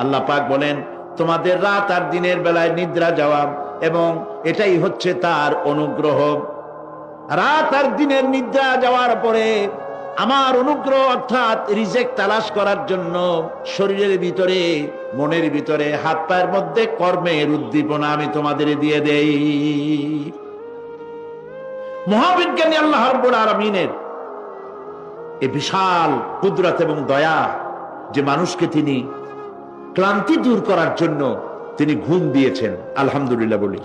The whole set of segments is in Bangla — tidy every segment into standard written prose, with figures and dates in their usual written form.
আল্লাহ পাক বলেন তোমাদের রাত আর দিনের বেলায় নিদ্রা যাওয়া, এবং এটাই হচ্ছে তার অনুগ্রহ। রাত আর দিনের নিদ্রা যাওয়ার পরে আমার অনুগ্রহ অর্থাৎ রিজেক তালাশ করার জন্য শরীরের ভিতরে, মনের ভিতরে, হাত পায়ের মধ্যে কর্মের উদ্দীপনা আমি তোমাদের দিয়ে দেই। মহাবিজ্ঞানী আল্লাহ রাব্বুল আলামিনের এই বিশাল কুদরত এবং দয়া যে মানুষকে তিনি ক্লান্তি দূর করার জন্য তিনি ঘুম দিয়েছেন, আলহামদুলিল্লাহ বলি।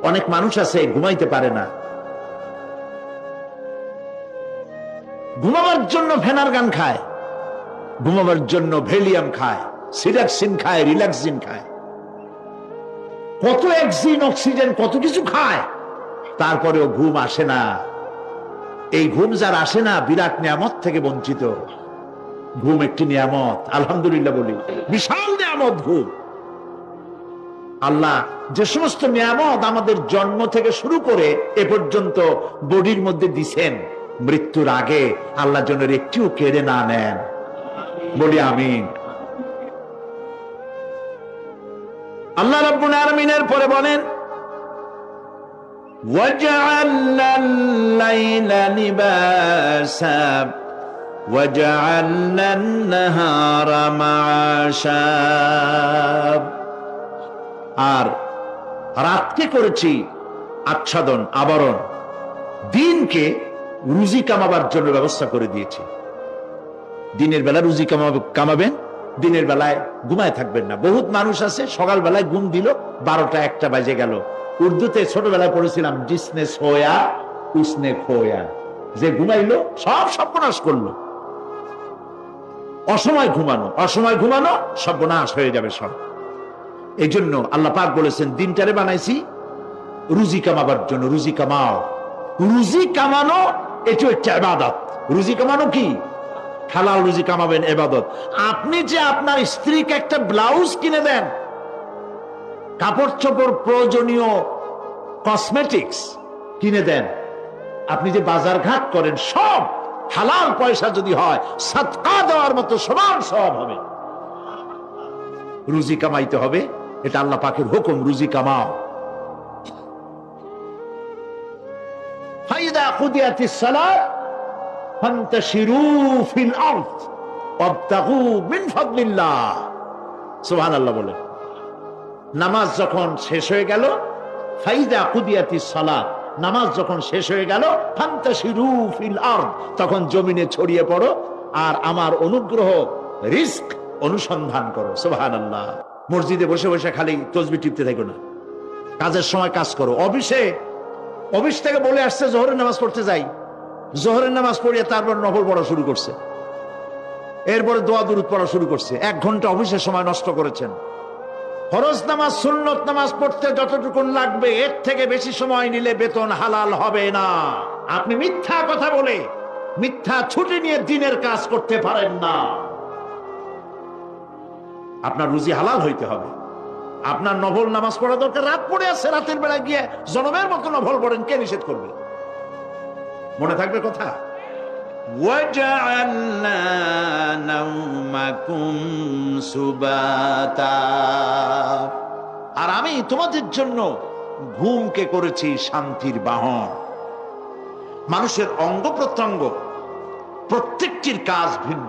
অনেক মানুষ আছে ঘুমাইতে পারে না, ঘুমাবার জন্য ফেনার গান খায়, ঘুমাবার জন্য ভেলিয়াম খায়, সিরাক্সিন খায়, রিল্যাক্সিন খায়, কত অক্সিজেন অক্সিজেন কত কিছু খায়, তারপরেও ঘুম আসে না। এই ঘুম যার আসে না বিরাট নিয়ামত থেকে বঞ্চিত। ঘুম একটি নিয়ামত, আলহামদুলিল্লাহ বলি, বিশাল নিয়ামত ঘুম। আল্লাহ যে সমস্ত নিয়ামত আমাদের জন্ম থেকে শুরু করে এ পর্যন্ত বডির মধ্যে দিছেন, মৃত্যুর আগে আল্লাহ যেন একটিও কেড়ে না নেন, বলি আমিন। আল্লাহ রাব্বুল আলামিনের পরে বলেন وَجَعَلْنَا اللَّيْلَ لِبَاسًا وَجَعَلْنَا النَّهَارَ مَعَاشًا। আর রাতকে করেছি আচ্ছাদন, আবরণ, দিনকে রুজি কামাবার জন্য ব্যবস্থা করে দিয়েছি। দিনের বেলা রুজি কামাবেন, দিনের বেলায় ঘুমায় থাকবেন না। বহুত মানুষ আছে সকাল বেলায় ঘুম দিল, 12টা-1টা বাজে গেল। উর্দুতে ছোটবেলায় পড়েছিলাম জিসনে সোয়া উসনে খোয়া, যে ঘুমাইলো সব সর্বনাশ করলো। অসময় ঘুমানো, অসময় ঘুমানো সর্বনাশ হয়ে যাবে সব। এই জন্য আল্লাহ পাক বলেছেন দিনটারে বানাইছি রুজি কামাবার জন্য। রুজি কামাও, রুজি কামানো এটি হচ্ছে ইবাদত। রুজি কামানো কি? হালাল রুজি কামাবেন, ইবাদত। আপনি যে আপনার স্ত্রীকে একটা ব্লাউজ কিনে দেন, কাপড় চোপড়, প্রয়োজনীয় কসমেটিক্স কিনে দেন, আপনি যে বাজার ঘাট করেন, সব হালাল পয়সা যদি হয় সাদকা দেওয়ার মতো সমান সওয়াব হবে। রুজি কামাইতে হবে, এটা আল্লাহ পাকের হুকুম, রুজি কামাও। ফাইদা কুদিয়াতিস সালাত ফান্তাশিরু ফিল আরদ ওয়াবতাগু মিন ফাদলিল্লাহ। সুবহানাল্লাহ বলে। নামাজ যখন শেষ হয়ে গেল, ফাইদা কুদিয়াতিস সালাত, নামাজ যখন শেষ হয়ে গেল, ফান্তাশিরু ফিল আরদ, তখন জমিনে ছড়িয়ে পড়ো আর আমার অনুগ্রহ, রিস্ক অনুসন্ধান করো। সুবহানাল্লাহ। মসজিদে বসে বসে খালি তাসবিহ টিপতে থাকো না, কাজের সময় কাজ করো। অফিস থেকে বলে আসছে জোহরের নামাজ পড়তে যাই, জোহরের নামাজ পড়িয়ে তারপর নফল পড়া শুরু করছে, এরপরে দোয়া দুরূদ পড়া শুরু করছে। 1 ঘন্টা অফিসের সময় নষ্ট করেছেন। ফরজ নামাজ, সুন্নত নামাজ পড়তে যতটুকু লাগবে এর থেকে বেশি সময় নিলে বেতন হালাল হবে না। আপনি মিথ্যা কথা বলে, মিথ্যা ছুটি নিয়ে দিনের কাজ করতে পারেন না। আপনার রুজি হালাল হইতে হবে। আপনার নফল নামাজ পড়া দরকার, রাত পড়ে আছে, রাতের বেলা গিয়ে জনমের মতো নফল পড়েন, কে নিষেধ করবে? মনে থাকবে কথা। وَجَعَلْنَا نَوْمَكُمْ سُبَاتًا। আর আমি তোমাদের জন্য ঘুমকে করেছি শান্তির বাহন। মানুষের অঙ্গ প্রত্যঙ্গ প্রত্যেকটির কাজ ভিন্ন,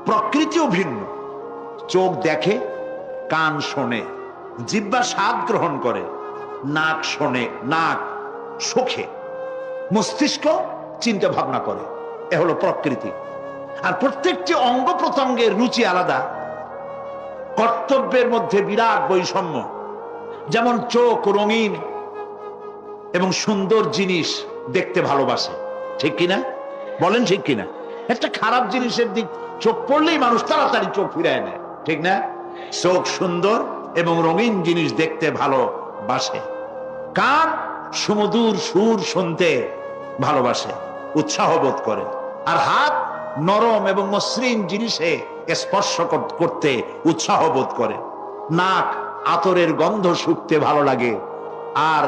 প্রকৃতিও ভিন্ন। চোখ দেখে, কান শোনে, জিহ্বা স্বাদ গ্রহণ করে, নাক শোনে, নাক শোখে, মস্তিষ্ক চিন্তা ভাবনা করে। এ হলো প্রকৃতি। আর প্রত্যেকটি অঙ্গ প্রত্যঙ্গের রুচি আলাদা, কর্তব্যের মধ্যে বিরাট বৈষম্য। যেমন চোখ রঙিন এবং সুন্দর জিনিস দেখতে ভালোবাসে, ঠিক কিনা? বলেন ঠিক কিনা? একটা খারাপ জিনিসের দিক চোখ পড়লেই মানুষ তাড়াতাড়ি চোখ ফিরায় নেয়, ঠিক না? চোখ সুন্দর এবং রঙিন জিনিস দেখতে ভালোবাসে। কান সুমধুর সুর শুনতে ভালোবাসে, উৎসাহ বোধ করে। আর হাত নরম এবং মসৃণ জিনিসে স্পর্শ করতে উৎসাহ বোধ করে। নাক আতরের গন্ধ শুঁকতে ভালো লাগে। আর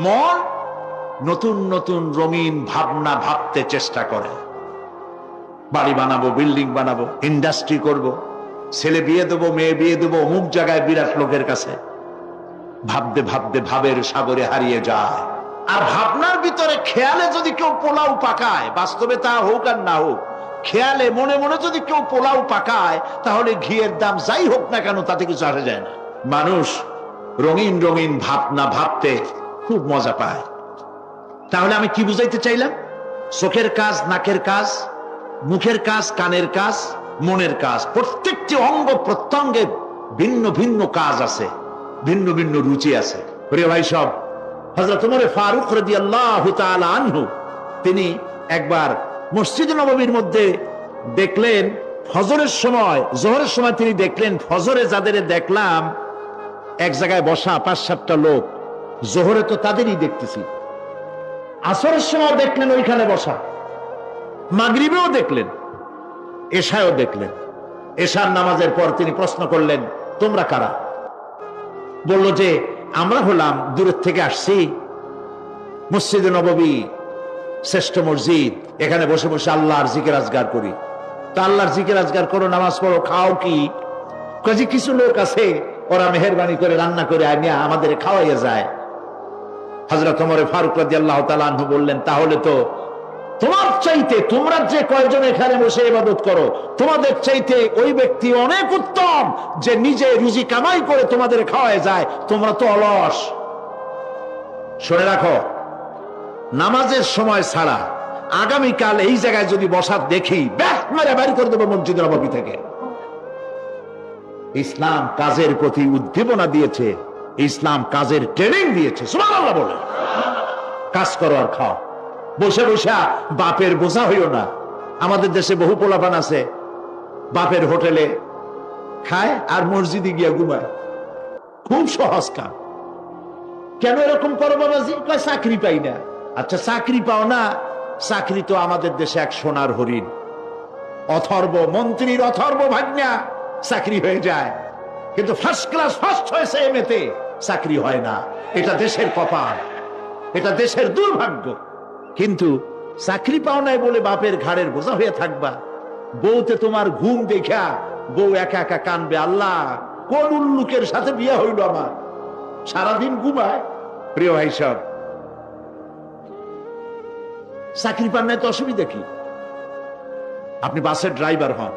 মন নতুন নতুন রঙিন ভাবনা ভাবতে চেষ্টা করে। বাড়ি বানাবো, বিল্ডিং বানাবো, ইন্ডাস্ট্রি করব, ছেলে বিয়ে দেবো, মেয়ে বিয়ে দেবো অমুক জায়গায় বিরাট লোকের কাছে। ভাবতে ভাবতে ভাবের সাগরে হারিয়ে যায়। আর ভাবনার ভিতরে খেয়ালে যদি কেউ পোলাও পাকায়, বাস্তবে তা হোক আর না হোক, খেয়ালে মনে মনে যদি কেউ পোলাও পাকায়, তাহলে ঘিয়ের দাম যাই হোক না কেন তাতে কিছু আসে যায় না। মানুষ রঙিন রঙিন ভাবনা ভাবতে খুব মজা পায়। তাহলে আমি কি বুঝাইতে চাইলাম? চোখের কাজ, নাকের কাজ, মুখের কাজ, কানের কাজ, মনের কাজ, প্রত্যেকটি অঙ্গ প্রত্যঙ্গে ভিন্ন ভিন্ন কাজ আছে, ভিন্ন ভিন্ন রুচি আছে। প্রিয় ভাই সব, হযরত ওমর ফারুক রাদিয়াল্লাহু তাআলা আনহু তিনি একবার মসজিদ নববীর মধ্যে দেখলেন ফজরের সময়, জোহরের সময় তিনি দেখলেন ফজরে যাদের দেখলাম এক জায়গায় বসা ৫-৭টা লোক, জোহরে তো তাদেরই দেখতেছি, আসরের সময় দেখলেন ওইখানে বসা, মাগরিবেও দেখলেন, এশায়ও দেখলেন। এশার নামাজের পর তিনি প্রশ্ন করলেন, তোমরা কারা? বলল যে আমরা হলাম দূরের থেকে আসছি, মসজিদে নববী শ্রেষ্ঠ মসজিদ, এখানে বসে বসে আল্লাহর জিকির আজগার করি। তা আল্লাহর জিকির আজগার করো, নামাজ পড়ো, খাও কি? কাজে কিছু লোক আছে ওরা মেহেরবানি করে রান্না করে আনিয়া আমাদের খাওয়াইয়া যায়। হযরত ওমর ফারুক রাদিয়াল্লাহু তাআলা আনহু বললেন, তাহলে তো তোমার চাইতে, তোমরা যে কয়জন এখানে বসে ইবাদত করো, তোমাদের চাইতে ওই ব্যক্তি অনেক উত্তম যে নিজে রুজি কামাই করে তোমাদের খাওয়ায় যায়, তোমরা তো অলস। শুনে রাখো, নামাজের সময় ছাড়া আগামীকাল এই জায়গায় যদি বসা দেখি, ব্যাস মেরে বের করে দেবো মসজিদ নববী থেকে। ইসলাম কাজের প্রতি উদ্দীপনা দিয়েছে, ইসলাম কাজের ট্রেনিং দিয়েছে। সুবহানাল্লাহ বলে কাজ করো আর খাও, বসে বসে বাপের বোঝা হইও না। আমাদের দেশে বহু পোলাপান আছে বাপের হোটেলে খায় আর মসজিদে গিয়া ঘুমায়, খুব সহজ কাজ। কেন এরকম করো বাবাজি? কয় চাকরি পাই না। আচ্ছা চাকরি পাও না, চাকরি তো আমাদের দেশে এক সোনার হরিণ, অথর্ব মন্ত্রীর অথর্ব ভাগ্না চাকরি হয়ে যায়, কিন্তু ফার্স্ট ক্লাস ফার্স্ট হয়েছে এমএতে, চাকরি হয় না। এটা দেশের কপাল, এটা দেশের দুর্ভাগ্য। কিন্তু চাকরি পাও নাই বলে বাপের ঘাড়ের বোঝা হয়ে থাকবা। বউতে তোমার ঘুম দেখা বউ একা একা কানবে, আল্লাহ কোন উল্লুকের সাথে বিয়ে হইল আমার, সারাদিন ঘুমায়। প্রিয় ভাই সব, চাকরি পান নাই তো অসুবিধা কি? আপনি বাসের ড্রাইভার হন,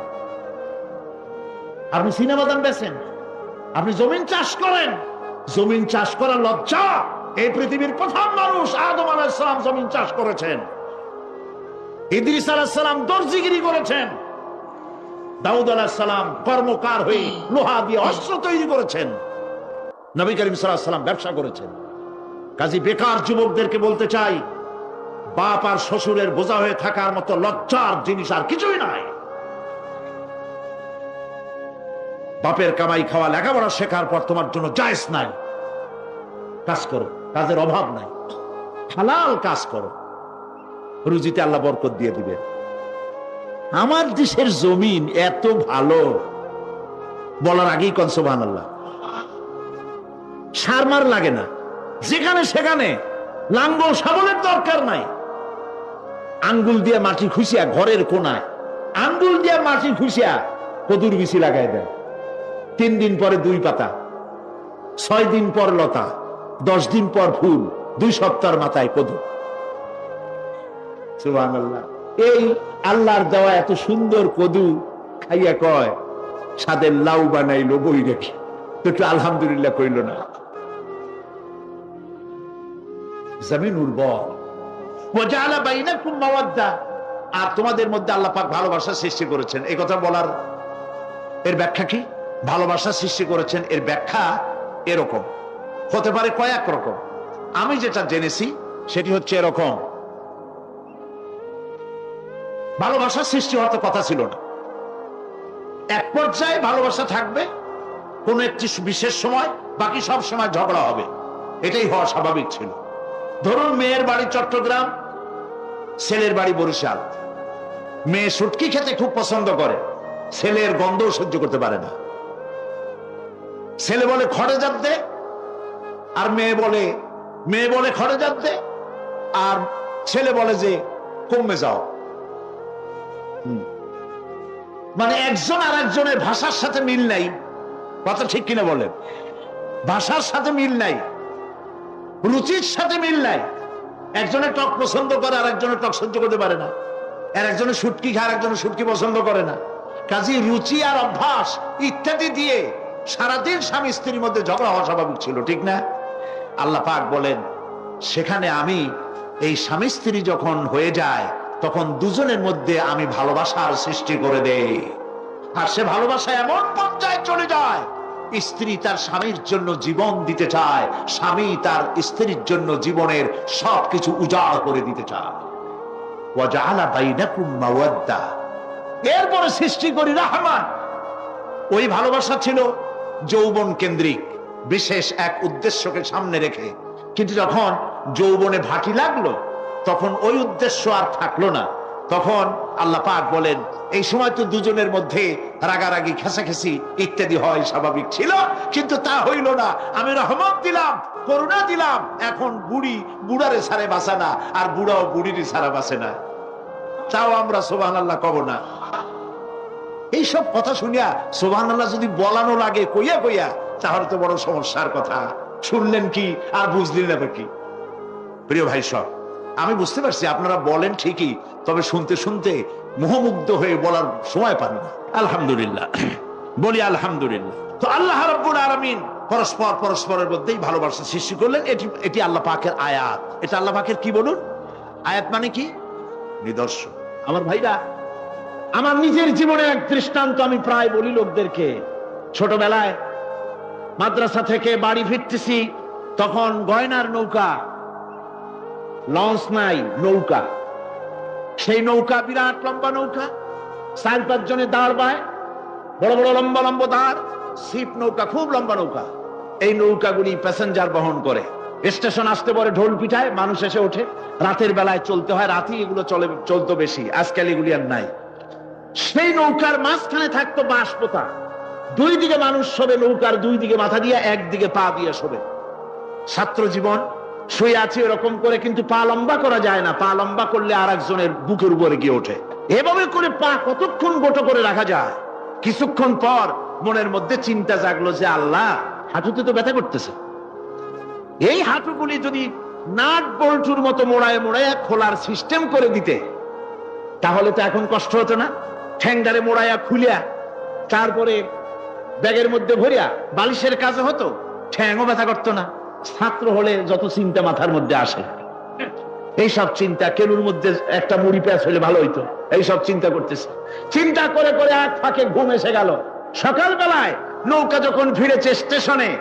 আপনি সিনেমা দান বেছেন, আপনি জমিন চাষ করেন, জমিন চাষ করা লজ্জা। এই পৃথিবীর প্রথম মানুষ আদম আলাইহিস সালাম জমিন চাষ করেছেন, ইদ্রিস আলাইহিস সালাম দর্জিগিরি করেছেন, দাউদ আলাইহিস সালাম কর্মকার হয়ে লোহা দিয়ে অস্ত্র তৈরি করেছেন, নবী করিম সাল্লাল্লাহু আলাইহি ওয়াসাল্লাম ব্যবসা করেছেন। কাজী বেকার যুবকদেরকে বলতে চাই, বাপ আর শ্বশুরের বোঝা হয়ে থাকার মতো লজ্জার জিনিস আর কিছুই নাই। বাপের কামাই খাওয়া লেখাপড়া শেখার পর তোমার জন্য জায়েজ নাই। কাজ করো, কাজের অভাব নাই, হালাল কাজ করো, রুজিতে আল্লাহ বরকত দিয়ে দিবে। আমার দেশের জমিন এত ভালো, বলার আগেই কোন সুবহানাল্লাহ। সারমার লাগে না, যেখানে সেখানে লাঙ্গল শাবলের দরকার নাই। আঙ্গুল দিয়ে মাটি খুশিয়া ঘরের কোনায় আঙ্গুল দিয়ে মাটি খুশিয়া কদুর বিচি লাগাই দেয়। 3 দিন পরে 2 পাতা, 6 দিন পর লতা, 10 দিন পর ফুল, 2 সপ্তাহের মাথায় কদু। সুবহানাল্লাহ। এই আল্লাহর দেওয়া এত সুন্দর কদু খাইয়া কয় সাদের লাউ বানাইলো বই রেখে, তো একটু আলহামদুলিল্লাহ কইল না। জমিন উর্বর, ওয়াজালা বাইনাকুম মাওয়াদ্দা, আর তোমাদের মধ্যে আল্লাহ পাক ভালোবাসা সৃষ্টি করেছেন। এই কথা বলার এর ব্যাখ্যা কি? ভালোবাসা সৃষ্টি করেছেন এর ব্যাখ্যা এরকম হতে পারে, কয়েক রকম। আমি যেটা জেনেছি সেটি হচ্ছে এরকম, ভালোবাসা সৃষ্টি হওয়ার কথা ছিল না, এক পর্যায়ে ভালোবাসা থাকবে কোন একটি বিশেষ সময়, বাকি সব সময় ঝগড়া হবে, এটাই হওয়া স্বাভাবিক ছিল। ধরুন মেয়ের বাড়ি চট্টগ্রাম, ছেলের বাড়ি বরিশাল। মেয়ে শুটকি খেতে খুব পছন্দ করে, ছেলের গন্ধও সহ্য করতে পারে না। ছেলে বলে খড়ে জাত দে, আর মেয়ে বলে খড়ে জাত দে, আর ছেলে বলে যে কমে যাও। মানে একজন আর একজনের ভাষার সাথে মিল নাই। কথা ঠিক কিনা বলেন? ভাষার সাথে মিল নাই, রুচির সাথে মিল নাই। একজনের টক পছন্দ করে আর একজনের টক সহ্য করতে পারে না, আর একজনের শুটকি খায় আর একজনের শুটকি পছন্দ করে না। কাজে রুচি আর অভ্যাস ইত্যাদি দিয়ে সারাদিন স্বামী স্ত্রীর মধ্যে ঝগড়া হওয়া স্বাভাবিক ছিল, ঠিক না? আল্লাহ পাক বলেন সেখানে আমি এই স্বামী স্ত্রী যখন হয়ে যায় তখন দুজনের মধ্যে আমি ভালোবাসার সৃষ্টি করে দেই। আর সে ভালোবাসা এমন পর্যায়ে চলে যায়, স্ত্রী তার স্বামীর জন্য জীবন দিতে চায়, স্বামী তার স্ত্রীর জন্য জীবনের সবকিছু উজাড় করে দিতে চায়। ওয়াজআলা বাইনাকুম মাওয়াদ্দা, এরপরে সৃষ্টি করি রাহমান। ওই ভালোবাসা ছিল যৌবন কেন্দ্রিক, বিশেষ এক উদ্দেশ্যকে সামনে রেখে। কিন্তু যখন যৌবনে ভাটি লাগলো তখন ওই উদ্দেশ্য আর থাকলো না। তখন আল্লাহ পাক বলেন এই সময় তো দুজনের মধ্যে রাগারাগি, খেসাখেসি ইত্যাদি হয়, স্বাভাবিক ছিল, কিন্তু তা হইল না। আমি রহমত দিলাম, করুণা দিলাম, এখন বুড়ি বুড়ারে ছাড়ে বাঁচে না, আর বুড়াও বুড়িরই ছাড়া বাঁচে না। তাও আমরা সুবহানাল্লাহ কব না? এইসব কথা শুনিয়া সুবহানাল্লাহ যদি বলানো লাগে কইয়া কইয়া, তাহলে তো বড় সমস্যার কথা। শুনলেন কি আর বুঝলেন না কি? প্রিয় ভাই সব, আমি বুঝতে পারছি আপনারা বলেন ঠিকই, তবে শুনতে শুনতে মোহমুগ্ধ হয়ে বলার সময় পান না। আলহামদুলিল্লাহ, বলি আলহামদুলিল্লাহ। তো আল্লাহ রাব্বুল আলামিন পরস্পর পরস্পরের মধ্যেই ভালোবাসা সৃষ্টি করলেন। এটি আল্লাহ পাকের আয়াত। এটা আল্লাহ পাকের কি বলুন? আয়াত মানে কি? নিদর্শন। আমার ভাইরা, আমার নিজের জীবনে এক দৃষ্টান্ত আমি প্রায় বলি লোকদেরকে। ছোটবেলায় মাদ্রাসা থেকে বাড়ি ফিরতেছি, তখন গয়নার নৌকা, লঞ্চ নাই, নৌকা। সেই নৌকা বিরাট লম্বা নৌকা, 4-5 জনে দাঁড় বায়, বড় বড় লম্বা লম্বা দাঁড়, ছিপ নৌকা, খুব লম্বা নৌকা। এই নৌকাগুলি প্যাসেঞ্জার বহন করে। স্টেশন আসতে পরে ঢোল পিটায়, মানুষ এসে ওঠে। রাতের বেলায় চলতে হয়, রাতেই এগুলো চলতো বেশি, আজকাল এগুলি আর নাই। সেই নৌকার মাঝখানে থাকতো বাঁশ পোতা, 2 দিকে মানুষ শোবে, নৌকার 2 দিকে মাথা দিয়ে, একদিকে পা দিয়ে শোবে। ছাত্র জীবন, শুয়ে আছে এরকম করে, কিন্তু পা লম্বা করা যায় না। পা লম্বা করলে আর একজনের বুকের উপরে গিয়ে ওঠে। এভাবে করে পা কতক্ষণ গোটো করে রাখা যায়? কিছুক্ষণ পর মনের মধ্যে চিন্তা জাগলো যে আল্লাহ, হাঁটুতে তো ব্যথা করতেছে, এই হাঁটুগুলি যদি নাট বল্টুর মতো মোড়ায় মোড়ায় খোলার সিস্টেম করে দিতে, তাহলে তো এখন কষ্ট হতো না। ঠ্যাংডারে মোড়াইয়া খুলিয়া তারপরে ব্যাগের মধ্যে ভরিয়া বালিশের কাজে হতো, ঠ্যাংও ব্যথা করতো না। ছাত্র হলে যত চিন্তা মাথার মধ্যে আসে, এইসব চিন্তা, কেলুর মধ্যে একটা মুড়ি পেঁয়াজ হলে ভালো হইতো, এইসব চিন্তা করতেছে। চিন্তা করে করে এক ফাঁকে ঘুম এসে গেল। সকালবেলায় নৌকা যখন ফিরেছে স্টেশনে,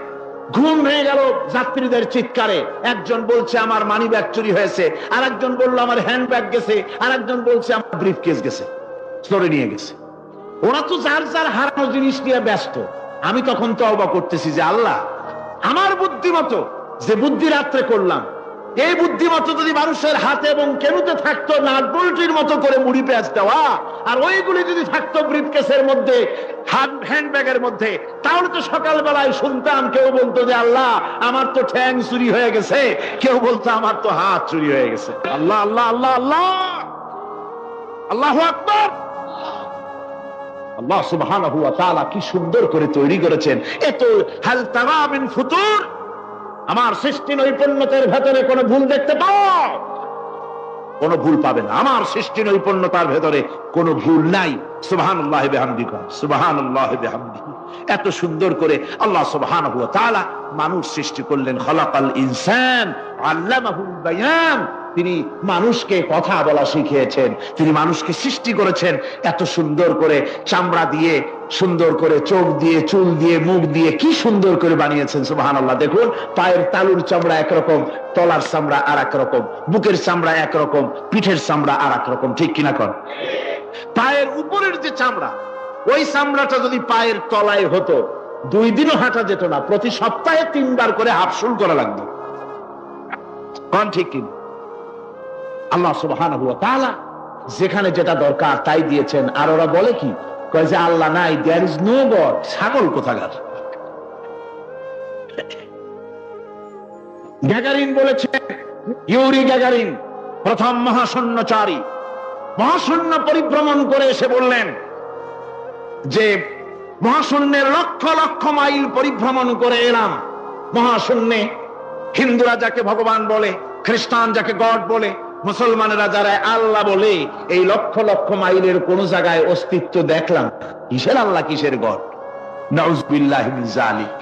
ঘুম ভেঙে গেল যাত্রীদের চিৎকারে। একজন বলছে আমার মানি ব্যাগ চুরি হয়েছে, আর একজন বললো আমার হ্যান্ড ব্যাগ গেছে, আর একজন বলছে আমার ব্রিফ কেস গেছে, চোরে নিয়ে গেছে। ওরা তো যার যার হারানো জিনিস নিয়ে ব্যস্ত। আমি তখন তওবা করতেছি যে আল্লাহ, আমার বুদ্ধিমতো যে বুদ্ধি রাত্রে করলাম, এই বুদ্ধিমতো যদি মানুষের হাতে এবং কেনুতে থাকতো নাট বল্টুর মতো করে মুড়ি পেঁয়াজ দেওয়া, আর ওইগুলি যদি থাকতো ব্রিফকেসের মধ্যে, হ্যান্ড ব্যাগের মধ্যে, তাহলে তো সকালবেলায় শুনতাম কেউ বলতো যে আল্লাহ আমার তো ঠ্যাং চুরি হয়ে গেছে, কেউ বলতো আমার তো হাত চুরি হয়ে গেছে। আল্লাহ আল্লাহ আল্লাহ আল্লাহ, আল্লাহু আকবার। আল্লাহ সুবহানাহু ওয়া তাআলা কি সুন্দর করে তৈরি করেছেন। এত হাল তারা মিন ফুতুর, আমার সৃষ্টি নৈপুণ্যতার ভেতরে কোনো ভুল দেখতে পাও? কোনো ভুল পাবে না। আমার সৃষ্টি নৈপুণ্যতার ভেতরে কোনো ভুল নাই। সুবহানাল্লাহি বিহামদিহি, সুবহানাল্লাহি বিহামদিহি। এত সুন্দর করে আল্লাহ সুবহানাহু ওয়া তাআলা মানুষ সৃষ্টি করলেন। খালাকাল ইনসান আল্লামাহুল বায়ান। তিনি মানুষকে কথা বলা শিখিয়েছেন, তিনি মানুষকে সৃষ্টি করেছেন এত সুন্দর করে, চামড়া দিয়ে, সুন্দর করে চোখ দিয়ে, চুল দিয়ে, মুখ দিয়ে, কি সুন্দর করে বানিয়েছেন। সুবহানাল্লাহ। দেখুন, পায়ের তালুর চামড়া একরকম, তলার চামড়া আর এক রকম, বুকের চামড়া একরকম, পিঠের চামড়া আর এক রকম, ঠিক কিনা কর? পায়ের উপরের যে চামড়া, ওই চামড়াটা যদি পায়ের তলায় হতো, 2 দিনও হাঁটা যেত না। প্রতি সপ্তাহে 3 বার করে হাফসুল করা লাগতো। কোন ঠিক কিনা? আল্লাহ সুবহানাহু ওয়া তাআলা যেখানে যেটা দরকার তাই দিয়েছেন। আর ওরা বলে কি, কয় যে আল্লাহ নাই, দেয়ার ইজ নো গড। ছাগল কোথাকার। গ্যাগারিন বলেছে, ইউরি গ্যাগারিন প্রথম মহাশূন্যচারী, মহাশূন্য পরিভ্রমণ করে এসে বললেন যে মহাশূন্যের লক্ষ লক্ষ মাইল পরিভ্রমণ করে এলাম, মহাশূন্যে হিন্দুরা যাকে ভগবান বলে, খ্রিস্টান যাকে গড বলে, মুসলমানেরা যারা আল্লাহ বলে, এই লক্ষ লক্ষ মাইলের কোন জায়গায় অস্তিত্ব দেখলাম? কিসের আল্লাহ, কিসের গড? নাউজুবিল্লাহি মিন যালিক।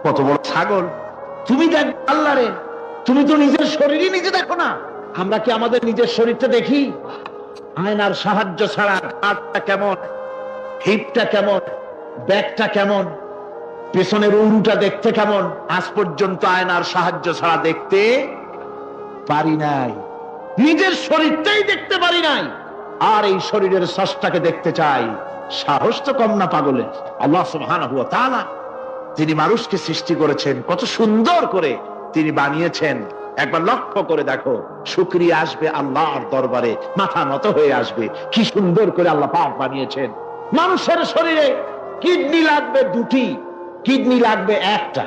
কত বড় ছাগল! তুমি দেখ আল্লাহ রে, তুমি তো নিজের শরীরই নিজে দেখো না। আমরা কি আমাদের নিজের শরীরটা দেখি? আয়নার সাহায্য ছাড়া হাতটা কেমন, হিপটা কেমন, ব্যাকটা কেমন, পেছনের উরুটা দেখতে কেমন, আজ পর্যন্ত আয়নার সাহায্য ছাড়া দেখতে পারি নাই। নিজের শরীরটাই দেখতে পারি নাই, আর এই শরীরের স্রষ্টাকে দেখতে চাই। সাহস তো কম না পাগলের। আল্লাহ সুবহানাহু ওয়া তাআলা তিনি মানুষকে সৃষ্টি করেছেন, কত সুন্দর করে তিনি বানিয়েছেন। একবার লক্ষ্য করে দেখো, শুকরিয়া আসবে আল্লাহর দরবারে, মাথা নত হয়ে আসবে। কি সুন্দর করে আল্লাহ পাক বানিয়েছেন। মানুষের শরীরে কিডনি লাগবে দুটি, কিডনি লাগবে একটা।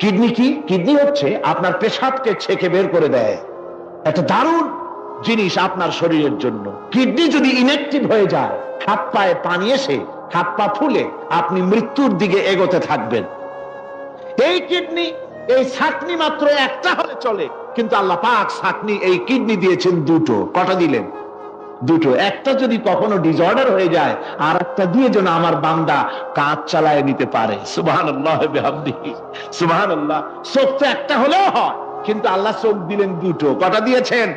কিডনি কি? কিডনি হচ্ছে আপনার পেশাবকে ছেঁকে বের করে দেয়, একটা দারুণ জিনিস আপনার শরীরের জন্য। কিডনি যদি ইনঅ্যাক্টিভ হয়ে যায়, হাত পায়ে পানি এসে হাত পা ফুলে আপনি মৃত্যুর দিকে এগোতে থাকবেন। এই কিডনি, এই ছাকনি মাত্র একটা হলে চলে, কিন্তু আল্লাহ পাক ছাকনি, এই কিডনি দিয়েছেন দুটো। কটা দিলেন? দুটো। একটা যদি কখনো ডিসঅর্ডার হয়ে যায়, আর একটা দিয়ে যেন আমার বান্দা কাজ চালায় নিতে পারে। সুবহানাল্লাহ বিহামদিহি, সুবহানাল্লাহ। চোখ তো একটা হলেও হয়, কিন্তু আল্লাহ চোখ দিলেন দুটো। কটা দিয়েছেন?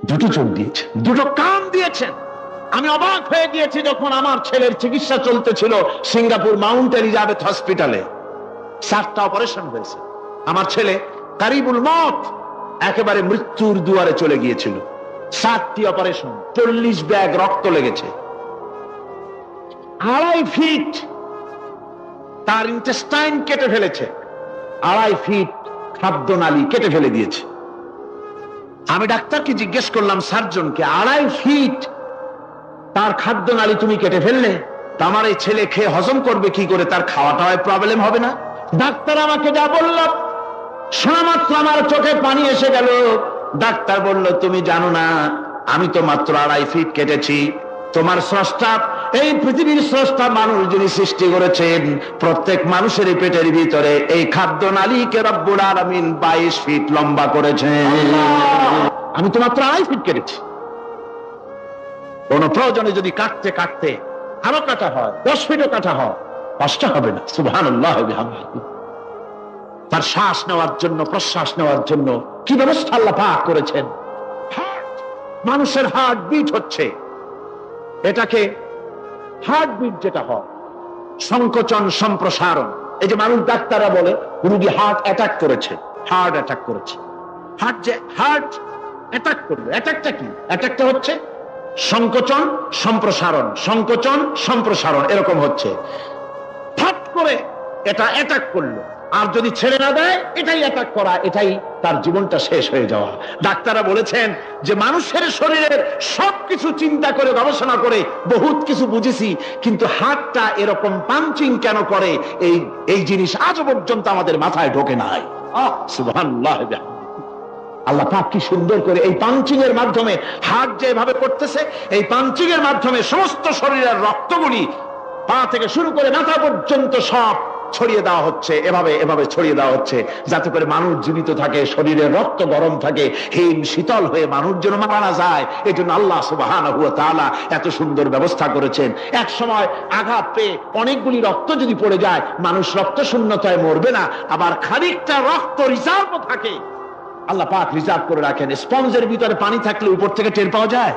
দুটো চোখ দিয়েছেন, দুটো কান দিয়েছেন। আমি অবাক হয়ে গিয়েছি যখন আমার ছেলের চিকিৎসা চলতেছিল সিঙ্গাপুর মাউন্ট এলিজাবেথ হসপিটালে। 7টা অপারেশন হয়েছে। আমার ছেলে কারিবুল মত, একেবারে মৃত্যুর দুয়ারে চলে গিয়েছিল। 7টি অপারেশন, 40 ব্যাগ রক্ত লেগেছে। 2.5 ফিট তার ইন্টেস্টাইন কেটে ফেলেছে, 2.5 ফিট খাদ্য নালী কেটে ফেলে দিয়েছে। আমি ডাক্তারকে জিজ্ঞেস করলাম, সার্জনকে, 2.5 ফিট তার খাদ্য নালী তুমি কেটে ফেললে, তা আমার এই ছেলে খেয়ে হজম করবে কি করে? তার খাওয়াটায় প্রবলেম হবে না? ডাক্তার আমাকে যা বলল, শোনা মাত্র আমার চোখে পানি এসে গেল। ডাক্তার বলল, তুমি জানো না, আমি তো মাত্র 2.5 ফিট কেটেছি। তোমার স্রষ্টা, এই পৃথিবীর স্রষ্টা মানুষ যিনি সৃষ্টি করেছেন, প্রত্যেক মানুষের পেটের ভিতরে এই খাদ্য নালীকে রব্বুল আলামিন 22 ফিট লম্বা করেছেন। আমি তো মাত্র 2.5 ফিট কেটেছি। কোন প্রয়োজনে যদি কাটতে কাটতে আরো কাটা হয়, 10 ফিটও কাটা হয়, কষ্ট হবে না। সুবহানাল্লাহ বিহামদিহি। তার শ্বাস নেওয়ার জন্য, প্রশ্বাস নেওয়ার জন্য কি ব্যবস্থা আল্লাহ পাক করেছেন। মানুষের হার্ট বিট হচ্ছে, এটাকে হার্ট বিট যেটা হয়, সংকোচন সম্প্রসারণ। এই যে মানুষ, ডাক্তাররা বলে রোগী হার্ট অ্যাটাক করেছে, হার্ট অ্যাটাক করেছে। হার্ট যে হার্ট অ্যাটাক করবে, অ্যাটাকটা কি? অ্যাটাকটা হচ্ছে সংকোচন সম্প্রসারণ, সংকোচন সম্প্রসারণ, এরকম হচ্ছে। ফট করে এটা অ্যাটাক করলো, আর যদি ছেড়ে না দেয়, এটাই অ্যাটাক করা, এটাই তার জীবনটা শেষ হয়ে যাওয়া। ডাক্তাররা বলেছেন যে মানুষের শরীরের সবকিছু চিন্তা করে, গবেষণা করে বহুত কিছু বুঝেছি, কিন্তু হার্টটা এরকম পাঞ্চিং কেন করে, এই জিনিস আজও পর্যন্ত আমাদের মাথায় ঢোকে নাই। সুবহানাল্লাহ। আল্লাহ পাক কি সুন্দর করে এই পাঞ্চিং এর মাধ্যমে, হার্ট যেভাবে করতেছে, এই পাঞ্চিং এর মাধ্যমে সমস্ত শরীরের রক্তগুলি পা থেকে শুরু করে মাথা পর্যন্ত সব ছড়িয়ে দেওয়া হচ্ছে, এভাবে এভাবে ছড়িয়ে দেওয়া হচ্ছে, যাতে করে মানুষ জীবিত থাকে, শরীরের রক্ত গরম থাকে, হিম শীতল হয়ে মানুষ যেন মারা না যায়। এই জন্য আল্লাহ সুবহানাহু ওয়া তাআলা এত সুন্দর ব্যবস্থা করেছেন। এক সময় আঘাত পেয়ে অনেকগুলি রক্ত যদি পড়ে যায়, মানুষ রক্ত শূন্যতায় মরবে না, আবার খানিকটা রক্ত রিজার্ভ থাকে। আল্লাহ পাক রিজার্ভ করে রাখেন। স্পঞ্জের ভিতরে পানি থাকলে উপর থেকে টের পাওয়া যায়,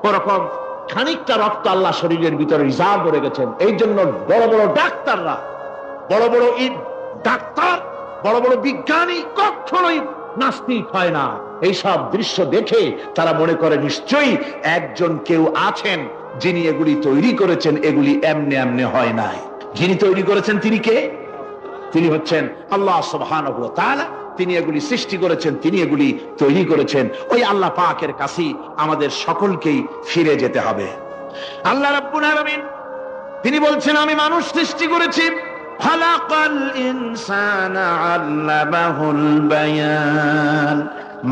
ওরকম খানিকটা রক্ত আল্লাহ শরীরের ভিতরে রিজার্ভ করে গেছেন। এই জন্য বড় বড় ডাক্তাররা, বড় বড় ডাক্তার, বড় বড় বিজ্ঞানী কখনোই নাস্তিক হয় না। এইসব দৃশ্য দেখে তারা মনে করে নিশ্চয়ই একজন কেউ আছেন যিনি এগুলি তৈরি করেছেন, এগুলি এমনি এমনি হয় নাই। যিনি তৈরি করেছেন তিনি কে? তিনি হচ্ছেন আল্লাহ সুবহানাহু ওয়া তাআলা। তিনি এগুলি সৃষ্টি করেছেন, তিনি এগুলি তৈরি করেছেন। ওই আল্লাহ পাকের কাছেই আমাদের সকলকেই ফিরে যেতে হবে। আল্লাহ রাব্বুল আলামিন তিনি বলছেন, আমি মানুষ সৃষ্টি করেছি, খালাকাল ইনসানা আল্লামাহুল বায়ান।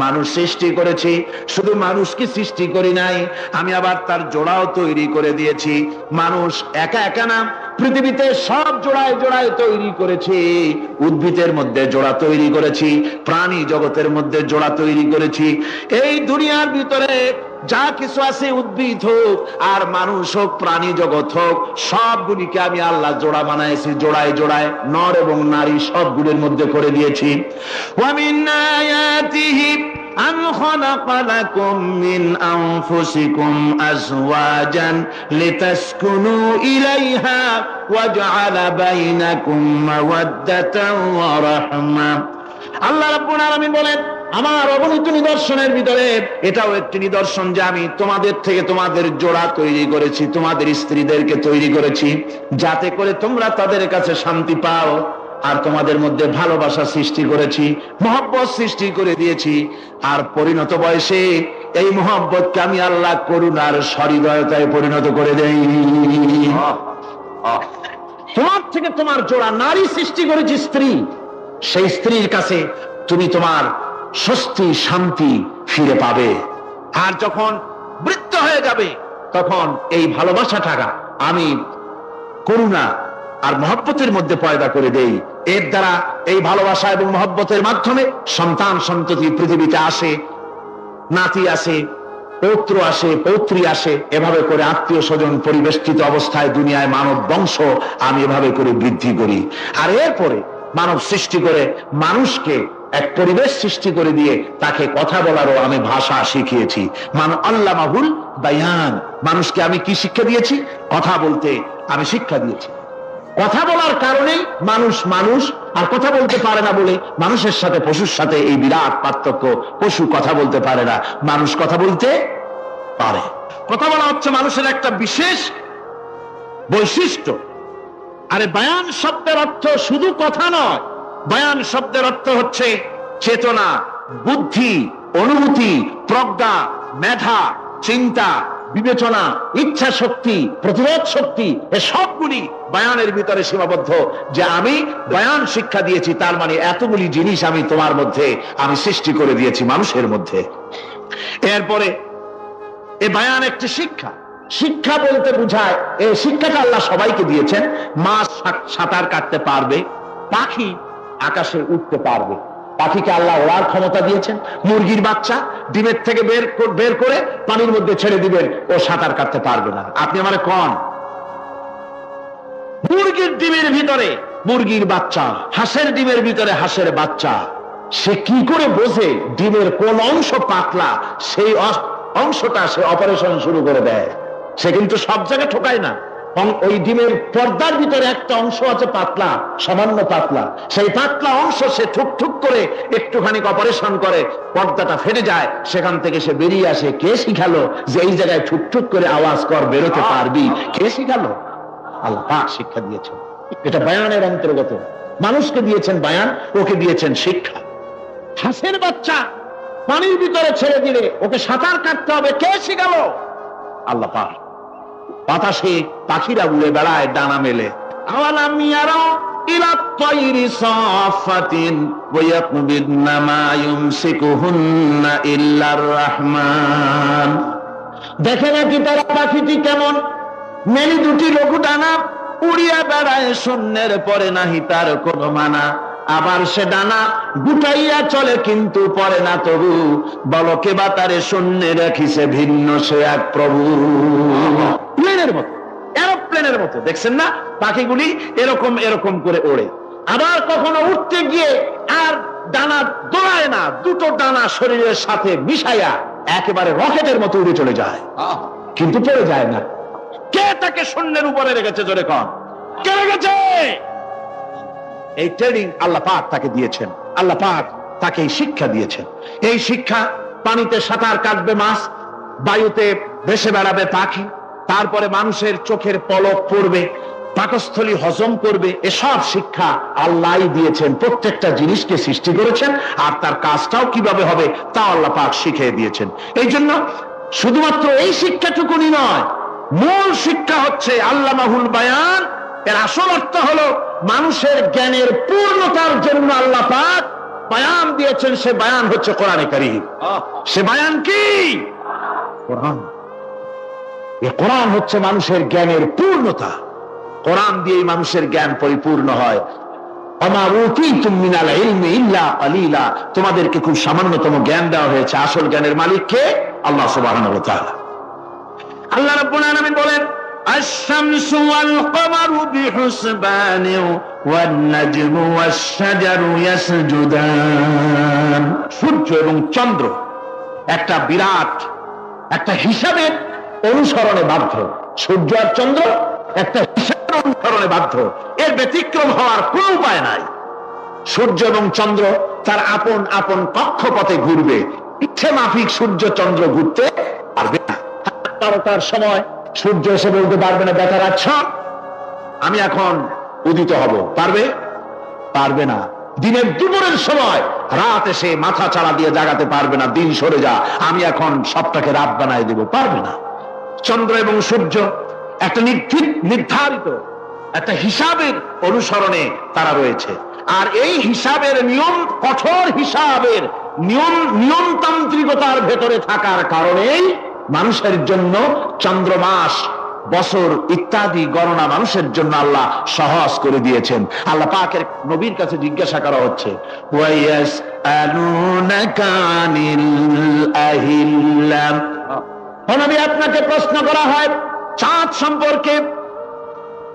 মানুষ সৃষ্টি করেছি, শুধু মানুষকে সৃষ্টি করি নাই, আমি আবার তার জোড়াও তৈরি করে দিয়েছি। মানুষ একা একা না, পৃথিবীতে সব জোড়ায় জোড়ায় তৈরি করেছি। উদ্ভিদের মধ্যে জোড়া তৈরি করেছি, প্রাণী জগতের মধ্যে জোড়া তৈরি করেছি। এই দুনিয়ার ভিতরে যা কিছু আছে, উদ্ভিদ হোক আর মানুষ হোক, প্রাণী জগৎ হোক, সবগুলিকে আমি আল্লাহ জোড়া বানাইছি, জোড়ায় জোড়ায় নর এবং নারী সবগুলির মধ্যে করে দিয়েছি। ওয়া মিন আয়াতিহি আন খালাকা লাকুম মিন আনফুসিকুম আজওয়াজান লিতাসকুনু ইলাইহা ওয়া জাআলা বাইনাকুম মাওয়াদ্দাতান ওয়া রাহমা। আল্লাহ রাব্বুল আলামিন বলেন, আমার অগণিত নিদর্শনের ভিতরে এটাও একটি নিদর্শন যে আমি তোমাদের থেকে তোমাদের জোড়া তৈরি করেছি, তোমাদের স্ত্রীদেরকে তৈরি করেছি, যাতে করে তোমরা তাদের কাছে শান্তি পাও। আর তোমাদের মধ্যে ভালোবাসা সৃষ্টি করেছি, মহব্বত সৃষ্টি করে দিয়েছি। আর পরিণত বয়সে এই মহব্বতকে আমি আল্লাহ করুণার সহৃদয়তায় পরিণত করে দেই। তোমার থেকে তোমার জোড়া নারী সৃষ্টি করেছি, স্ত্রী। সেই স্ত্রীর কাছে তুমি তোমার স্বস্তি শান্তি ফিরে পাবে। আর যখন বৃদ্ধ হয়ে যাবে, তখন এই ভালোবাসাটা আমি করুণা আর মহব্বতের মধ্যে পয়দা করে দেই। এর দ্বারা এই ভালোবাসা এবং মহব্বতের মাধ্যমে সন্তান সন্ততি পৃথিবীতে আসে, নাতি আসে, পৌত্র আসে, পৌত্রী আসে। এভাবে করে আত্মীয় স্বজন পরিবেষ্টিত অবস্থায় দুনিয়ায় মানব বংশ আমি এভাবে করে বৃদ্ধি করি। আর এরপরে মানব সৃষ্টি করে মানুষকে এক পরিবেশ সৃষ্টি করে দিয়ে তাকে কথা বলারও আমি ভাষা শিখিয়েছি। আল্লামাহুল বায়ান, মানুষকে আমি কি শিক্ষা দিয়েছি? কথা বলতে আমি শিক্ষা দিয়েছি। কথা বলার কারণেই মানুষ মানুষ, আর কথা বলতে পারে না বলে মানুষের সাথে পশুর সাথে এই বিরাট পার্থক্য। পশু কথা বলতে পারে না, মানুষ কথা বলতে পারে। কথা বলা হচ্ছে মানুষের একটা বিশেষ বৈশিষ্ট্য। আরে বায়ান শব্দের অর্থ শুধু কথা নয়, বায়ান শব্দের অর্থ হচ্ছে চেতনা, বুদ্ধি, অনুভূতি, প্রজ্ঞা, মেধা, চিন্তা, বিবেচনা, ইচ্ছা শক্তি, প্রতিরোধ শক্তি, এ সবগুলি বায়ানের ভিতরে সীমাবদ্ধ। যে আমি বায়ান শিক্ষা দিয়েছি, তার মানে এতগুলি জিনিস আমি তোমার মধ্যে আমি সৃষ্টি করে দিয়েছি মানুষের মধ্যে। এরপরে এ বায়ান একটি শিক্ষা। শিক্ষা বলতে বোঝায়, এই শিক্ষাটা আল্লাহ সবাইকে দিয়েছেন। মাছ সাঁতার কাটতে পারবে, পাখি আকাশে উঠতে পারবে, পাখিকে আল্লাহ ওড়ার ক্ষমতা দিয়েছেন। মুরগির বাচ্চা ডিমের থেকে বের করে পানির মধ্যে ছেড়ে দিবেন, ও সাঁতার কাটতে পারবে না। আপনি আমারে কোন মুরগির ডিমের ভিতরে মুরগির বাচ্চা, হাঁসের ডিমের ভিতরে হাঁসের বাচ্চা, সে কি করে বোঝে ডিমের কোন অংশ পাতলা? সেই অংশটা সে অপারেশন শুরু করে দেয়। সে কিন্তু সব জায়গায় ঠকায় না। ওই ডিমের পর্দার ভিতরে একটা অংশ আছে পাতলা, সামান্য পাতলা, সেই পাতলা অংশ সে ঠুক ঠুক করে একটুখানি অপারেশন করে, পর্দাটা ফেটে যায়, সেখান থেকে সে বেরিয়ে আসে। কে শিখালো যে এই জায়গায় ঠুক ঠুক করে আওয়াজ কর, বেরোতে পারবি? কে শিখালো? আল্লাহ শিক্ষা দিয়েছেন। এটা বায়ানের অন্তর্গত। মানুষকে দিয়েছেন বায়ান, ওকে দিয়েছেন শিক্ষা। হাঁসের বাচ্চা পানির ভিতরে ছেড়ে দিলে ওকে সাঁতার কাটতে হবে, কে শিখালো? আল্লাহ পাক। বাতাসে পাখিরা উড়ে বেড়ায় ডানা মেলে। আওয়ালাম ইয়ারাউ ইলা তায়রি সাফাতিন ওয়া ইয়াকবিদনা মা ইউমসিকুহুন্না ইল্লার রাহমান। দেখে নাকি তারা পাখিটি কেমন? মেলি দুটি লঘু ডানা, উড়িয়া বেড়ায় শূন্যের পরে নাহি তার কোনো মানা। আবার সে ডানা গুটাইয়া চলে কিন্তু পরে না তবু, বলো কে বা তারে শূন্যে রাখিছে ভিন্ন সে এক প্রভু। প্লেনের মতো, এরোপ্লেনের মতো, দেখছেন না পাখিগুলি এরকম এরকম করে ওড়ে। আবার কখনো উঠতে গিয়ে আর ডানা দোলায় না, দুটো ডানা শরীরের সাথে মিশাইয়া একেবারে রকেটের মতো উড়ে চলে যায়, কিন্তু পড়ে যায় না। কে তাকে শূন্যের উপরে রেখেছে? জোরে কন, কে রেখেছে? এই ট্রেনিং আল্লাহ পাক তাকে দিয়েছেন। আল্লাহ পাক তাকে এই শিক্ষা দিয়েছেন। এই শিক্ষা, পানিতে সাঁতার কাটবে মাছ, বায়ুতে ভেসে বেড়াবে পাখি, তারপরে মানুষের চোখের পলক পড়বে, পাকস্থলী হজম করবে, এসব শিক্ষা আল্লাহই দিয়েছেন। প্রত্যেকটা জিনিসকে সৃষ্টি করেছেন, আর তার কাজটাও কিভাবে হবে তা আল্লাহ পাক শিখিয়ে দিয়েছেন। এই জন্য শুধুমাত্র এই শিক্ষাটুকুনি নয়, মূল শিক্ষা হচ্ছে আল্লামাহুল বায়ান। এর আসল অর্থ হলো মানুষের জ্ঞানের পূর্ণতার জন্য আল্লাহ পাক বয়ান দিয়েছেন, সে বয়ান হচ্ছে কোরআনে কারীম। সে বয়ান কি? কোরআন। এই কোরআন হচ্ছে মানুষের জ্ঞানের পূর্ণতা। কোরআন দিয়েই মানুষের জ্ঞান পরিপূর্ণ হয়। ওমা উতীতুম মিনাল ইলমি ইল্লা কালিলা, তোমাদেরকে খুব সামান্যতম জ্ঞান দেওয়া হয়েছে। আসল জ্ঞানের মালিক কে? আল্লাহ সুবহানাহু ওয়া তাআলা। আল্লাহ রাব্বুল আলামিন বলেন, আশ-শামসু ওয়াল কমারু বিহুসবানি ওয়ান নাজমু ওয়াশ-শাজারু ইয়াসজুদান। সূর্য এবং চন্দ্র একটা বিরাট একটা হিসাবের অনুসরণে বাধ্য। সূর্য আর চন্দ্র একটা হিসাবের অনুসরণে বাধ্য, এর ব্যতিক্রম হওয়ার কোনো উপায় নাই। সূর্য এবং চন্দ্র তার আপন আপন কক্ষপথে ঘুরবে, ইচ্ছে মাফিক সূর্য চন্দ্র ঘুরতে পারবে না। 12টার সময় সূর্য এসে বলতে পারবে না, বেটা রাত আমি এখন উদিত হব, পারবে? পারবে না। দিনের দুপুরের সময় রাত এসে মাথা চাড়া দিয়ে জাগাতে পারবে না, দিন সরে যা আমি এখন সবটাকে রাত বানায় দেব, পারবে না। চন্দ্র এবং সূর্য একটা নির্ধারিত একটা হিসাবের অনুসরণে তারা রয়েছে। আর এই হিসাবের নিয়ম, কঠোর হিসাবের নিয়মতান্ত্রিকতার ভেতরে থাকার কারণেই মানুষের জন্য চন্দ্র, মাস, বছর ইত্যাদি গণনা মানুষের জন্য আল্লাহ সহজ করে দিয়েছেন। আল্লাহ পাকের নবীর কাছে জিজ্ঞাসা করা হচ্ছে, নবী আপনাকে প্রশ্ন করা হয় চাঁদ সম্পর্কে।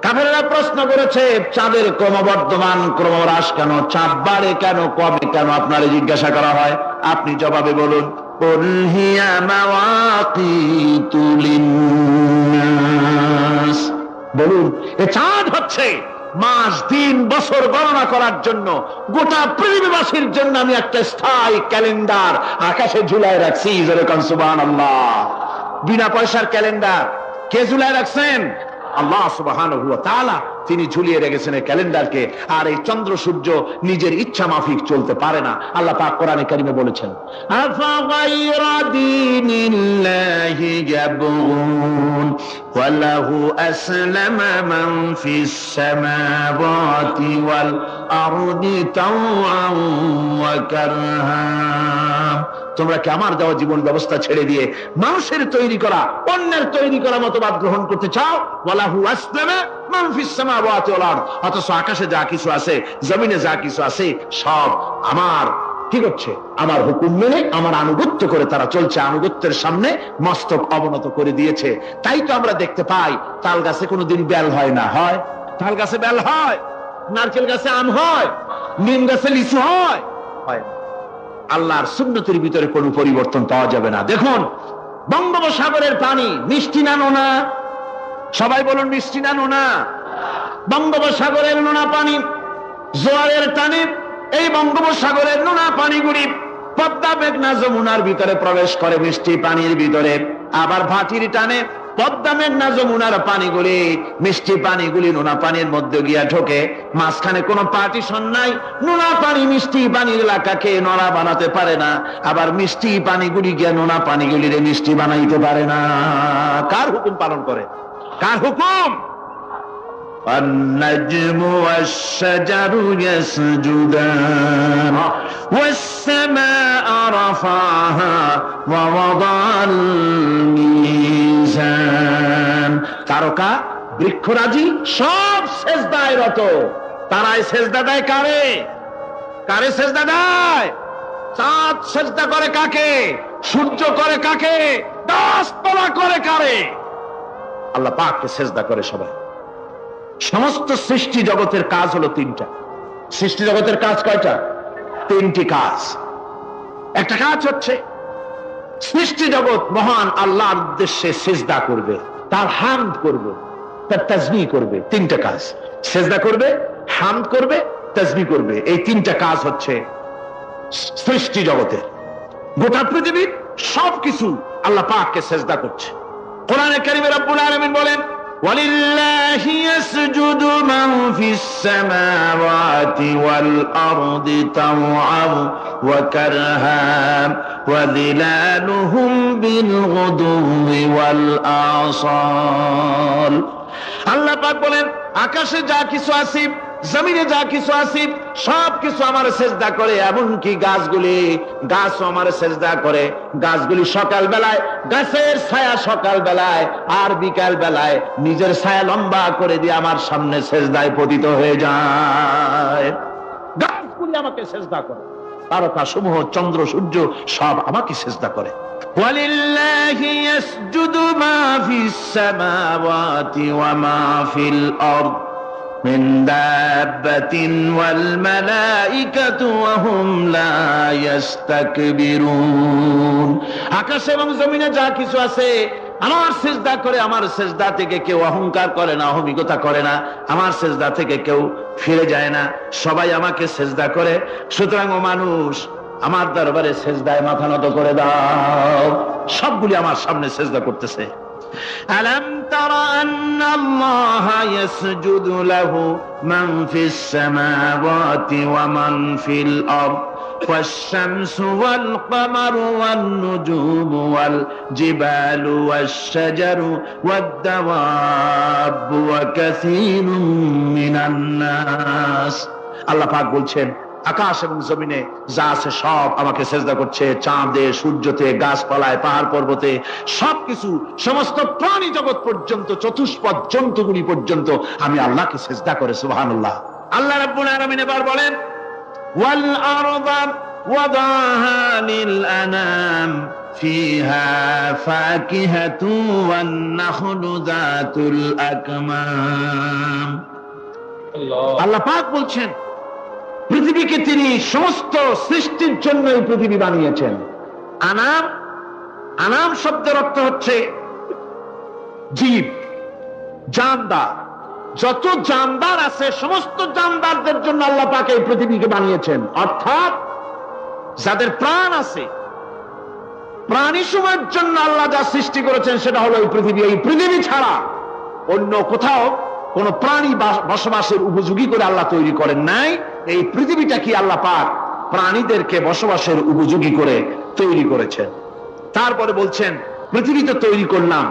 কাফেররা প্রশ্ন করেছে, চাঁদের ক্রমবর্ধমান ক্রমহ্রাস কেন, চাঁদ বাড়ে কেন, কমে কেন, আপনারে জিজ্ঞাসা করা হয়। আপনি জবাবে বলুন, কুল হিয়া মাওয়াকিতু লিন্নাস, বলুন এ চাঁদ হচ্ছে মাস, দিন, বছর গণনা করার জন্য, গোটা পৃথিবীবাসীর জন্য আমি একটা স্থায়ী ক্যালেন্ডার আকাশে ঝুলায় রাখছি। যেরকম সুবহানাল্লাহ। বিনা পয়সার ক্যালেন্ডার কে ঝুলায় রাখছেন? আল্লাহ সুবহানাহু ওয়া তাআলা। তিনি ঝুলিয়ে রেখেছেন এই ক্যালেন্ডারকে। আর এই চন্দ্র সূর্য নিজের ইচ্ছা মাফিক চলতে পারে না। আল্লাহ পাক কোরআনে কারিমে বলেছেন, আফা গায়রা দীনিল্লাহি ইয়াবগুন ওয়া লাহু আসলামা মান ফিস সামাওয়াতি ওয়াল আরদি তাওআন ওয়া কারহা। তোমরা কি আমার দেওয়া জীবন ব্যবস্থা ছেড়ে দিয়ে মানুষের তৈরি করা, অন্যের তৈরি করা মতবাদ গ্রহণ করতে চাও? ওয়ালাহু আসলামা মান ফিস সামাওয়াতি ওয়াল আরদ, অথচ আকাশে যা কিছু আছে, জমিনে যা কিছু আছে, সব আমার কি করছে? আমার হুকুম মেনে, আমার আনুগত্য করে তারা চলছে। আনুগত্যের সামনে মস্তক অবনত করে দিয়েছে। তাই তো আমরা দেখতে পাই তাল গাছে কোনোদিন বেল হয় না। হয়? তাল গাছে বেল হয়? নারকেল গাছে আম হয়? নিম গাছে লিচু হয়? হয় না। আল্লাহর সুন্নতের ভিতরে কোনো পরিবর্তন পাওয়া যাবে না। দেখুন, বঙ্গোপসাগরের পানি মিষ্টি না নোনা? সবাই বলুন, মিষ্টি না নোনা? বঙ্গোপসাগরের নোনা পানি জোয়ারের টানে এই বঙ্গোপসাগরের নোনা পানিগুলি পদ্মা, মেঘনা, যমুনার ভিতরে প্রবেশ করে মিষ্টি পানির ভিতরে। আবার ভাটির টানে পদ্মা, মেঘনা, যমুনার পানিগুলি, মিষ্টি পানিগুলি নোনা পানির মধ্যে গিয়া ঢোকে। মাঝখানে কোনো পার্টিশন নাই। নোনা পানি মিষ্টি পানির এলাকাকে নোনা বানাতে পারে না, আবার মিষ্টি পানিগুলি গিয়া নোনা পানিগুলিরে মিষ্টি বানাইতে পারে না। কার হুকুম পালন করে? কার হুকুম? النجم والشجر يسجدان والسماء رفعها ووضع الميزان। তারকা, বৃক্ষরাজি সব সেজদায় রত। তারাই সেজদা দেয় কারে? কারে সেজদা দেয়? চাঁদ সেজদা করে কাকে? সূর্য করে কাকে? গাছপালা করে কারে? আল্লাহ পাককে সেজদা করে সবাই। সমস্ত সৃষ্টি জগতের কাজ হলো তিনটা। সৃষ্টি জগতের কাজ কয়টা? তিনটি কাজ। একটা কাজ হচ্ছে সৃষ্টি জগৎ মহান আল্লাহর উদ্দেশ্যে সিজদা করবে, তার হামদ করবে, তার তাসবিহ করবে। তিনটা কাজ, সিজদা করবে, হামদ করবে, তাসবিহ করবে। এই তিনটা কাজ হচ্ছে সৃষ্টি জগতের। গোটা পৃথিবীর সবকিছু আল্লাহ পাককে সিজদা করছে। কোরআনে কারীমে রব্বুল আলামিন বলেন, وَلِلَّهِ يَسْجُدُ مَنْ فِي السَّمَاوَاتِ وَالْأَرْضِ طَوْعًا وَكَرْهًا وَظِلَالُهُمْ بِالْغُدُوِّ وَالْآصَالِ। আল্লাহ পাক বলেন, আকাশে যা কিছু আছে জমিনে যা কিছু আছে সব কিছু আমার সেজদা করে, এমনকি গাছগুলি, গাছও আমার সেজদা করে। গাছগুলি সকাল বেলায় গাছের ছায়া সকাল বেলায় আর বিকাল বেলায় নিজের ছায়া লম্বা করে দিয়ে আমার সামনে সেজদায় পতিত হয়ে যায়। গাছগুলি আমাকে সেজদা করে, তারকা সমূহ, চন্দ্র সূর্য সব আমাকে সেজদা করে। ওয়ালিল্লাহি ইয়াসজুদু মা ফিস সামাওয়াতি ওয়া মা ফিল আরদ মিন দাব্বাতিন ওয়াল মালাইকাতু ওয়া হুম লা ইস্তাকবিরুন। আকাশ এবং জমিনে যা কিছু আছে আমার সেজদা করে। আমার সেজদা থেকে কেউ অহংকার করে না, অহমিকতা করে না, আমার সেজদা থেকে কেউ ফিরে যায় না, সবাই আমাকে সেজদা করে। সুতরাং ও মানুষ, আমার দরবারে সেজদায় মাথা নত করে দাও। সবগুলি আমার সামনে সেজদা করতেছে। আলাম তারা আন্নাল্লাহা ইয়াসজুদু লাহু মান ফিস সামাওয়াতি ওয়া মান ফিল আরদ والشمس والقمر والنجوم والجبال والشجر والدواب وكثير من الناس। আল্লাহ পাক বলছেন, আকাশ এবং জমিনে যা আছে সব আমাকে সেজদা করছে। চাঁদে, সূর্যতে, গাছপালায়, পাহাড় পর্বতে সবকিছু, সমস্ত প্রাণী জগৎ পর্যন্ত, চতুষ্পদ জন্তুগুলি পর্যন্ত আমি আল্লাহকে সেজদা করে। সুবহানাল্লাহ। আল্লাহ রাব্বুল আলামিন এবার বলেন, والأرض وضعها للأنام فيها فاكهة والنخل ذات الأكمام। আল্লাহ পাক বলছেন, পৃথিবীকে তিনি সমস্ত সৃষ্টির জন্য এই পৃথিবী বানিয়েছেন। আনাম, আনাম শব্দের অর্থ হচ্ছে জীব, জানদার। যত জানদার আছে সমস্ত জানদারদের জন্য আল্লাহ পাক এই পৃথিবীকে বানিয়েছেন। অর্থাৎ যাদের প্রাণ আছে, প্রাণী সময়ের জন্য আল্লাহ যা সৃষ্টি করেছেন সেটা হলো এই পৃথিবী। এই পৃথিবী ছাড়া অন্য কোথাও কোন প্রাণী বসবাসের উপযোগী করে আল্লাহ তৈরি করেন নাই। এই পৃথিবীটা কি আল্লাহ পাক প্রাণীদেরকে বসবাসের উপযোগী করে তৈরি করেছেন। তারপরে বলছেন, পৃথিবী তো তৈরি করলাম,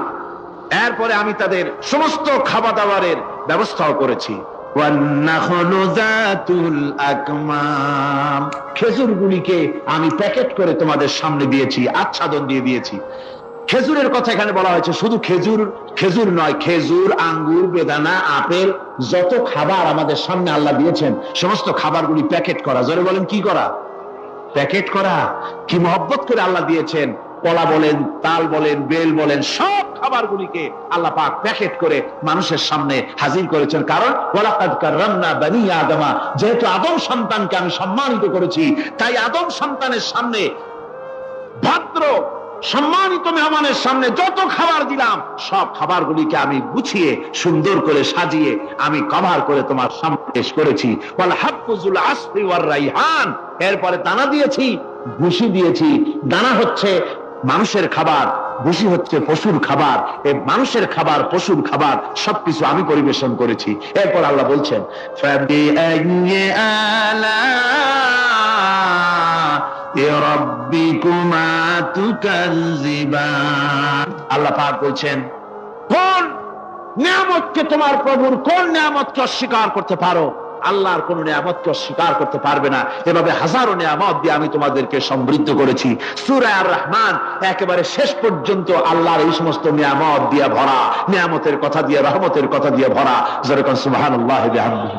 এরপরে আমি তাদের সমস্ত খাবার দাবারের ব্যবস্থাও করেছি। খেজুরগুলিকে আমি প্যাকেট করে তোমাদের সামনে দিয়েছি, আচ্ছাদন দিয়ে দিয়েছি। খেজুরের কথা এখানে বলা হয়েছে, শুধু খেজুর খেজুর নয়, খেজুর, আঙ্গুর, বেদানা, আপেল, যত খাবার আমাদের সামনে আল্লাহ দিয়েছেন সমস্ত খাবারগুলি প্যাকেট করা। জোরে বলেন, কি করা? প্যাকেট করা। কি মহব্বত করে আল্লাহ দিয়েছেন। কলা বলেন, তাল বলেন, বেল বলেন, সব খাবারগুলিকে আল্লাহ পাক প্যাকেট করে মানুষের সামনে হাজির করেছেন। কারণ ওয়ালাকাদ কাররামনা বানি আদমা, যেহেতু আদম সন্তানকে আমি সম্মানিত করেছি, তাই আদম সন্তানের সামনে, ভদ্র সম্মানিত মেহমানের সামনে যত খাবার দিলাম সব খাবারগুলিকে আমি গুছিয়ে সুন্দর করে সাজিয়ে আমি কভার করে তোমার সামনে পেশ করেছি। ওয়াল হাবযুল আসফি ওয়ার রাইহান, এরপরে দানা দিয়েছি, ভুসি দিয়েছি। দানা হচ্ছে মানুষের খাবার, ভুসি হচ্ছে পশুর খাবার। এই মানুষের খাবার, পশুর খাবার সবকিছু আমি পরিবেশন করেছি। এরপর আল্লাহ বলছেন, ফাবিআইয়ি আলা'i রাব্বিকুমা তুকাযযিবান। আল্লাহ পাক বলছেন, কোন নিয়ামতকে, তোমার প্রভুর কোন নিয়ামতকে অস্বীকার করতে পারো? আল্লাহর কোন নিয়ামতকে অস্বীকার করতে পারবে না। এভাবে হাজারো নিয়ামত দিয়ে আমি তোমাদেরকে সমৃদ্ধ করেছি। সূরা আর রহমান একেবারে শেষ পর্যন্ত আল্লাহর এই সমস্ত নিয়ামত দিয়ে ভরা, নিয়ামতের কথা দিয়ে, রহমতের কথা দিয়ে ভরা। যেরকম সুবহানাল্লাহি বিহামদিহি।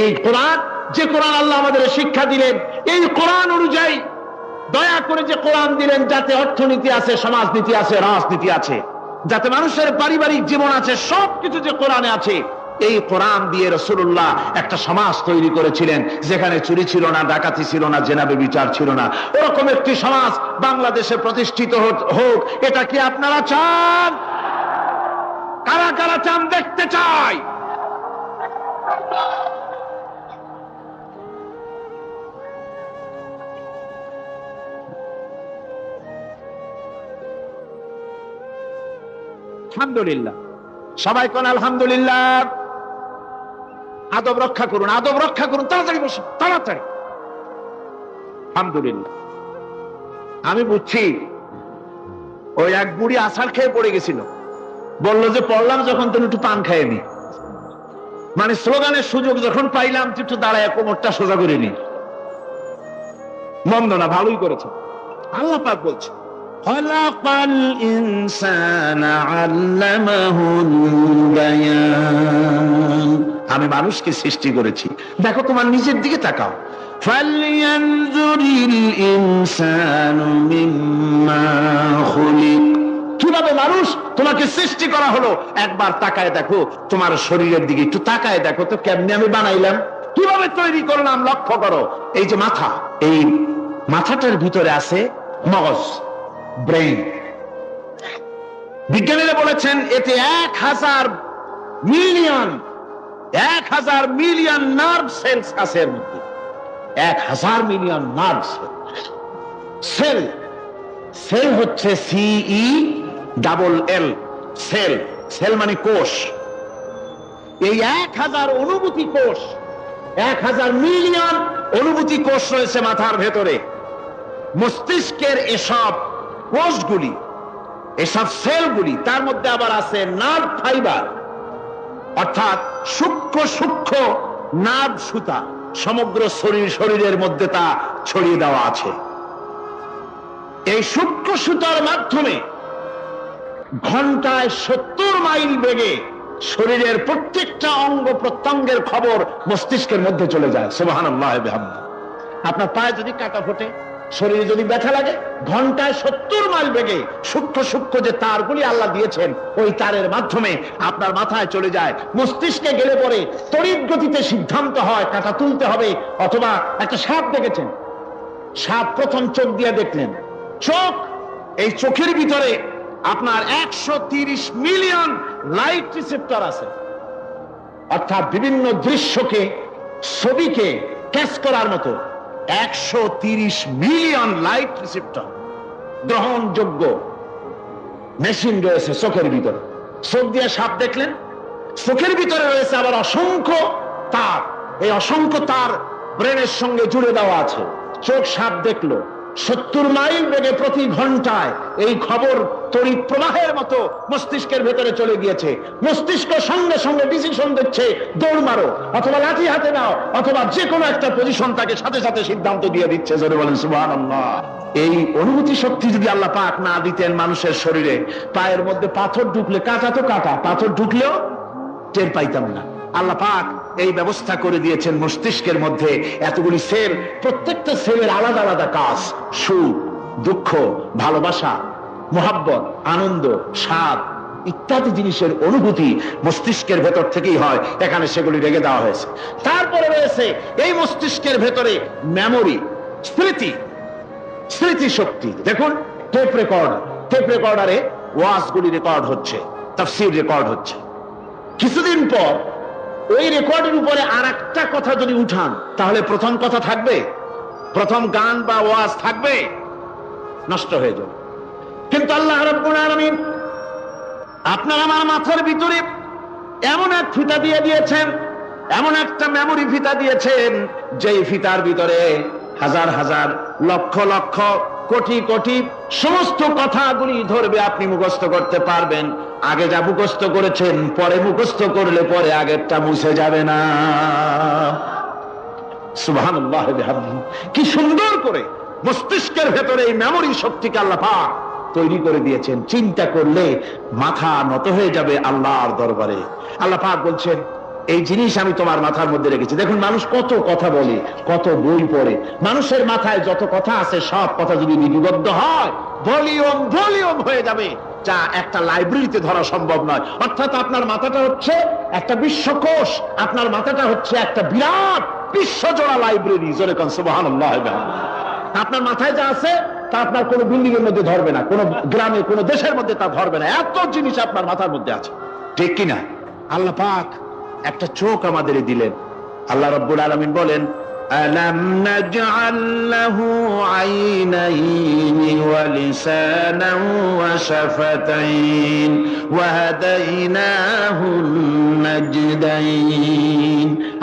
এই কোরআন, যে কোরআন আল্লাহ আমাদের শিক্ষা দিলেন, এই কোরআন অনুযায়ী দয়া করে যে কোরআন দিলেন, যাতে অর্থনীতি আছে, সমাজনীতি আছে, রাজনীতি আছে, যাতে মানুষের পারিবারিক জীবন আছে, সবকিছু যে কোরআনে আছে। এই কোরআন দিয়ে রাসূলুল্লাহ একটা সমাজ তৈরি করেছিলেন যেখানে চুরি ছিল না, ডাকাতি ছিল না, জেনাবে বিচার ছিল না। ওরকম একটি সমাজ বাংলাদেশে প্রতিষ্ঠিত হোক, এটা কি আপনারা চান? কারা কারা চান? দেখতে চাই। আলহামদুলিল্লাহ। সবাই কোন আলহামদুলিল্লাহ। আদব রক্ষা করুন, আদব রক্ষা করুন। তাড়াতাড়ি বসুন, তাড়াতাড়ি। আলহামদুলিল্লাহ। আমি বুঝছি, ওই এক বুড়ি আছাড় খেয়ে পড়ে গেছিল, বললো যে পড়লাম যখন তুমি একটু পান খাইয়ে নি। মানে স্লোগানের সুযোগ যখন পাইলাম একটু দাঁড়ায় কোমরটা সোজা করে নি, মন্দ না, ভালোই করেছে। আল্লাহ পাক বলছে খলাকাল ইনসানা আল্লামাহুল বায়ান, আমি মানুষকে সৃষ্টি করেছি। দেখো তোমার নিজের দিকে তাকাও, ফালইয়ানজুরিল ইনসানু মিম্মা খুলিক, কিভাবে মানুষ তোমাকে সৃষ্টি করা হলো একবার তাকায় দেখো, তোমার শরীরের দিকে একটু তাকায় দেখো তো কেমনে আমি বানাইলাম, কিভাবে তৈরি করলাম, লক্ষ্য করো। এই যে মাথা, এই মাথাটার ভিতরে আছে মগজ, ব্রেইন। বিজ্ঞানীরা বলেছেন এতে 1000 মিলিয়ন নার্ভ সেলস আছে এর মধ্যে, 1000 মিলিয়ন নার্ভ সেল। সেল হচ্ছে CELL, সেল। সেল মানে কোষ। এই 1000 অনুভূতি কোষ, 1000 মিলিয়ন অনুভূতি কোষ রয়েছে মাথার ভেতরে। মস্তিষ্কের এসব কোষগুলি, এসব সেলগুলি, তার মধ্যে আবার আছে নার্ভ ফাইবার, অর্থাৎ সূক্ষ্ম সূক্ষ্ম নার্ভ সুতা, সমগ্র শরীরের মধ্যে তা ছড়িয়ে দেওয়া আছে। এই সূক্ষ্ম সুতার মাধ্যমে ঘন্টায় 70 মাইল বেগে শরীরের প্রত্যেকটা অঙ্গ প্রত্যঙ্গের খবর মস্তিষ্কের মধ্যে চলে যায়। সুবহানাল্লাহ ওয়া বিহামদিহি। আপনার পায়ে যদি কাটা ফোটে, শরীরে যদি ব্যথা লাগে, ঘন্টায় 70 মাইল বেগে সূক্ষ্ম সূক্ষ্ম যে তারগুলি আল্লাহ দিয়েছেন, ওই তারের মাধ্যমে আপনার মাথায় চলে যায়। মস্তিষ্কে গেলে পরে তড়িৎ গতিতে সিদ্ধান্ত হয় কাটা তুলতে হবে, অথবা একটা সাপ দেখেছেন, সাপ প্রথম চোখ দিয়ে দেখলেন, চোখ, এই চোখের ভিতরে আপনার 130 মিলিয়ন লাইট রিসেপ্টর আছে, অর্থাৎ বিভিন্ন দৃশ্যকে, ছবিকে ক্যাচ করার মতো 130 মিলিয়ন লাইট রিসেপ্টর গ্রহণযোগ্য মেশিন রয়েছে চোখের ভিতরে। চোখ দিয়ে সাপ দেখলেন, চোখের ভিতরে রয়েছে আবার অসংখ্য তার, এই অসংখ্য তার ব্রেনের সঙ্গে জুড়ে দেওয়া আছে। চোখ সাপ দেখলো, 70 মাইল বেগে প্রতি ঘন্টায় এই খবর তড়িৎ প্রবাহের মতো মস্তিষ্কের ভেতরে চলে গিয়েছে। মস্তিষ্ক সঙ্গে সঙ্গে ডিসিশন দিচ্ছে, দৌড় মারো, অথবা লাঠি হাতে নাও, অথবা যে কোনো একটা পজিশন তাকে সাথে সাথে সিদ্ধান্ত দিয়ে দিচ্ছে। জোরে বলেন সুবহানাল্লাহ। এই অনুভূতি শক্তি যদি আল্লাহ পাক না দিতেন মানুষের শরীরে, পায়ের মধ্যে পাথর ঢুকলে, কাটা তো কাটা, পাথর ঢুকলেও টের পাইতাম না। আল্লাহ পাক এই ব্যবস্থা করে দিয়েছেন মস্তিষ্কের মধ্যে এতগুলি সেল, প্রত্যেকটা সেলের আলাদা আলাদা কাজ। সুখ, দুঃখ, ভালোবাসা, মোহাব্বত, আনন্দ, স্বাদ ইত্যাদি জিনিসের অনুভূতি মস্তিষ্কের ভেতর থেকেই হয়, এখানে সেগুলি রেখে দেওয়া হয়েছে। তারপরে রয়েছে এই মস্তিষ্কের ভেতরে মেমোরি, স্মৃতি, স্মৃতি শক্তি। দেখুন টেপ রেকর্ডারে ওয়াজগুলি রেকর্ড হচ্ছে, তাফসীর রেকর্ড হচ্ছে। কিছুদিন পর ওই রেকর্ডের উপরে আর একটা কথা যদি উঠান, তাহলে প্রথম কথা থাকবে, প্রথম গান বা ওয়াজ থাকবে, নষ্ট হয়ে যাবে। কিন্তু আল্লাহ রাব্বুল আলামিন আপনার আমার মাথার ভিতরে এমন এক ফিতা দিয়ে দিয়েছেন, এমন একটা মেমোরি ফিতা দিয়েছেন, যেই ফিতার ভিতরে হাজার হাজার, লক্ষ লক্ষ, কোটি কোটি সমস্ত কথাগুলি ধরবে, আপনি মুখস্থ করতে পারবেন। আগে যা মুখস্থ করেছেন, পরে মুখস্থ করলে পরে আগেরটা মুছে যাবে না। সুবহানাল্লাহ ওয়া বিহামদিহি। কি সুন্দর করে মস্তিষ্কের ভেতরে এই মেমোরি শক্তিকে আল্লাহ পাক তৈরি করে দিয়েছেন। চিন্তা করলে মাথা নত হয়ে যাবে আল্লাহর দরবারে। আল্লাহ পাক বলছেন এই জিনিস আমি তোমার মাথার মধ্যে রেখেছি। দেখুন মানুষ কত কথা বলে, কত বই পড়ে, মানুষের মাথায় যত কথা আছে সব কথা যদি লিপিবদ্ধ হয়, ভলিউম হয়ে যাবে, যা একটা লাইব্রেরিতে ধরা সম্ভব নয়। অর্থাৎ আপনার মাথাটা হচ্ছে একটা বিশ্বকোষ, আপনার মাথাটা হচ্ছে একটা বিরাট বিশ্বজোড়া লাইব্রেরি। জোরে কোন সুবহানাল্লাহ। আপনার মাথায় যা আছে তা আপনার কোনো বিল্ডিং এর মধ্যে ধরবে না, কোনো গ্রামে, কোনো দেশের মধ্যে তা ধরবে না, এত জিনিস আপনার মাথার মধ্যে আছে, ঠিক কিনা? আল্লাহ পাক একটা চোখ আমাদের দিলেন। আল্লাহ রাব্বুল আলামিন বলেন ألم نجعل له عينين ولسانا وشفتين وهديناه النجدين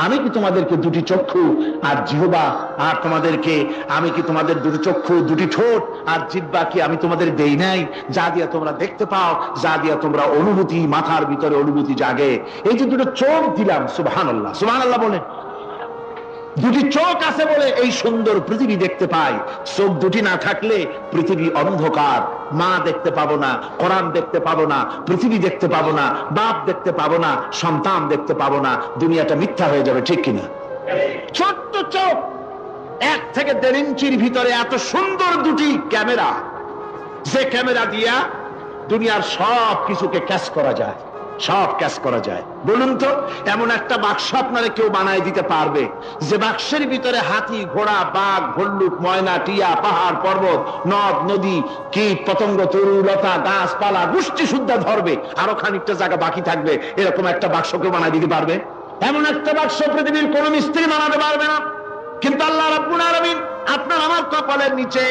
আমি কি তোমাদেরকে দুটি চক্ষু আর জিহ্বা আর তোমাদেরকে আমি কি তোমাদের দুটি চক্ষু দুটি ঠোঁট আর জিহ্বা কি আমি তোমাদের দেই নাই, যা দিয়া তোমরা দেখতে পাও, যা দিয়া তোমরা অনুভূতি, মাথার ভিতরে অনুভূতি জাগে। এই যে দুটো চোখ দিলাম, সুবহানাল্লাহ সুবহানাল্লাহ বলে, দুটি চোখ আছে বলে এই সুন্দর পৃথিবী দেখতে পাই। চোখ দুটি না থাকলে পৃথিবী অন্ধকার, মা দেখতে পাবো না, কোরআন দেখতে পাবো না, পৃথিবী দেখতে পাবো না, বাপ দেখতে পাবো না, সন্তান দেখতে পাবো না, দুনিয়াটা মিথ্যা হয়ে যাবে, ঠিক কিনা? ছোট্ট চোখ, 1 থেকে 1.5 ইঞ্চির ভিতরে এত সুন্দর দুটি ক্যামেরা, যে ক্যামেরা দিয়া দুনিয়ার সব কিছুকে ক্যাচ করা যায়, সব ক্যাচ করা যায়। বলুন তো, এমন একটা বাক্স আপনারা কেউ বানায় দিতে পারবে যে বাক্সের ভিতরে হাতি, ঘোড়া, বাঘ, ভল্লুক, ময়না, টিয়া, পাহাড়, পর্বত, নদ, নদী, কীট, পতঙ্গ, তরুলতা, গাছপালা, গোষ্ঠী সুদ্ধা ধরবে, আরো খানিকটা জায়গা বাকি থাকবে, এরকম একটা বাক্স কেউ বানায় দিতে পারবে? এমন একটা বাক্স পৃথিবীর কোন মিস্ত্রি বানাতে পারবে না। কিন্তু আল্লাহ রাব্বুল আলামিন আপনার আমার কপালের নিচে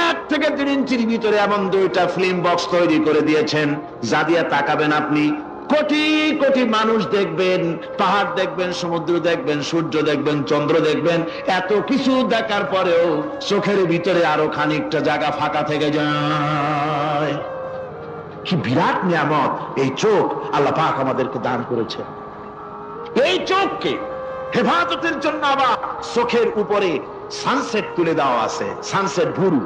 1 থেকে 1.5 ইঞ্চির ভিতরে এমন 2টা ফিল্ম বক্স তৈরি করে দিয়েছেন, যা দিয়ে তাকাবেন আপনি কোটি কোটি মানুষ দেখবেন, পাহাড় দেখবেন, সমুদ্র দেখবেন, সূর্য দেখবেন, চন্দ্র দেখবেন। এত কিছু দেখার পরেও চোখের ভিতরে আরো খানিকটা জায়গা ফাঁকা থেকে যায়। কি বিরাট নিয়ামত এই চোখ আল্লাহ পাক আমাদেরকে দান করেছেন। এই চোখকে হেফাজতের জন্য আবার চোখের উপরে সানসেট তুলে দেওয়া আছে, সানসেট ভুরু,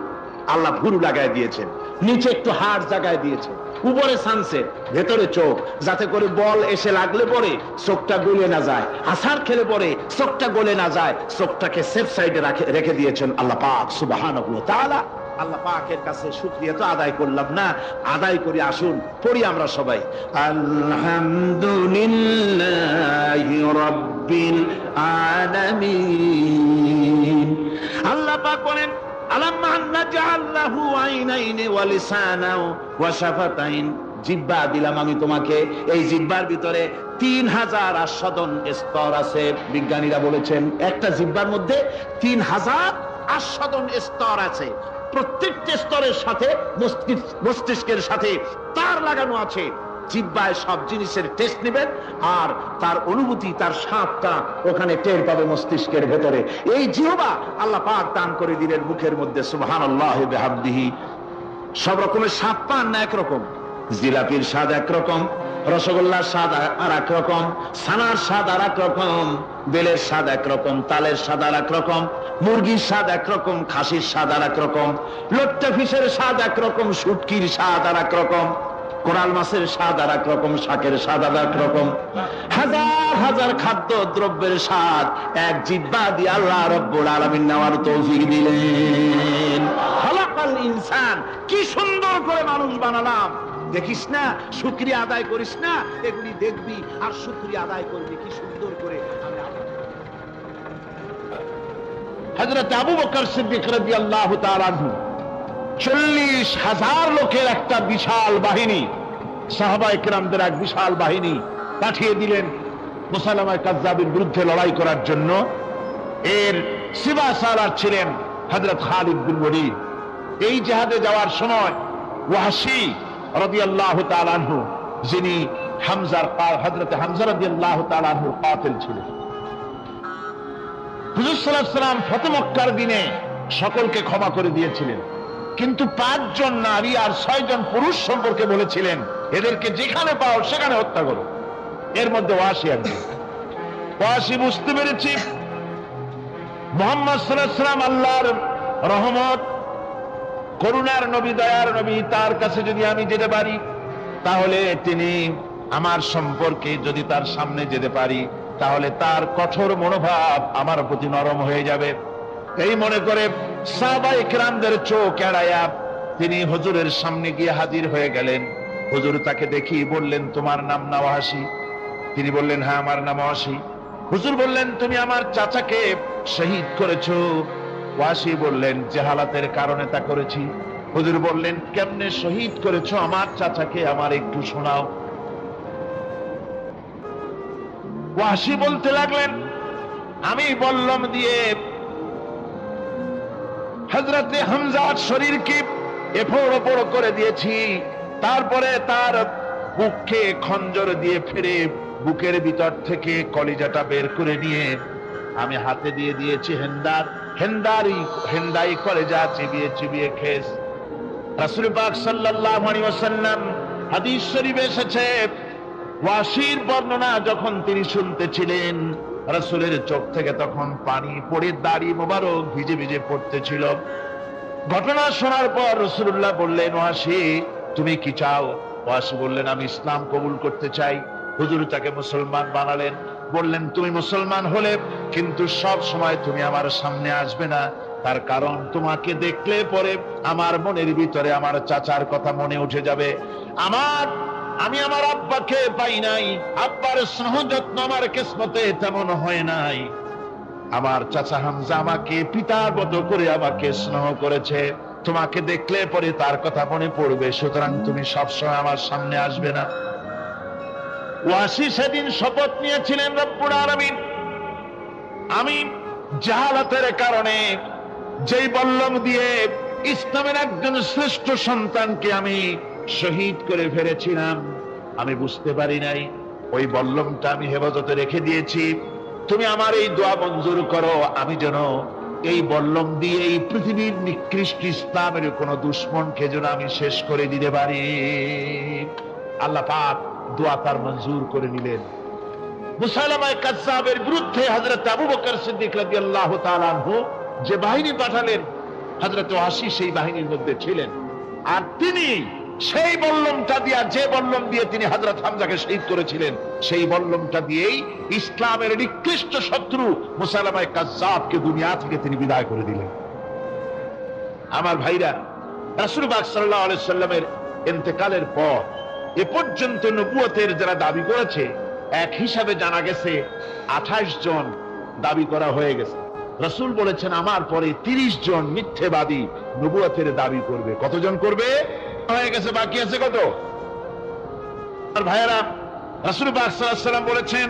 আল্লাহ ভুরু লাগায় দিয়েছেন, নিচে একটু হাড় জায়গায় দিয়েছেন, উপরে সানসেট, ভেতরে চোখ, যাতে করে বল এসে লাগলে পরে চোখটা গলে না যায়, আছাড় খেলে পরে চোখটা গলে না যায়, চোখটাকে সেফ সাইডে রেখে দিয়েছেন আল্লাহ পাক সুবহানাহু ওয়া তাআলা। আল্লাহ পাকের কাছে শুকরিয়া তো আদায় করলাম না, আদায় করি, আসুন পড়ি আমরা সবাই আলহামদুলিল্লাহি রাব্বিল আলামিন। আল্লাহ পাক বলেন আলাম নাজআল লাহু আইনাইনি ওয়া লিসানাও ওয়া শাফাতাইন, জিহ্বা দিলাম আমি তোমাকে, এই জিহ্বার ভিতরে 3000 আস্বাদন স্তর আছে। বিজ্ঞানীরা বলেছেন একটা জিহ্বার মধ্যে 3000 আস্বাদন স্তর আছে। প্রত্যেকটা স্তরের সাথে মস্তিষ্কের সাথে তার লাগানো আছে। জিহ্বায় সব জিনিসের টেস্ট নেবেন আর তার অনুভূতি, তার স্বাদটা ওখানে টের পাবে মস্তিষ্কের ভেতরে। এই জিহ্বা আল্লাহ পাক দান করে দিলেন মুখের মধ্যে, সুবহানাল্লাহি ওয়া বিহামদিহি। সব রকমের স্বাদ পান না একরকম, জিলাপির স্বাদ একরকম, রসগোল্লার স্বাদ আর এক রকম, ছানার স্বাদ আর এক রকম, বেলের স্বাদ একরকম, তালের স্বাদ আর এক রকম, মুরগির স্বাদ একরকম, খাসির স্বাদ আর এক রকম, লট্টা ফিশের স্বাদ একরকম, শুটকির স্বাদ আর এক রকম, কোরাল মাছের স্বাদ আর এক রকম, শাকের স্বাদ আর এক রকম। হাজার হাজার খাদ্য দ্রব্যের স্বাদ এক জিহ্বা দিয়ে আল্লাহ রাব্বুল আলামিন নেওয়ার তৌফিক দিলেন। খালাকাল ইনসান, কি সুন্দর করে মানুষ বানালাম। দেখিস না, শুকরিয়া আদায় করিস না, এগুলি দেখবি আর শুকরিয়া আদায় করবি কি সুন্দর করে। হযরত আবু বকর সিদ্দিক রাদিয়াল্লাহু তাআলা আনহু 40,000 লোকের একটা বিশাল বাহিনী, সাহাবায়ে কেরামদের এক বিশাল বাহিনী পাঠিয়ে দিলেন মুসাইলামা কাযযাবের বিরুদ্ধে লড়াই করার জন্য। এর সিবাসালার ছিলেন হযরত খালিদ বিন ওয়ালিদ। এই জিহাদে যাওয়ার সময় ওয়াহশী রাদিয়াল্লাহু তাআলা আনহু, যিনি হযরত হামজা রাদিয়াল্লাহু তাআলা আনহুর কাতিল ছিলেন, হুজুর সাল্লাল্লাহু আলাইহি ওয়াসাল্লাম ফতহ মক্কার দিনে সকলকে ক্ষমা করে দিয়েছিলেন, কিন্তু 5 জন নারী আর 6 জন পুরুষ সম্পর্কে বলেছিলেন এদেরকে যেখানে পাও সেখানে হত্যা করো। এর মধ্যে ওয়াহশী একজন। ওয়াহশী বুঝতে পেরেছি মুহাম্মদ সাল্লাল্লাহু আলাইহি ওয়াসাল্লাম আল্লাহর রহমত, করুণার নবী, দয়ার নবী, তার কাছে যদি আমি যেতে পারি তাহলে তিনি আমার সম্পর্কে, যদি তার সামনে যেতে পারি তাহলে তার কঠোর মনোভাব আমার প্রতি নরম হয়ে যাবে। এই মনে করে সাহাবায়ে কেরামদের চোখ এড়ায়া তিনি হুজুরের সামনে গিয়ে হাজির হয়ে গেলেন। হুজুর তাকে দেখি বললেন, তোমার নাম না ওয়াহশী? তিনি বললেন, হ্যাঁ আমার নাম ওয়াহশী। হুজুর বললেন, তুমি আমার চাচাকে শহীদ করেছো? ওয়াহশী বললেন, জাহালাতের কারণে তা করেছি। হুজুর বললেন, কেমনে শহীদ করেছো আমার চাচাকে, আমার একটু শোনাও। ওয়াহশী বলতে লাগলেন, আমি বললাম দিয়ে হযরতে হামজার শরীরকে এফোড় ওপড় করে দিয়েছি, তারপরে তার বুককে খঞ্জর দিয়ে ফেরে বুকের ভিতর থেকে কলিজাটা বের করে নিয়ে আমি হাতে দিয়ে দিয়েছি হেন্দাই কলিজা চিবিয়ে চিবিয়ে খেস। রাসূল পাক সাল্লাল্লাহু আলাইহি ওয়াসাল্লাম, হাদিস শরীফে এসেছে, ওয়াসির বর্ণনা যখন তিনি শুনতেছিলেন, রাসূলের চোখ থেকে তখন পানি পড়ে দাড়ি মোবারক ভিজে ভিজে পড়তেছিল। ঘটনা শোনার পর রাসূলুল্লাহ বললেন, ওয়াসি তুমি কি চাও? ওয়াসি বললেন, আমি ইসলাম কবুল করতে চাই। হুজুর তাকে মুসলমান বানালেন। বললেন, তুমি মুসলমান হলে কিন্তু সব সময় তুমি আমার সামনে আসবে না, তার কারণ তোমাকে দেখলে পরে আমার মনের ভিতরে আমার চাচার কথা মনে উঠে যাবে। আমি আমার আব্বাকে পাই নাই, আব্বার স্নেহ যত্ন আমার কিসমতে তেমন হয় নাই। আমার চাচা হামজা আমাকে পিতার মতো করে আমাকে স্নেহ করেছে, তোমাকে দেখলে পরে তার কথা মনে পড়বে, সুতরাং তুমি সবসময় আমার সামনে আসবে না। ওয়াসি সেদিন শপথ নিয়েছিলেন, রব্বুল আলামিন আমি জাহালাতের কারণে যেই বল্লম দিয়ে ইসলামের একজন শ্রেষ্ঠ সন্তানকে আমি শহীদ করে ফেলেছিলাম, আমি বুঝতে পারি নাই, ওই বল্লমটা আমি হেফাজতে রেখে দিয়েছি। তুমি আমার এই দোয়া মঞ্জুর করো, আমি যেন এই বল্লম দিয়ে এই পৃথিবীর নিকৃষ্ট ইসলামের কোন দুশ্মনকে যেন আমি শেষ করে দিতে পারি। আল্লাহ পাক দোয়া তার মঞ্জুর করে নিলেন। মুসাইলামা কাযযাবের বিরুদ্ধে হযরত আবু বকর সিদ্দিক রাদিয়াল্লাহু তাআলা আনহু যে বাহিনী পাঠালেন, হযরত ওয়াসি সেই বাহিনীর মধ্যে ছিলেন। আর তিনি সেই বল্লমটা দিয়ে, যে বল্লম দিয়ে তিনি হযরত হামজাকে শহীদ করেছিলেন, সেই বল্লমটা দিয়েই ইসলামের নিকৃষ্ট শত্রু মুসাইলামা কাযযাবকে দুনিয়া থেকে তিনি বিদায় করে দিলেন। আমার ভাইরা, রাসূল পাক সাল্লাল্লাহু আলাইহি সাল্লামের ইন্তেকালের পর এ পর্যন্ত নবুয়তের যারা দাবি করেছে, এক হিসাবে জানা গেছে 28 জন দাবি করা হয়ে গেছে। রাসূল বলেছেন, আমার পরে 30 জন মিথ্যেবাদী নবুয়তের দাবি করবে। কতজন করবে? হয়ে গেছে, বাকি আছে কত? আর ভাইয়েরা, রাসূল পাক সাল্লাল্লাহু আলাইহি সাল্লাম বলেছেন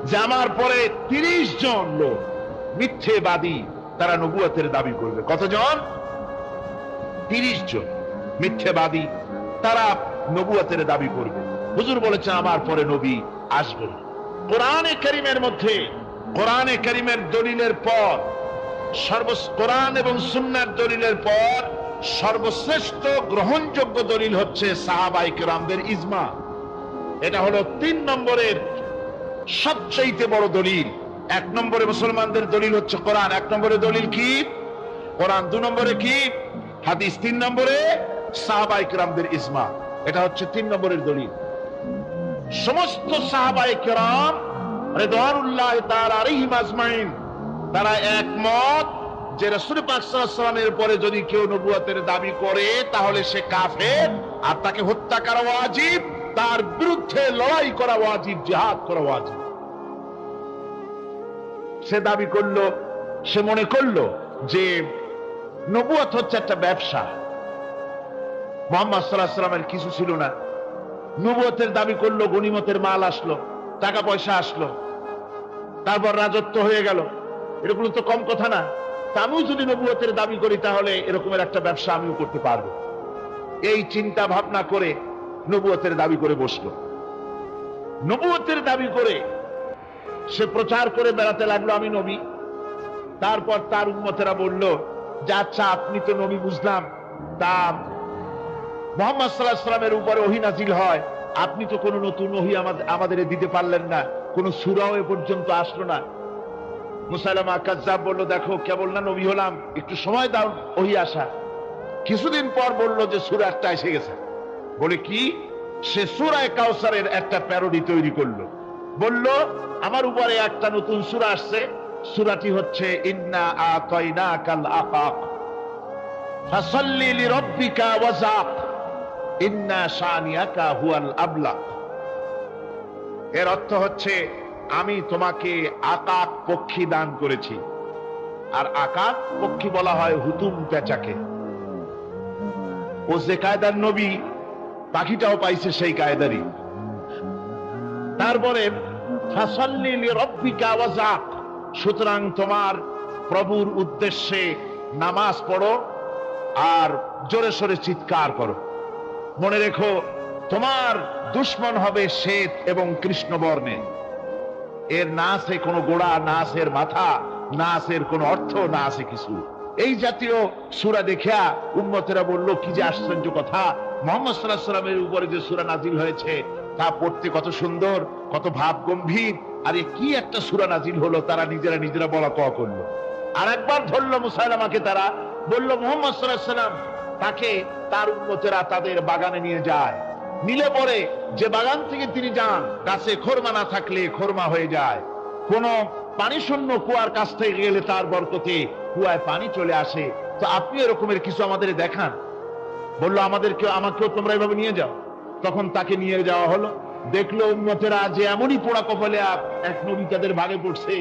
যে আমার পরে 30 জন লোক মিথ্যেবাদী, তারা নবুয়তের দাবি করবে। কতজন? 30 জন মিথ্যেবাদী, তারা নবুয়তের দাবি করবে। হুজুর বলেছেন আমার পরে নবী আসবে। কোরআনে কারীমের মধ্যে, কোরআনে কারীমের দলিলের পর, কোরআন এবং সুন্নাহর দলিলের পর সর্বশ্রেষ্ঠ গ্রহণযোগ্য দলিল হচ্ছে সাহাবায়ে কেরামদের ইজমা। এটা হলো 3 নম্বরের সবচেয়ে বড় দলিল। 1 নম্বরে মুসলমানদের দলিল হচ্ছে কোরআন, 1 নম্বরে দলিল কি? কোরআন। 2 নম্বরে কি? হাদিস। 3 নম্বরে সাহাবায়ে কেরামদের ইজমা। এটা হচ্ছে 3 নম্বরের দলিল। সমস্ত সাহাবায়ে কেরাম রিদওয়ানুল্লাহি তাআলা আলাইহিম আজমাইন, তারা একমত যে রাসূল পাক সাল্লাল্লাহু আলাইহি ওয়াসাল্লামের পরে যদি কেউ নবুয়তের দাবি করে তাহলে সে কাফের, আর তাকে হত্যা করা ওয়াজিব, তার বিরুদ্ধে লড়াই করা ওয়াজিব, জিহাদ করা ওয়াজিব। সে দাবি করলো, সে মনে করলো যে নবুয়ত হচ্ছে একটা ব্যবসা। মুহাম্মদ সাল্লাল্লাহু আলাইহি ওয়াসাল্লামের কিছু ছিল না, নবুয়তের দাবি করলো, গনিমতের মাল আসলো, টাকা পয়সা আসলো, তারপর রাজত্ব হয়ে গেল। এরকম তো কম কথা না। তা আমিও যদি নবুয়তের দাবি করি তাহলে এরকমের একটা ব্যবসা আমিও করতে পারবো। এই চিন্তা ভাবনা করে নবুয়তের দাবি করে বসলো। নবুয়তের দাবি করে সে প্রচার করে বেড়াতে লাগলো, আমি নবী। তারপর তার উম্মতেরা বলল যে আচ্ছা আপনি তো নবী বুঝলাম, তা মুহাম্মদ সাল্লাল্লাহু আলাইহি ওয়াসাল্লামের উপরে ওহী নাযিল হয়, আপনি তো কোনো নতুন ওহী আমাদের দিতে পারলেন না, কোন সূরাও এ পর্যন্ত আসলো না। মুসাইলামা কাযযাব বলল, দেখো কেবল না নবী হলাম, একটু সময় দাও ওহী আসা। কিছুদিন পর বলল যে সূরা একটা এসে গেছে। বলে কি? সে সূরা কাউসারের একটা প্যারোডি তৈরি করলো। বলল আমার উপরে একটা নতুন সূরা আসছে, সূরাটি হচ্ছে ইন্না আতাইনাকাল আকাক ফাসাল্লি লিরাব্বিকা ওয়াজাক ইন্না শানিয়াকা হুয়াল আবলাক। এর অর্থ হচ্ছে আমি তোমাকে আকাক পক্ষী দান করেছি। আর আকাক পক্ষী বলা হয় হুতুম পেঁচাকে। ও যে কায়দার নবী, পাখিটাও পাইছে সেই কায়দারই। তারপরে ফাসাল্লি লিরাব্বিকা ওয়াজাক, সুতরাং তোমার প্রভুর উদ্দেশ্যে নামাজ পড়ো আর জোরে সোরে চিৎকার করো। মনে রেখো, তোমার দুশ্মন হবে শ্বেত এবং কৃষ্ণ বর্ণে। এর না আছে কোনো গোড়া, না আছে এর মাথা, না আছে এর কোনো অর্থ, না আছে কিছু। এই জাতীয় সূরা দেখিয়া উম্মতেরা বলল, কি যে আশ্চর্য কথা, মুহাম্মদ সাল্লাল্লাহু আলাইহি ওয়াসাল্লামের উপরে যে সূরা নাজিল হয়েছে তা পড়তে কত সুন্দর, কত ভাব গম্ভীর। আরে কি একটা সূরা নাজিল হলো, তারা নিজেরা বলা কওয়া করলো। আর একবার ধরলো মুসাইলামাকে, তারা বলল মুহাম্মদ সাল্লাল্লাহু আলাইহি ওয়াসাল্লাম তাকে তার উম্মতেরা তাদের বাগানে নিয়ে যায়। নিলে পরে যে বাগান থেকে তিনি যান, গাছে খোরমা না থাকলে খোরমা হয়ে যায়। কোন পানি শূন্য কুয়ার কাছ থেকে গেলে তার বরকতে কুয়ায় পানি চলে আসে। তো আপনি এরকমের কিছু আমাদের দেখান। বললো আমাকেও তোমরা এভাবে নিয়ে যাও। তখন তাকে নিয়ে যাওয়া হলো। দেখলো উম্মতেরা যে এমনই পোড়া কপালে এক নবী তাদের ভাগে পড়ছে,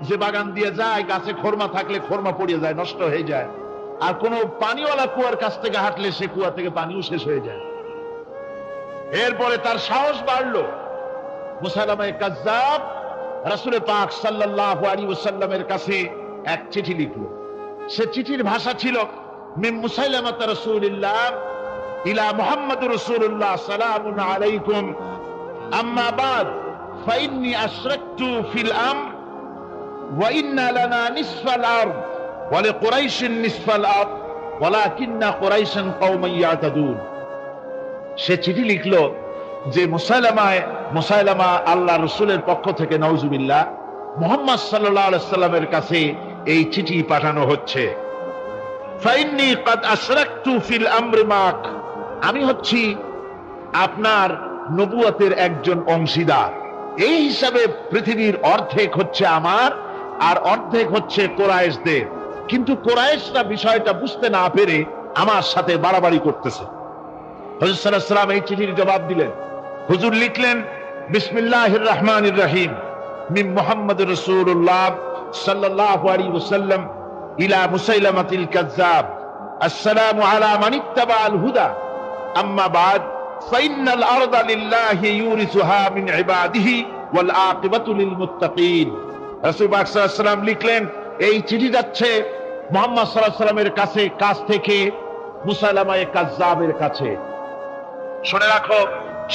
যে বাগান দিয়ে যায়, গাছে খোরমা থাকলে খোরমা পড়িয়ে যায়, নষ্ট হয়ে যায়। আর কোন পানিওয়ালা কুয়ার কাছ থেকে হাঁটলে সে কুয়া থেকে পানিও শেষ হয়ে যায়। এরপরে তার সাহস বাড়লো। মুসাইলামা কাজ্জাব রাসূল পাক সাল্লাল্লাহু আলাইহি ওয়াসাল্লামের কাছে এক চিঠি লিখলো। সে চিঠির ভাষা ছিল, মিন মুসাইলামাত রাসূলিল্লাহ ইলা মুহাম্মাদুর রাসূলুল্লাহ সালামুন আলাইকুম আম্মা বাদ ফাইন্নী আশরাকতু ফিল আমর ওয়া ইন্না লানা নিসফাল আরদ ওয়া লিকুরাইশিন নিসফাল আরদ ওয়ালাকিন্না কুরাইশান কওমান ইয়াতাদুন। সে চিঠি লিখলো যে মুসাইলামা আল্লাহ রসুলের পক্ষ থেকে নাউজুবিল্লাহ মুহাম্মদ সাল্লাল্লাহু আলাইহি সাল্লামের কাছে এই চিঠি পাঠানো হচ্ছে। ফাইন্নী ক্বাদ আশরাকতু ফিল আমরি মাক, আমি হচ্ছি আপনার নবুয়তের একজন অংশীদার। এই হিসাবে পৃথিবীর অর্ধেক হচ্ছে আমার আর অর্ধেক হচ্ছে কুরাইশদের। কিন্তু কুরাইশরা বিষয়টা বুঝতে না পেরে আমার সাথে বাড়াবাড়ি করতেছে। হুজুর সাল্লাল্লাহু আলাইহি ওয়াসাল্লাম এই চিঠির জবাব দিলেন। হুজুর লিখলেন, বিসমিল্লাহির রহমানির রহিম, মিন মুহাম্মাদুর রাসূলুল্লাহ সাল্লাল্লাহু আলাইহি ওয়াসাল্লাম ইলা মুসাইলামাতিল কাজ্জাব, আসসালামু আলা মান ইত্তাবাআল হুদা, আম্মা বাদ ফাইন্নাল আরদা লিল্লাহি ইউরিসুহা মিন ইবাদিহি ওয়াল আকিবাতু লিল মুত্তাকিন। রাসূল পাক সাল্লাল্লাহু আলাইহি ওয়াসাল্লাম লিখলেন, এই চিঠি যাচ্ছে মুহাম্মদ সাল্লাল্লাহু আলাইহি ওয়াসাল্লামের কাছ থেকে মুসাইলামা কাজ্জাবের কাছে। শুনে রাখো,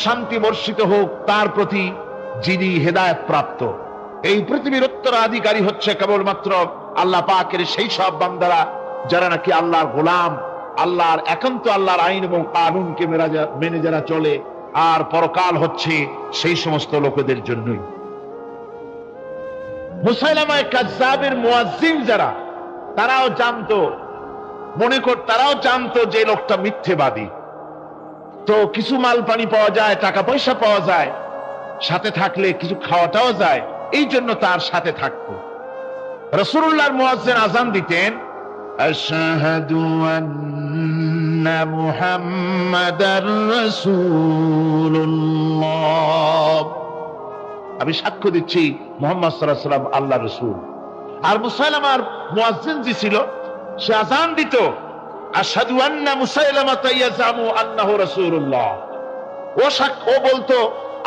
শান্তি বর্ষিত হোক তার প্রতি যিনি হেদায়েত প্রাপ্ত। এই পৃথিবীর উত্তরাধিকারী হচ্ছে কেবলমাত্র আল্লাহ পাকের সেই সব বান্দারা যারা নাকি আল্লাহর গোলাম, আল্লাহর একান্ত আল্লাহর আইন এবং কানুনকে মেনে যারা চলে। আর পরকাল হচ্ছে সেই সমস্ত লোকেদের জন্যই। মুসাইলামা কাজ্জাবের মুয়াজ্জিন যারা, তারাও জানতো যে লোকটা মিথ্যেবাদী। তো কিছু মাল পানি পাওয়া যায়, টাকা পয়সা পাওয়া যায়, সাথে থাকলে কিছু খাওয়াটাও যায়, এই জন্য তার সাথে থাকতো। রাসূলুল্লাহর মুয়াজ্জিন আযান দিতেন, আশহাদু আন্না মুহাম্মাদার রাসূলুল্লাহ, আমি সাক্ষ্য দিচ্ছি মুহাম্মদ সাল্লাল্লাহু আলাইহি ওয়াসাল্লাম আল্লাহর রাসূল। আর মুসাইলামার মুয়াজ্জিন যে ছিল, সে আযান দিত, আশহাদু আন্না মুসাইলামাতা ইয়াজামু আন্নাহু রাসূলুল্লাহ। ও বলতো,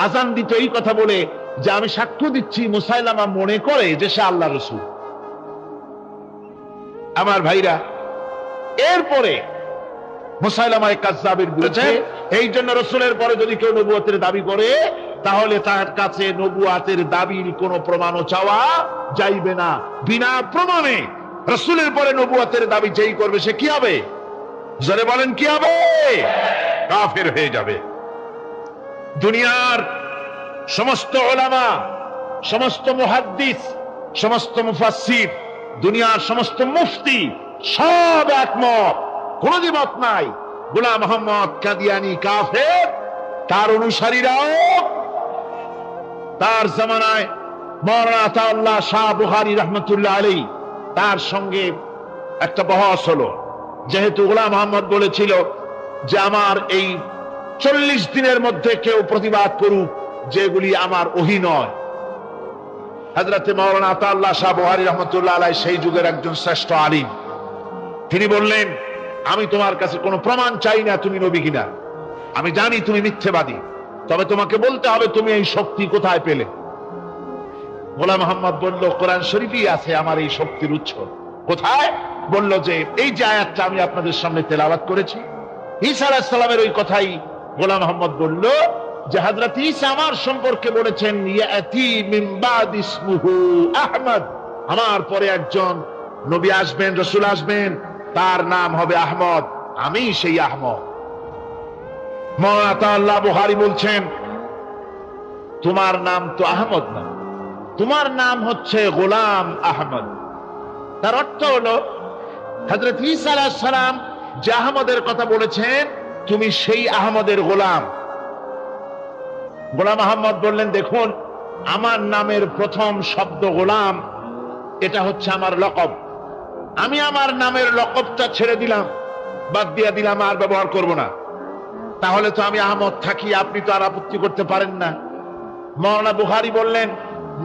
আযান দিত এই কথা বলে যে আমি সাক্ষ্য দিচ্ছি মুসাইলামা মনে করে যে সে আল্লাহর রাসূল। আমার ভাইরা, এরপরে মুসাইলামা কাজ্জাবের বিরুদ্ধে, এই জন্য রাসূলের পরে যদি কেউ নবুয়তের দাবি করে, তাহলে তার কাছে নবুয়তের দাবির কোনো প্রমাণও চাওয়া যাইবে না। বিনা প্রমাণে রাসূলের পরে নবুয়তের দাবি যেই করবে সে কি হবে? জোরে বলেন, কি হবে? কাফের হয়ে যাবে। দুনিয়ার সমস্ত উলামা, সমস্ত মুহাদ্দিস, সমস্ত মুফাসসির, দুনিয়ার সমস্ত মুফতি সব একমত, কোনো দ্বিমত নাই, গোলাম মোহাম্মদ কাদিয়ানী কাফের। তার অনুসারীরাও তার জামানায় মাওলানা আতাউল্লাহ শাহ বুখারী রাহমাতুল্লাহ আলাইহি, তার সঙ্গে একটা বহস হলো। যেহেতু গোলাম মোহাম্মদ বলেছিল যে আমার এই 40 দিনের মধ্যে কেউ প্রতিবাদ করুক যেগুলি আমার ওহী নয়। হযরতে মাওলানা আতাউল্লাহ শাহ বুখারী রাহমাতুল্লাহ আলাইহি সেই যুগের একজন শ্রেষ্ঠ আলিম, তিনি বললেন, আমি তোমার কাছে কোনো প্রমাণ চাই না তুমি নবী কিনা। আমি জানি তুমি মিথ্যেবাদী, তবে তোমাকে বলতে হবে তুমি এই শক্তি কোথায় পেলে। গোলাম মোহাম্মদ বলল, কোরআন শরীফই আছে আমার এই শক্তির উৎস। কোথায়? বলল যে এই যে আয়াতটা আমি আপনাদের সামনে তেলাওয়াত করেছি, ঈসা আলাইহিস সালামের ওই কথাই গোলাম মোহাম্মদ বলল যে হযরত ঈসা আমার সম্পর্কে বলেছেন, ইয়াতি মিন বাদ ইসমুহু আহমদ, আমার পরে একজন নবী আসবেন, রাসূল আসবেন, তার নাম হবে আহমদ, আমি সেই আহমদ। মাওলানা আল্লাহ বুখারী বলছেন, তোমার নাম তো আহমদ না, তোমার নাম হচ্ছে গোলাম আহমদ। তার অর্থ হলো হযরত ঈসা আলাইহিস সালাম যে আহমদের কথা বলেছেন, তুমি সেই আহমদের গোলাম। গোলাম আহমদ বললেন, দেখুন আমার নামের প্রথম শব্দ গোলাম, এটা হচ্ছে আমার লকব। আমি আমার নামের লকবটা ছেড়ে দিলাম, বাদ দিয়ে দিলাম, আর ব্যবহার করব না। তাহলে তো আমি আহমদ থাকি, আপনি তো আর আপত্তি করতে পারেন না। মাওলানা বুখারী বললেন,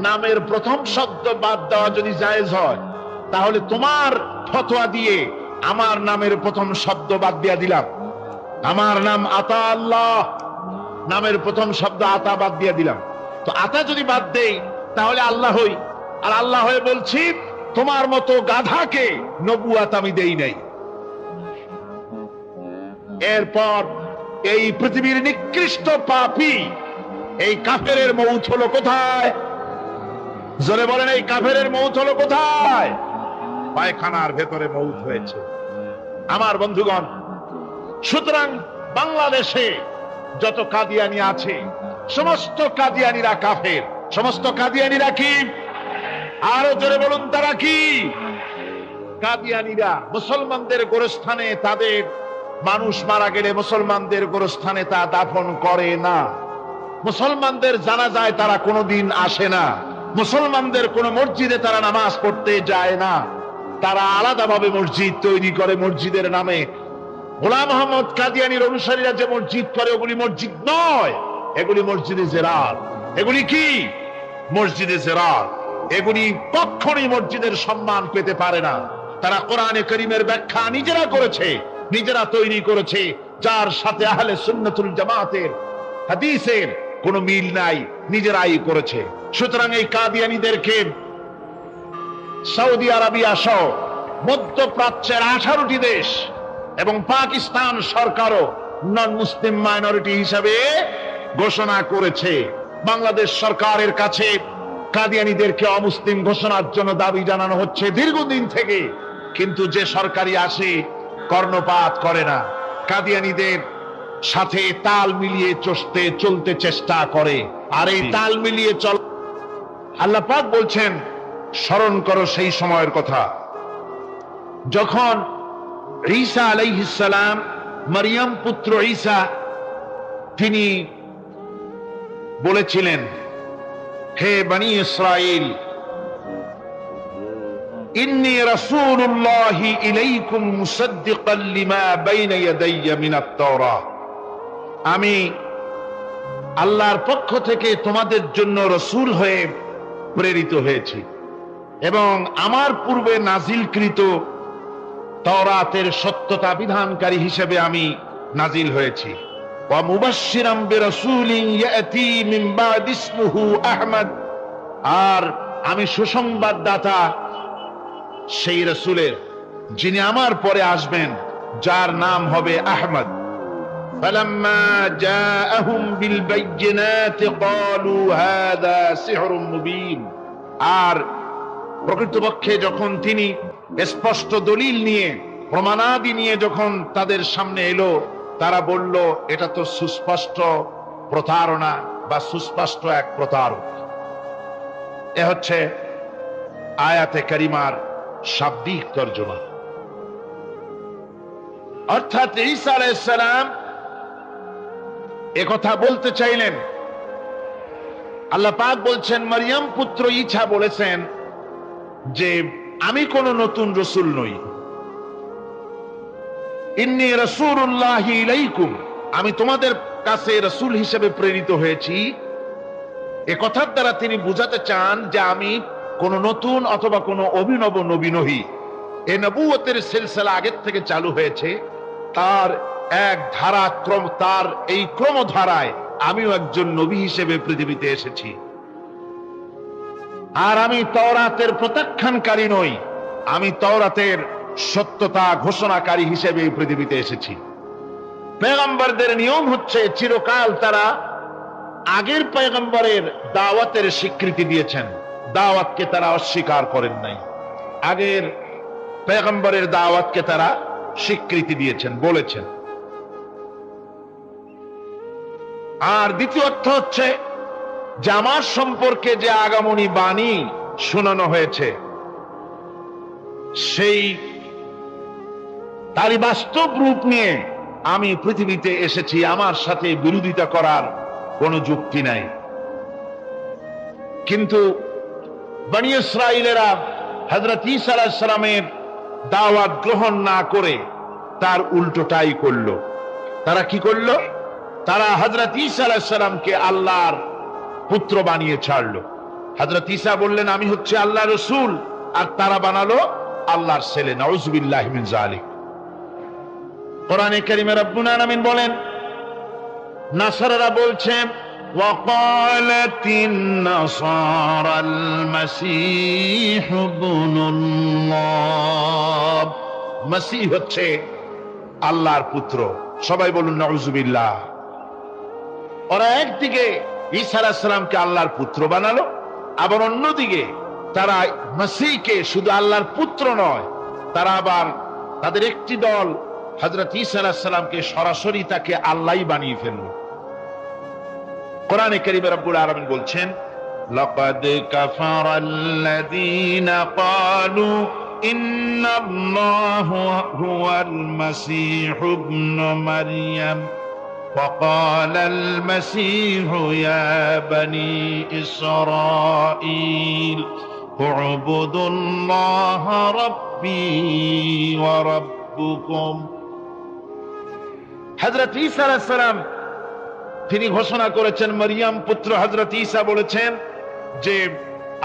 নামের প্রথম শব্দ বাদ দেওয়া যদি জায়েজ হয়, তাহলে তোমার ফতোয়া দিয়ে আমার নামের প্রথম শব্দ বাদ দিয়া দিলাম। আমার নাম আতা আল্লাহ, নামের প্রথম শব্দ আতা বাদ দিয়ে দিলাম। তো আতা যদি বাদ দেই তাহলে আল্লাহ হই, আর আল্লাহ হয়ে বলছি তোমার মতো গাধাকে নবুয়াত আমি দেই নাই। এরপর এই পৃথিবীর নিকৃষ্ট পাপী এই কাফেরের মৌত হলো কোথায়? জোরে বলেন, এই কাফেরের মৌত হলো কোথায়? পায়খানার ভেতরে মৌত হয়েছে। আমার বন্ধুগণ, সুতরাং বাংলাদেশে যত কাদিয়ানি আছে, সমস্ত কাদিয়ানিরা কাফের। সমস্ত কাদিয়ানিরা কি? আরো জোরে বলুন, তারা কি? কাদিয়ানিরা মুসলমানদের গোরস্থানে, তাদের মানুষ মারা গেলে মুসলমানদের গোরস্থানে তা দাফন করে না। মুসলমানদের জানাজায় তারা কোনোদিন আসে না। মুসলমানদের কোন মসজিদে তারা নামাজ পড়তে যায় না। তারা আলাদাভাবে মসজিদ তৈরি করে মসজিদের নামে। গোলাম মোহাম্মদ কাদিয়ানীর অনুসারীরা যে মসজিদ করে, ওগুলি মসজিদ নয়, এগুলি মসজিদে জেরাত। এগুলি কি? মসজিদে জেরাত। এগুলি কখনোই মসজিদের সম্মান পেতে পারে না। তারা কোরআনে কারীমের ব্যাখ্যা নিজেরা করেছে, নিজেরা তৈরি করেছে, যার সাথে আহলে সুন্নাতুল জামাতের হাদিসের কোন মিল নাই, নিজেরাই করেছে। সুতরাং এই কাদিয়ানীদেরকে সৌদি আরবিয়া সহ মধ্যপ্রাচ্যের 18টি দেশ এবং পাকিস্তান সরকারও নন মুসলিম মাইনরিটি হিসাবে ঘোষণা করেছে। বাংলাদেশ সরকারের কাছে কাদিয়ানীদেরকে অমুসলিম ঘোষণার জন্য দাবি জানানো হচ্ছে দীর্ঘদিন থেকে, কিন্তু যে সরকারি আসে কর্ণপাত করে না, কাদিয়ানীদের সাথে তাল মিলিয়ে চলতে চেষ্টা করে। আর এই তাল মিলিয়ে চল, আল্লাহ পাক বলছেন, স্মরণ করো সেই সময়ের কথা যখন ঈসা আলাইহিস সালাম, মারিয়াম পুত্র ঈসা, তিনি বলেছিলেন, হে বনি ইসরাইল, ইন্নী রাসূলুল্লাহি ইলাইকুম মুসাদ্দিকাল লিমা বাইনা ইয়াদাইয়া মিনাত তাওরাহ, আমি আল্লাহর পক্ষ থেকে তোমাদের জন্য রাসূল হয়ে প্রেরিত হয়েছি এবং আমার পূর্বে নাজিলকৃত তাওরাতের সত্যতা বিধানকারী হিসেবে আমি নাজিল হয়েছি। ওয়া মুবাশশিরাম বিরাসূলিন ইয়াতি মিন বাদ ইসমুহু আহমদ, আর আমি সুসংবাদদাতা সেই রাসূলের যিনি আমার পরে আসবেন, যার নাম হবে আহমদ। فلما جاءهم بالبينات قالوا هذا سحر مبين, আর প্রকৃতপক্ষে যখন তিনি স্পষ্ট দলিল নিয়ে, প্রমাণাদি নিয়ে যখন তাদের সামনে এলো, তারা বলল এটা তো সুস্পষ্ট প্রতারণা বা সুস্পষ্ট এক প্রতারক। এ হচ্ছে আয়াতে কারিমার শাব্দিক তর্জমা। অর্থাৎ ঈসা আলাইহিস সালাম একথা বলতে চাইলেন। আল্লাহ পাক বলছেন, মারিয়াম পুত্র ঈসা বলেছেন যে আমি কোন নতুন রাসূল নই। ইন্নী রাসূলুল্লাহি ইলাইকুম, আমি তোমাদের কাছে রাসূল হিসেবে প্রেরিত হয়েছি। এ কথার দ্বারা তিনি বুঝাতে চান যে আমি কোন নতুন অথবা কোন অভিনব নবী নহি। এই নবুয়তের সিলসিলা আগের থেকে চালু হয়েছে, তার এক ধারাক্রম, তার এই ক্রমধারায় আমিও একজন নবী হিসেবে পৃথিবীতে এসেছি। আর আমি তাওরাতের প্রত্যাখ্যানকারী নই, আমি তাওরাতের সত্যতা ঘোষণাকারী হিসেবে এই পৃথিবীতে এসেছি। পয়গম্বরদের নিয়ম হচ্ছে চিরকাল তারা আগের পয়গম্বরের দাওয়াতের স্বীকৃতি দিয়েছেন, দাওয়াতকে তারা অস্বীকার করেন নাই। আগের পয়গম্বরের দাওয়াতকে তারা স্বীকৃতি দিয়েছেন, বলেছেন। আর দ্বিতীয় অর্থ হচ্ছে যে আমার সম্পর্কে যে আগামনী বাণী শোনানো হয়েছে সেই তারই বাস্তব রূপ নিয়ে আমি পৃথিবীতে এসেছি, আমার সাথে বিরোধিতা করার কোনো যুক্তি নাই। কিন্তু বনী ইসরাইলেরা হযরত ঈসা আলাইহিস সালামের দাওয়াত গ্রহণ না করে তার উল্টোটাই করলো। তারা কি করলো? তারা হযরত ঈসা আলাইহিস সালামকে আল্লাহর পুত্র বানিয়ে ছাড়লো। হযরত ঈসা বললেন আমি হচ্ছে আল্লাহর রাসূল, আর তারা বানালো আল্লাহর ছেলে। নাউযুবিল্লাহি মিন যালিক। কোরআনে কারীমে রব্বুল আলামিন বলেন, নাসারারা বলছে ওয়াকালাতিন নাসারাল মাসীহ ইবনুল্লাহ, মসীহ হচ্ছে আল্লাহর পুত্র। সবাই বলুন নাউযুবিল্লাহ। ওরা একদিকে ঈসা আলাইহিস সালামকে আল্লাহর পুত্র বানালো, আবার অন্যদিকে তারা মসীহকে শুধু আল্লাহর পুত্র নয়, তারা আবার তাদের একটি দল হযরত ঈসা আলাইহিস সালামকে সরাসরি তাকে আল্লাহই বানিয়ে ফেলল। কোরআনে কারীমে রব্বুল আলামিন বলছেন, লাকাদ কাফারাল্লাযীনা ক্বালু ইন্নাল্লাহা হুয়াল মাসীহু ইবনু মারইয়াম وقال المسيح يا بني إسرائيل اعبدوا الله ربي وربكم। হযরত ঈসা আলাইহিস সালাম তিনি ঘোষণা করেছেন, মরিয়ম পুত্র হযরত ঈসা বলেছেন যে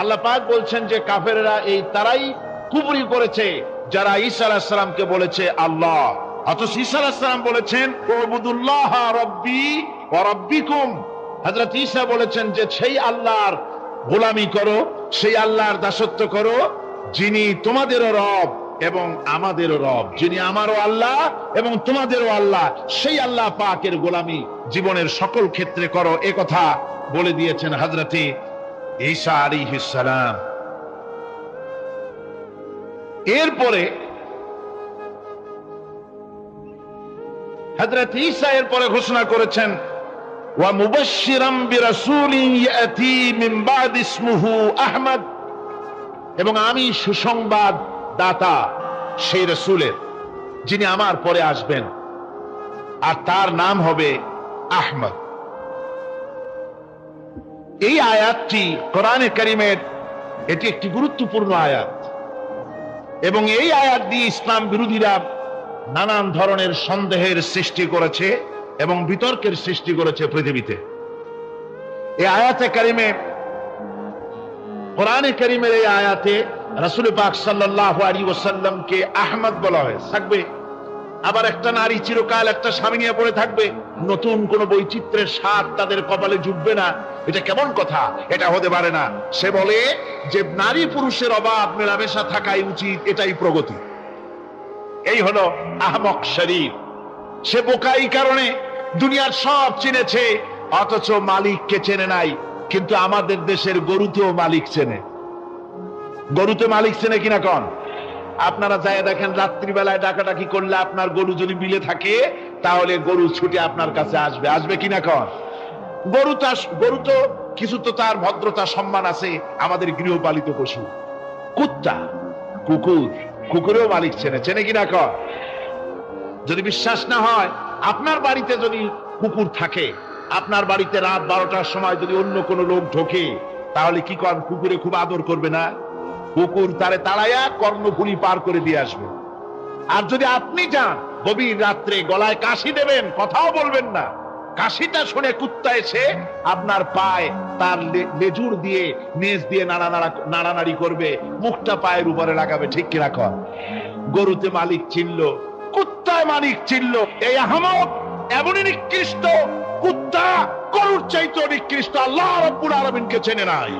আল্লাহ পাক বলছেন যে কাফেররা এই তারাই কুফরি করেছে যারা ঈসা আলাইহিস সালামকে বলেছে আল্লাহ। অথচ ঈসা আলাইহিস সালাম বলেছেন উবুদুল্লাহ রাব্বি ওয়া রাব্বিকুম। হযরত ঈসা বলেছেন যে সেই আল্লাহর গোলামি করো, সেই আল্লাহর দাসত্ব করো যিনি তোমাদেরও রব এবং আমাদেরও রব, যিনি আমারও আল্লাহ এবং তোমাদেরও আল্লাহ, সেই আল্লাহ পাকের গোলামি জীবনের সকল ক্ষেত্রে করো। এ কথা বলে দিয়েছেন হযরতে ঈসা আলাইহিস সালাম। এরপরে হযরত ঈসা এরপরে ঘোষণা করেছেন ওয়া মুবাশশিরাম বিরাসূলিন ইয়াতি মিন বাদ ইসমুহু আহমদ, এবং আমি সুসংবাদ দাতা সেই রাসূলের যিনি আমার পরে আসবেন, আর তার নাম হবে আহমদ। এই আয়াতটি কোরআনে কারীমের এটি একটি গুরুত্বপূর্ণ আয়াত, এবং এই আয়াত দিয়ে ইসলাম বিরোধীরা নানান ধরনের সন্দেহের সৃষ্টি করেছে এবং বিতর্কের সৃষ্টি করেছে পৃথিবীতে। এই আয়াতে কারিমে, কোরআনে কারীমের এই আয়াতে রাসূল পাক সাল্লাল্লাহু আলাইহি ওয়াসাল্লামকে আহমদ বলা হয়েছে। থাকবে আবার একটা নারী চিরকাল একটা স্বামী নিয়ে পড়ে থাকবে, নতুন কোন বৈচিত্র্যের স্বাদ তাদের কপালে জুটবে না। এটা কেমন কথা? এটা হতে পারে না। সে বলে যে নারী পুরুষের অবাধ মেলামেশা থাকাই উচিত, এটাই প্রগতি। এই হলো আহমক শরীর। সে বোকাই কারণে দুনিয়ার সব চিনেছে অথচ মালিককে চেনে নাই। কিন্তু আমাদের দেশের গরুতেও মালিক চেনে। গরুতে মালিক চেনে কিনা কন? আপনারা যাই দেখেন, রাত্রিবেলায় ডাকাডাকি করলে আপনার গরু যদি বিলে থাকে তাহলে গরু ছুটে আপনার কাছে আসবে। আসবে কিনা কন? গরু তো কিছু তো তার ভদ্রতা সম্মান আছে। আমাদের গৃহপালিত পশু কুত্তা, কুকুর, কুকুরেও মালিক চেনে। চেনে কিনা কন? যদি বিশ্বাস না হয়, আপনার বাড়িতে যদি কুকুর থাকে, আপনার বাড়িতে রাত 12টার সময় যদি অন্য কোনো লোক ঢোকে, তাহলে কি করেন? কুকুরে খুব আদর করবে না? কুকুর তারে তাড়াইয়া কর্ণফুলি পার করে দিয়ে আসবে। আর যদি আপনি যান গভীর রাত্রে, গলায় কাশি দেবেন, কথাও বলবেন না, কাশিটা শুনে কুত্তা এসে আপনার পায়ে তার লেজুর দিয়ে নেজ দিয়ে নাড়ানাড়ি করবে, মুখটা পায়ের উপরে লাগাবে। ঠিক কিনা কর? গরুতে মালিক চিনল, কুত্তায় মালিক চিনল। এই আহমদ এমনই নিকৃষ্ট, কুত্তা গরুর চাইতে নিকৃষ্ট। আল্লাহ রাব্বুল আলামিনকে চেনে নাই।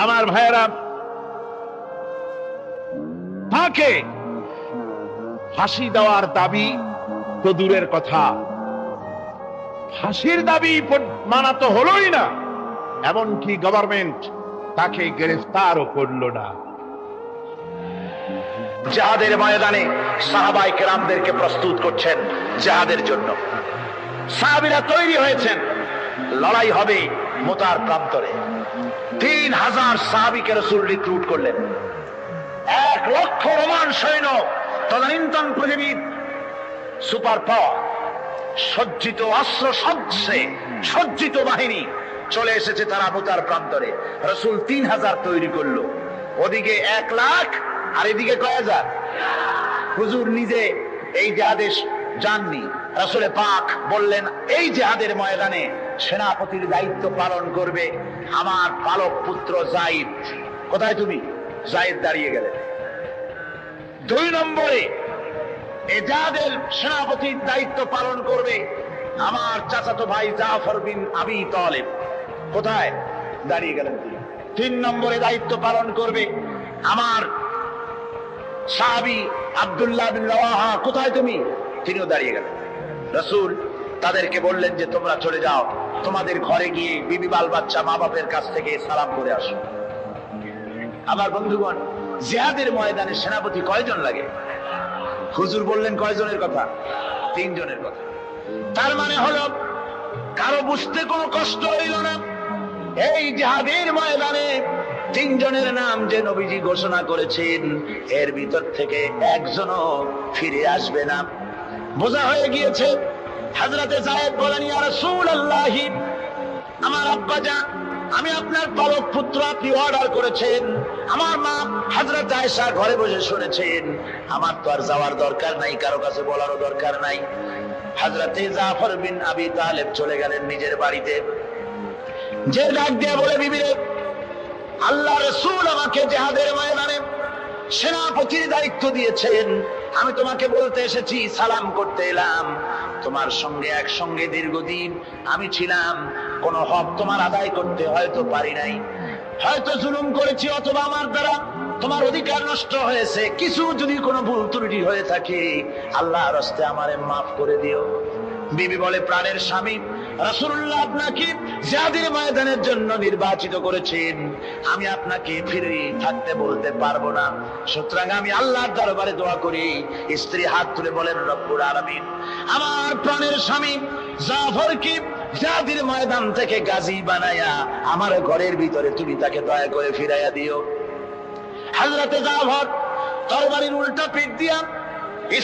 আমার ভাইয়েরা, তাকে ফাঁসি দেওয়ার দাবি তো দূরের কথা, ফাঁসির দাবি মানা তো হলোই না, এমনকি গভর্নমেন্ট তাকে গ্রেফতারও করলো না। জিহাদের ময়দানে সাহাবায়ে কেরামদেরকে প্রস্তুত করছেন জিহাদের জন্য। সাহাবীরা তৈরি হয়েছেন, লড়াই হবে মুতার প্রান্তরে। 3000 সাহাবীকে রাসূল রিক্রুট করলেন। 1 লক্ষ রোমান সৈন্য, তদানীন্তন পৃথিবীর সুপার পাওয়ার, সজ্জিত অস্ত্র সজ্জিত বাহিনী চলে এসেছে তারা মুতার প্রান্তরে। রাসূল 3000 তৈরি করলো, ওদিকে 1 লাখ আর এদিকে কয় হাজার। হুজুর নিজে এই জিহাদে যাননি, রাসূলে পাক বললেন এই জিহাদের ময়দানে সেনাপতির দায়িত্ব পালন করবে আমার পালক পুত্র যায়েদ। কোথায় তুমি? যায়েদ দাঁড়িয়ে গেলেন। 2 নম্বরে এই জিহাদের সেনাপতির দায়িত্ব পালন করবে আমার চাচাতো ভাই জাফর বিন আবি তালেব। কোথায়? দাঁড়িয়ে গেলেন তিনি। 3 নম্বরে দায়িত্ব পালন করবে আমার সাহাবী আব্দুল্লাহ বিন রাওয়াহা। কোথায় তুমি? তিনিও দাঁড়িয়ে গেলেন। রাসূল তাদেরকে বললেন যে তোমরা চলে যাও, তোমাদের ঘরে গিয়ে বিবি বাল বাচ্চা মা বাপের কাছ থেকে সালাম করে আসো। আমার বন্ধুগণ, জিহাদের ময়দানে সেনাপতি কয়জন লাগে? হুজুর বললেন কয়জনের কথা? 3 জনের কথা। তার মানে হলো কারো বুঝতে কোনো কষ্ট হইল না, এই জিহাদের ময়দানে 3 জনের নাম যে নবীজি ঘোষণা করেছেন, এর ভিতর থেকে একজনও ফিরে আসবে না। বোঝা হয়ে গিয়েছে। হযরতে যায়েদ বলেন, ইয়া রাসূলুল্লাহ, আমার আব্বা জান, আমি আপনার পালক পুত্র, আপনি অর্ডার করেছেন। আমার মা হযরত আয়েশা ঘরে বসে শুনেছেন, আমার তো আর যাওয়ার দরকার নাই, কারো কাছে বলারও দরকার নাই। হযরতে জাফর বিন আবি তালেব চলে গেলেন নিজের বাড়িতে। যে ডাক দিয়ে বলে, বিবি রে, আল্লাহ রাসূল আমাকে জিহাদের ময়দানে সেনাপতির দায়িত্ব দিয়েছেন, আমি তোমাকে বলতে এসেছি, সালাম করতে এলাম। তোমার সঙ্গে একসঙ্গে দীর্ঘদিন আমি ছিলাম, কোন হক তোমার আদায় করতে হয়তো পারি নাই, হয়তো জুলুম করেছি, অথবা আমার দ্বারা তোমার অধিকার নষ্ট হয়েছে। কিছু যদি কোনো ভুল ত্রুটি হয়ে থাকে, আল্লাহর রাস্তে আমারে মাফ করে দিও। বিবি বলে, প্রাণের স্বামী, রাসূলুল্লাহ আপনাকে জিহাদের ময়দানের জন্য নির্বাচিত করেছেন, আমি আপনাকে ফিরে থাকতে বলতে পারবো না, সুতরাং আমি আল্লাহর দরবারে দোয়া করি। স্ত্রী হাত তুলে বলেন, রব্বুল আলামিন, আমার প্রাণের স্বামী জাফরকে জিহাদের ময়দান থেকে গাজী বানায়া আমার ঘরের ভিতরে তুমি তাকে দয়া করে ফিরাইয়া দিও। হযরতে জাফর তরবারির উল্টা পিঠ দিয়া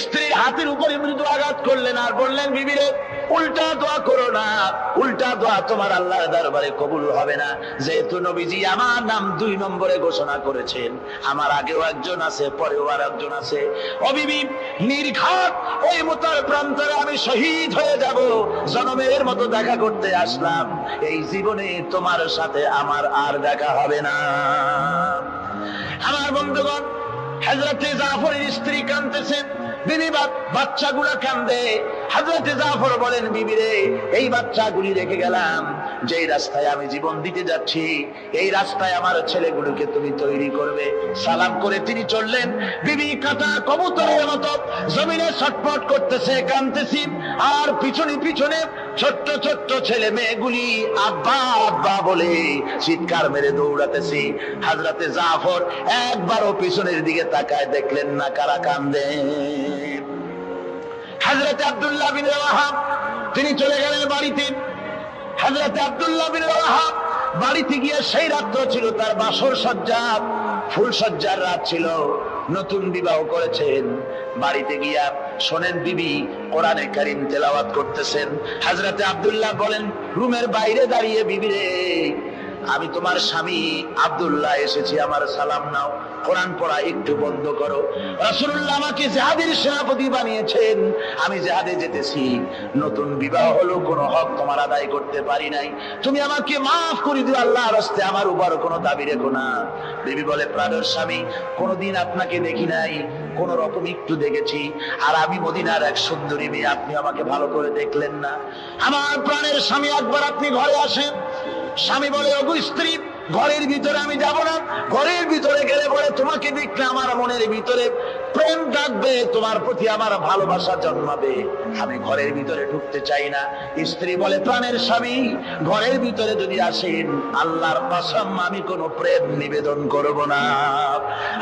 স্ত্রীর হাতের উপরে মৃদু আঘাত করলেন আর বললেন, বিবি রে, উল্টা দোয়া করো না, উল্টা দোয়া তোমার আল্লাহর দরবারে কবুল হবে না। যেহেতু নবীজি আমার নাম 2 নম্বরে ঘোষণা করেছেন, আমার আগেও একজন আছে, পরেও আর একজন আছে। ও বিবি, নির্ঘাত ওই মুতার প্রান্তরে আমি শহীদ হয়ে যাব, জনমের মতো দেখা করতে আসলাম, এই জীবনে তোমার সাথে আমার আর দেখা হবে না। আমার বন্ধুগণ, হযরতে জাফরের স্ত্রী কাঁদতেছেন, বিবি বাচ্চাগুলা কান্দে। হযরতে জাফর বলেন, বিবি রে, এই বাচ্চাগুলি রেখে গেলাম, যেই রাস্তায় আমি জীবন দিতে যাচ্ছি, এই রাস্তায় আমার ছেলেগুলোকে তুমি তৈরি করবে। সালাম করে তিনি চললেন। বিবি কাটা কবুতরের মতো জমিনে ছটফট করতেছে, কাঁদতেছি, আর পিছনে পিছনে ছোট্ট ছোট্ট ছেলে মেয়েগুলি আব্বা আব্বা বলে চিৎকার মেরে দৌড়াতেছি। হযরতে জাফর একবারও পিছনের দিকে তাকায় দেখলেন না কারা কান্দে। হযরতে আব্দুল্লাহ বিন রাওয়াহা তিনি চলে গেলেন বাড়িতে। হযরতে আব্দুল্লাহ বিন রাওয়াহা বাড়িতে গিয়ে, সেই রাত্র ছিল তার বাসর সজ্জা, ফুল সজ্জার রাত ছিল, নতুন বিবাহ করেছেন। বাড়িতে গিয়া শোনেন বিবি কোরআনে কারীম তেলাওয়াত করতেছেন। হযরতে আব্দুল্লাহ বলেন, রুমের বাইরে দাঁড়িয়ে, বিবি রে, আমি তোমার স্বামী আব্দুল্লাহ এসেছি, আমার সালাম নাও, কোরআন পড়া একটু বন্ধ করো। রাসূলুল্লাহ আমাকে জিহাদের সেনাপতি বানিয়েছেন, আমি জিহাদে যেতেছি, নতুন বিবাহ হলো, কোনো হক তোমার আদায় করতে পারি নাই, তুমি আমাকে মাফ করে দিও, আল্লাহর রাস্তে আমার উপর কোনো দাবি রেখো না। বিবি বলে, প্রাণের স্বামী, কোনোদিন আপনাকে দেখি নাই, কোন রকম একটু দেখেছি, আর আমি মদিনার এক সুন্দরী মেয়ে, আপনি আমাকে ভালো করে দেখলেন না। আমার প্রাণের স্বামী, একবার আপনি ঘরে আসেন। স্বামী বলে, ওগো স্ত্রী, ঘরের ভিতরে আমি যাব না। ঘরের ভিতরে গেলে পরে তোমাকে দেখলে আমার মনের ভিতরে প্রেম ডাকবে, তোমার প্রতি আমার ভালোবাসা জন্মাবে। আমি ঘরের ভিতরে ঢুকতে চাই না। স্ত্রী বলে, প্রাণের স্বামী ঘরের ভিতরে যদি আসেন, আল্লাহর কসম আমি কোনো প্রেম নিবেদন করব না।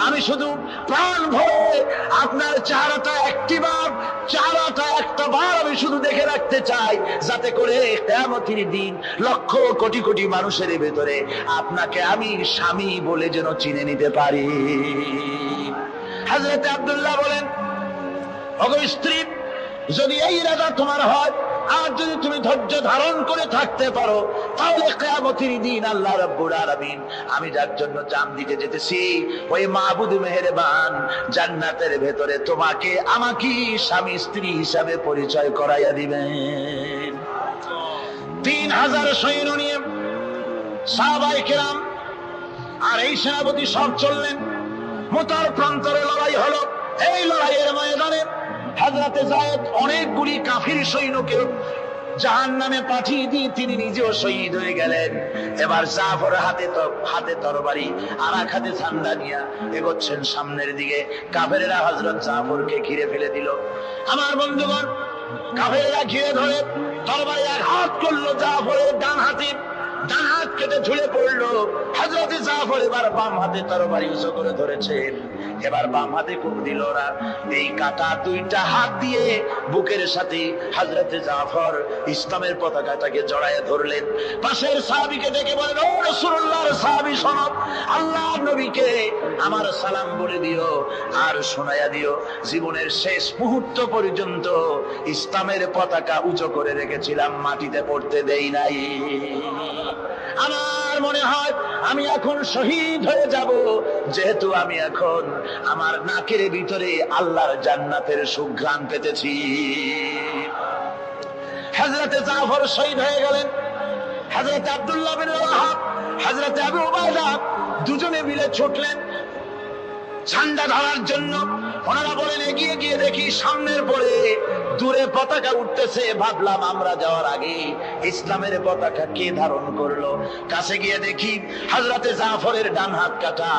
আমি শুধু প্রাণ ভরে আপনার চেহারাটা একটা বার আমি শুধু দেখে রাখতে চাই, যাতে করে কিয়ামতের দিন লক্ষ কোটি কোটি মানুষের ভেতরে আপনাকে আমি স্বামী বলে যেন চিনে নিতে পারি। হযরত আব্দুল্লাহ বলেন, ওগো স্ত্রী, যদি এই ইরাদা তোমার হয় আর যদি তুমি ধৈর্য ধারণ করে থাকতে পারো, তাহলে কিয়ামতের দিন আল্লাহ রাব্বুল আলামিন আমি যার জন্য জান দিতে যেতেছি, ওই মাবুদ মেহেরবান জান্নাতের ভেতরে তোমাকে আমাকে স্বামী স্ত্রী হিসাবে পরিচয় করাইয়া দিবেন। 3000 সৈন্য নিয়ে সাহাবায়ে কেরাম আর এই সেনাপতি সব চললেন। মুতার প্রান্তরে লড়াই হলো। এই লড়াইয়ের ময়দানে হযরতে যায়েদ অনেকগুলি কাফির সৈন্যকে জাহান্নামে পাঠিয়ে দিয়ে তিনি নিজেও শহীদ হয়ে গেলেন। এবার জাফর হাতে তরবারি আর এক হাতে ঝান্ডা নিয়ে এগোচ্ছেন সামনের দিকে। কাফেরেরা হযরত জাফরকে ঘিরে ফেলে দিল। আমার বন্ধুগণ, কাফেরেরা ঘিরে ধরে তরবারি আঘাত করলো জাফরের ডান হাতে। ডান হাত কেটে ঝুলে পড়লো। হযরত জাফর এবার বাম হাতে তরবারি উঁচু করে ধরেছেন। এবার বাম হাতে কোপ দিল ওরা। এই কাটা দুইটা হাত দিয়ে বুকের সাথে হযরত জাফর ইসলামের পতাকাটাকে জড়ায় ধরলেন। পাশের সাহাবীকে ডেকে বলেন, ও রাসূলুল্লাহর সাহাবী শোনো, আল্লাহর নবীকে আমার সালাম বলে দিও আর শোনায়া দিও, জীবনের শেষ মুহূর্ত পর্যন্ত ইসলামের পতাকা উঁচু করে রেখেছিলাম, মাটিতে পড়তে দেই নাই। আমার মনে হয় আমি এখন শহীদ হয়ে যাব, যেহেতু আমি এখন আমার নাকের ভিতরে আল্লাহর জান্নাতের সুঘ্রাণ পেতেছি। হযরতে জাফর শহীদ হয়ে গেলেন। হযরত আব্দুল্লাহ বিন রাওয়াহা, হযরত আবু উবাইদা দুজনে মিলে ছুটলেন ঝান্ডা ধরার জন্য। ওনারা বলেন, এগিয়ে গিয়ে দেখি সামনের পরে দূরে পতাকা উঠতেছে। ভাবলাম আমরা যাওয়ার আগে ইসলামের পতাকা কে ধারণ করলো। কাছে গিয়ে দেখি হযরতে জাফরের ডান হাত কাটা,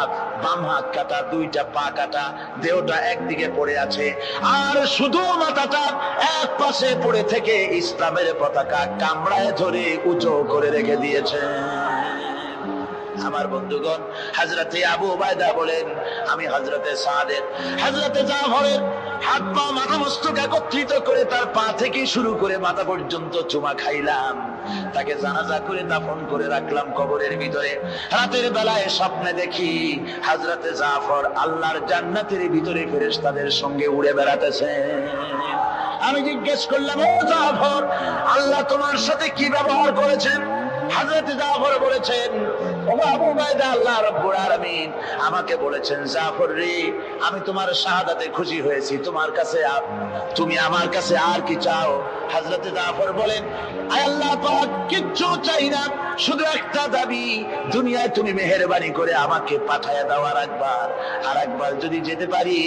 বাম হাত কাটা, দুইটা পা কাটা, দেহটা একদিকে পড়ে আছে আর শুধু মাথাটা এক পাশে পড়ে থেকে ইসলামের পতাকা কামড়ায় ধরে উঁচু করে রেখে দিয়েছে। আমার বন্ধুগণ, হযরতে আবু উবাইদা বলেন, আমি হযরতে সাদের, হযরতে জাফরের হাত পা মাথা মস্তক একত্রিত করে তার পা থেকে শুরু করে মাথা পর্যন্ত চুমা খাইলাম। তাকে জানাজা করে দাফন করে রাখলাম কবরের ভিতরে। রাতের বেলায় স্বপ্নে দেখি হযরতে জাফর আল্লাহর জান্নাতের ভিতরে ফেরেশতাদের সঙ্গে উড়ে বেড়াতেছে। আমি জিজ্ঞেস করলাম, ও জাফর, আল্লাহ তোমার সাথে কি ব্যবহার করেছেন? হযরত জাফর বলেছেন, ও আবু উবাইদা, আল্লাহ রাব্বুল আলামিন আমাকে বলেছেন, জাফর রে, আমি তোমার শাহাদাতে খুশি হয়েছি, তুমি আমার কাছে আর কি চাও? হযরত জাফর বলেন, আয় আল্লাহ পাক, কিচ্ছু চাই না, শুধু একটা দাবি, দুনিয়ায় তুমি মেহেরবানি করে আমাকে পাঠায়া দাও আর একবার যদি যেতে পারি,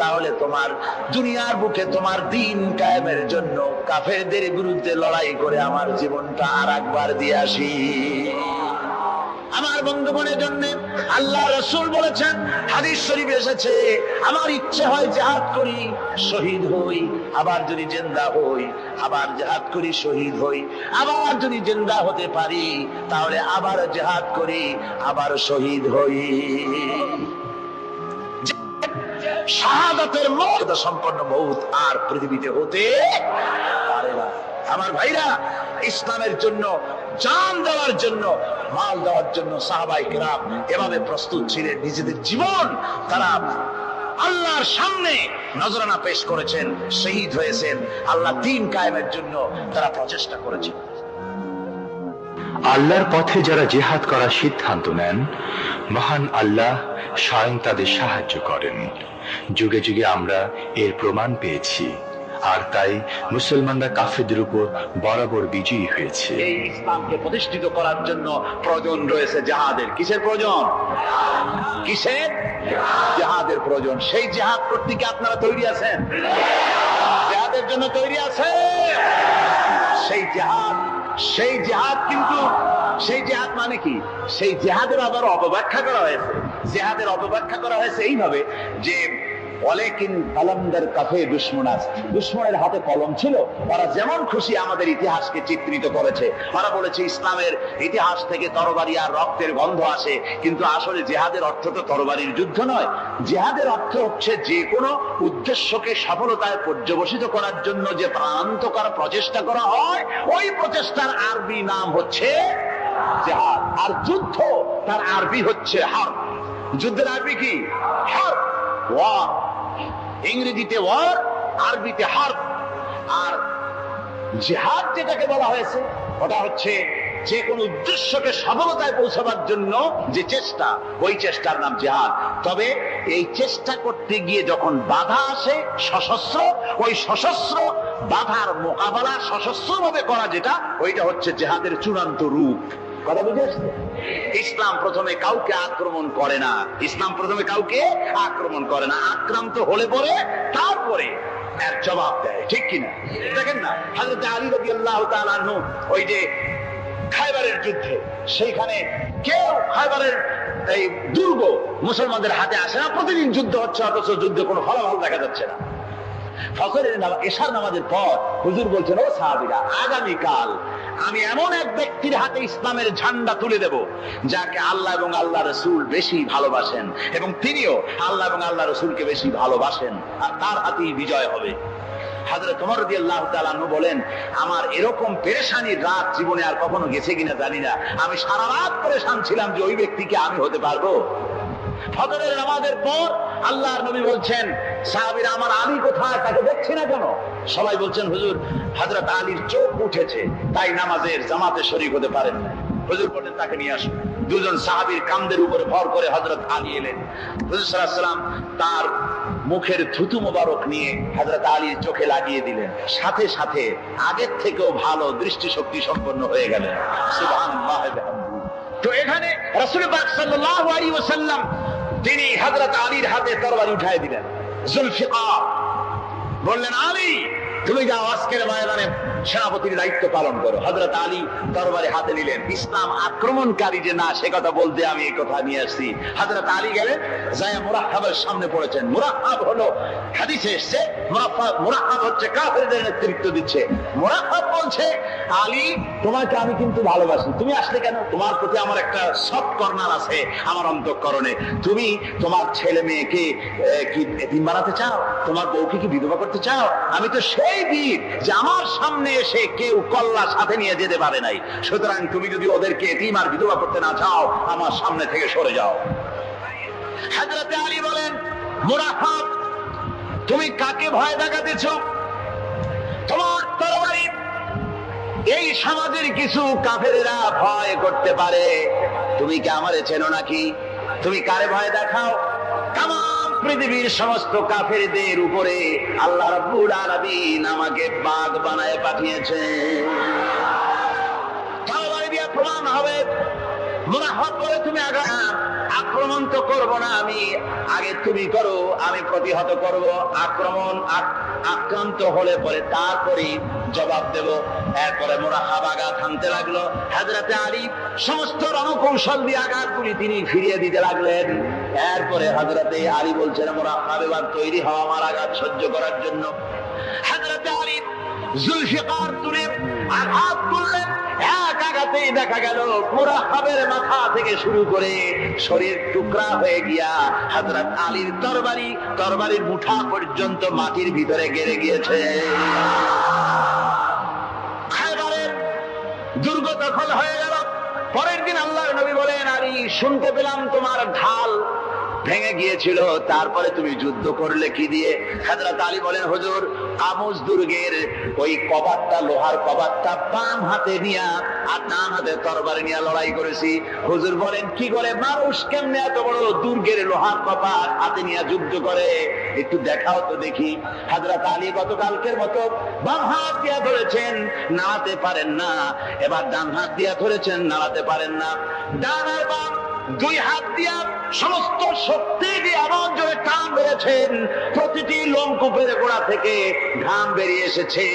তাহলে তোমার দুনিয়ার বুকে তোমার দ্বীন কায়েমের জন্য কাফেরদের বিরুদ্ধে লড়াই করে আমার জীবনটা আর একবার দিয়ে আসি। আমার বন্ধুগণের জন্য আল্লাহ রাসূল বলেছেন, হাদিস শরীফে এসেছে, আমার ইচ্ছে হয় জিহাদ করি, শহীদ হই, আবার যদি জিন্দা হই, আবার জিহাদ করি, শহীদ হই, আবার যদি জিন্দা হতে পারি, তাহলে আবার জিহাদ করি, আবার শহীদ হই। শাহাদাতের মর্যাদা সম্পন্ন মউত আর পৃথিবীতে হতে পারে না। আমার ভাইরা, ইসলামের জন্য জান দেওয়ার জন্য, মাল দেওয়ার জন্য সাহাবায়ে কেরাম এভাবে প্রস্তুত ছিলেন। নিজেদের জীবন তারা আল্লাহর সামনে নজরানা পেশ করেছেন, শহীদ হয়েছেন, আল্লাহ দ্বীন কায়েমের জন্য তারা প্রচেষ্টা করেছেন। আল্লাহর পথে যারা জিহাদ করার সিদ্ধান্ত নেন, মহান আল্লাহ স্বয়ং তাদের সাহায্য করেন। যুগে যুগে আমরা এর প্রমাণ পেয়েছি, আর তাই মুসলমানরা কাফেরদের উপর বরাবর বিজয়ী হয়েছে। এই ইসলামকে প্রতিষ্ঠিত করার জন্য প্রয়োজন রয়েছে জিহাদের। কিসের প্রয়োজন? কিসের? জিহাদের প্রয়োজন। সেই জিহাদ করতে কি আপনারা তৈরি আছেন? জিহাদের জন্য তৈরি আছেন? সেই জিহাদ সেই জিহাদ কিন্তু সেই জিহাদ মানে কি? সেই জিহাদের আবার অপব্যাখ্যা করা হয়েছে। জিহাদের অপব্যাখ্যা করা হয়েছে এইভাবে যে ওয়ালাকিন কালামদার কাফে দুশমনাস, দুশমনের হাতে কলম ছিল, ওরা যেমন খুশি আমাদের ইতিহাসকে চিত্রিত করেছে। ওরা বলেছে ইসলামের ইতিহাস থেকে তরবারি আর রক্তের গন্ধ আসে, কিন্তু আসলে জিহাদের অর্থ তো তরবারির যুদ্ধ নয়। জিহাদের অর্থ হচ্ছে যে কোনো উদ্দেশ্যকে সফলতায় পর্যবসিত করার জন্য যে প্রাণান্তকর প্রচেষ্টা করা হয়, ওই প্রচেষ্টার আরবি নাম হচ্ছে জিহাদ। আর যুদ্ধ তার আরবি হচ্ছে হার্ব। যুদ্ধের আরবি কি? হার্ব, ওয়ার। ইংরেজিতে ওয়ার, আরবিতে হার্ব। আর জিহাদ যেটাকে বলা হয়েছে ওটা হচ্ছে যে কোন উদ্দেশ্যকে সফলতায় পৌঁছাবার জন্য যে চেষ্টা, ওই চেষ্টার নাম জিহাদ। তবে এই চেষ্টা করতে গিয়ে যখন বাধা আসে সশস্ত্র, ওই সশস্ত্র বাধার মোকাবেলা সশস্ত্রভাবে করা যেটা, ওইটা হচ্ছে জিহাদের চূড়ান্ত রূপ। কথা বুঝে আসছে? ইসলাম প্রথমে কাউকে আক্রমণ করে না। ইসলাম প্রথমে কাউকে আক্রমণ করে না, আক্রান্ত হলে পরে তারপরে এর জবাব দেয়। ঠিক কিনা? দেখেন না, হযরত আলী রাদিয়াল্লাহু তাআলা আনহু ওই যে খায়বারের যুদ্ধে, সেইখানে কেউ খায়বারের এই দুর্গ মুসলমানদের হাতে আসে না। প্রতিদিন যুদ্ধ হচ্ছে, অথচ যুদ্ধে কোনো ফলাফল দেখা যাচ্ছে না। ফজরের নামাজ, এশার নামাজের পর হুজুর বলছেন, ও সাহাবীরা, আগামীকাল আমি এমন এক ব্যক্তির হাতে ইসলামের ঝান্ডা তুলে দেব যাকে আল্লাহ এবং আল্লাহ রাসূল বেশি ভালোবাসেন, এবং তিনিও আল্লাহ এবং আল্লাহ রাসূলকে বেশি ভালোবাসেন, আর তার হাতেই বিজয় হবে। হযরত ওমর রাদিয়াল্লাহু তাআলা আনহু বলেন, আমার এরকম পেরেশানির রাত জীবনে আর কখনো গেছে কিনা জানি না। আমি সারা রাত পেরেশান ছিলাম যে ওই ব্যক্তিকে আমি হতে পারবো। ফজরের নামাজের পর আল্লাহর নবী বলছেন, সাহাবীরা, আমার আলী কোথায়? তাকে দেখছি না কেন? সবাই বলছেন, হুজুর, হযরত আলীর চোখ উঠেছে, তাই নামাজের জামাতে শরীক হতে পারেন না। হুজুর বললেন, তাকে নিয়ে আসুন। দুজন সাহাবীর কাঁধের উপরে ভর করে হযরত আলী এলেন। হুজুর সাল্লাল্লাহু আলাইহি ওয়াসাল্লাম তার মুখের থুতু মোবারক নিয়ে হযরত আলীর চোখে লাগিয়ে দিলেন। সাথে সাথে আগের থেকেও ভালো দৃষ্টিশক্তি সম্পন্ন হয়ে গেলেন। সুবহানাল্লাহ ওয়া বিহামদিহি। তো এখানে রাসূল পাক সাল্লাল্লাহু আলাইহি ওয়াসাল্লাম তিনি হযরত আলীর হাতে তরবারি উঠায় দিলেন। জুলফিকার বললেন, আলী, তুমি যাও, আজকের ময়দানে সেনাপতির দায়িত্ব পালন করো। হযরত আলী তরবারি হাতে নিলেন। ইসলাম আক্রমণকারী যে না, সে কথা বলতে আমি এই কথা নিয়ে আসছি। হযরত আলী গেলেন, যায় মুরাহহাবের সামনে পড়েছেন। মুরাহহাব হলো, হাদিসে এসেছে, মুরাহহাব হচ্ছে কাফেরদের নেতৃত্ব দিচ্ছে। মুরাহহাব বলছে, আলী, তোমাকে আমি কিন্তু ভালোবাসি, তুমি আসলে কেন? তোমার প্রতি আমার একটা সফট কর্নার আছে আমার অন্তঃকরণে। তুমি তোমার ছেলে মেয়েকে কি এতিম বানাতে চাও? তোমার বউকে কি বিধবা করতে চাও? আমি তো সেই বীর যে আমার সামনে এসে কেউ কল্লা সাথে নিয়ে যেতে পারে নাই। সুতরাং তুমি যদি ওদেরকে এতিম আর বিধবা করতে না চাও, আমার সামনে থেকে সরে যাও। হযরত আলী বলেন, মুরাহহাব, তুমি কাকে ভয় দেখাতেছ? তোমার তরবারি এই সমাজের কিছু কাফেরেরা ভয় করতে পারে, তুমি কি আমারে চেনো নাকি? তুমি কারে ভয় দেখাও? তামাম পৃথিবীর সমস্ত কাফেরদের উপরে আল্লাহ রাব্বুল আলামিন আমাকে বাগ বানায় পাঠিয়েছেন। তরবারি দিয়ে প্রমাণ হবে। মুরাহহাব বলে, তুমি আক্রমণ তো করবো না আমি, আগে তুমি করো, আমি প্রতিহত করব। আক্রান্ত হলে পরে তারপরে জবাব দেব। এরপরে মুরাহহাব আঘাত হানতে লাগলো। হযরত আলী সমস্ত রণকৌশল দিয়ে আঘাতগুলি তিনি ফিরিয়ে দিতে লাগলেন। এরপরে হযরত আলী বলছেন, মুরাহহাব, এবার তৈরি হও আমার আঘাত সহ্য করার জন্য। হযরত আলী জুলফিকার তুলে আঘাত করলেন। এক আঘাতেই দেখা গেল মুরাহহাবের মাথা থেকে শুরু করে শরীর টুকরা হয়ে গিয়া হযরত আলীর তরবারির মুঠা পর্যন্ত মাটির ভিতরে গেড়ে গিয়েছে। খায়বারের দুর্গ দখল হয়ে গেল। পরের দিন আল্লাহর নবী বলেন, আলী, শুনতে পেলাম তোমার ঢাল ভেঙে গিয়েছিল, তারপরে তুমি যুদ্ধ করলে কি দিয়ে? হযরত আলী বলেন, হুজুর, আমুজ দুর্গের ওই কবাটটা, লোহার কবাটটা বাম হাতে নিয়া আর ডান হাতে তরবারি নিয়ে লড়াই করেছি। হুজুর বলেন, কি করে? মানুষ কেমনে এত বড় দুর্গের লোহার কপাট হাতে নিয়ে যুদ্ধ করে? একটু দেখাও তো দেখি। হযরত আলী গতকালকের মতো বাম হাত দিয়া ধরেছেন, নাড়াতে পারেন না। এবার ডান হাত দিয়া ধরেছেন, নাড়াতে পারেন না। ডান আর বাম দুই হাত দিয়া সমস্ত শক্তি দিয়ে এমন জোরে টান মেরেছেন, প্রতিটি লোমকূপের গোড়া থেকে ঘাম বেরিয়ে এসেছে,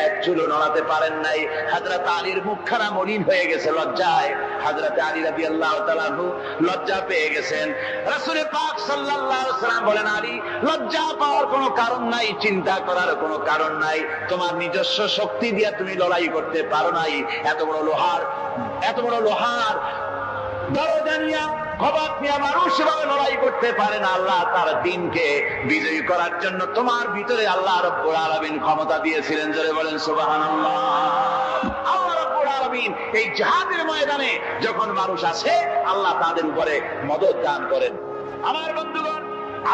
এক চুলো নড়াতে পারেন নাই। হযরত আলীর মুখখানা মলিন হয়ে গেছে লজ্জায়। হযরত আলী রাদিয়াল্লাহু তাআলা আনহু লজ্জা পেয়ে গেছেন। রাসূল পাক সাল্লাল্লাহু আলাইহি ওয়াসাল্লাম বলেন, আলী, লজ্জা পাওয়ার কোনো কারণ নাই, চিন্তা করার কোনো কারণ নাই। তোমার নিজস্ব শক্তি দিয়ে তুমি লড়াই করতে পারো নাই। এত বড় লোহার দরজা নিয়ে, কবাত নিয়ে মানুষ এভাবে লড়াই করতে পারে না। আল্লাহ তার দ্বীনকে বিজয়ী করার জন্য তোমার ভিতরে আল্লাহ রাব্বুল আলামিন ক্ষমতা দিয়েছিলেন। জোরে বলেন সুবহানাল্লাহ। আল্লাহ রাব্বুল আলামিন এই জিহাদের ময়দানে যখন মানুষ আসে, আল্লাহ তাদের উপরে মদদ দান করেন। আমার বন্ধুগণ,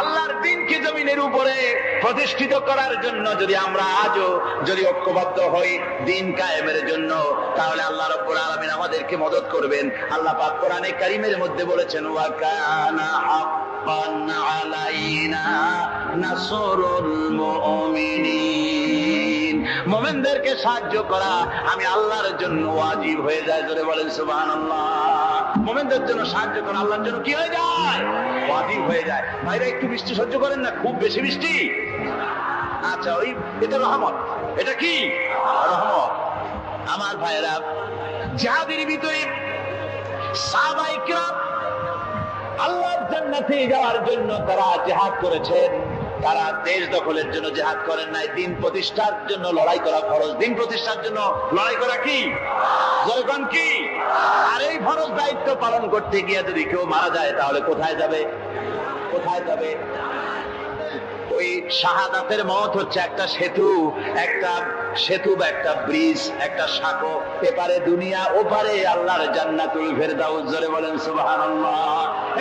আল্লাহর দ্বীনকে জমিনের উপরে প্রতিষ্ঠিত করার জন্য যদি আমরা আজও যদি ঐক্যবদ্ধ হই দ্বীন কায়েমের জন্য, তাহলে আল্লাহ রাব্বুল আলামিন আমাদেরকে মদদ করবেন। আল্লাহ পাক কোরআনে কারীমের মধ্যে বলেছেন, ওয়া কানা হাক্কান আলাইনা নাসরুল মুমিনিন। মুমিনদেরকে সাহায্য করা আমি আল্লাহর জন্য ওয়াজিব হয়ে যায়। জোরে বলেন সুবহানাল্লাহ। মুমিনদের জন্য সাহায্য করা আল্লাহর জন্য কি হয়ে যায়? ওয়াজিব হয়ে যায়। ভাইরা একটু বৃষ্টি সহ্য করেন না, খুব বেশি বৃষ্টি? আচ্ছা, এটা রহমত। এটা কি রহমত? আমার ভাইরা, জিহাদের ভিতরে সাহাবায়ে কিরাম আল্লাহর জান্নাতে যাওয়ার জন্য তারা জিহাদ করেছেন। তারা দেশ দখলের জন্য জিহাদ করেন নাই, দ্বীন প্রতিষ্ঠার জন্য লড়াই করা ফরজ। দ্বীন প্রতিষ্ঠার জন্য লড়াই করা কি? জয়গান কি? আর এই ফরজ দায়িত্ব পালন করতে গিয়ে যদি কেউ মারা যায়, তাহলে কোথায় যাবে? কোথায় যাবে? ওই শাহাদাতের মত হচ্ছে একটা সেতু, বা একটা ব্রিজ, একটা সাঁকো। এপারে দুনিয়া, ওপারে আল্লাহর জান্নাতুল ফেরদাউস। জোরে বলেন সুবহানাল্লাহ।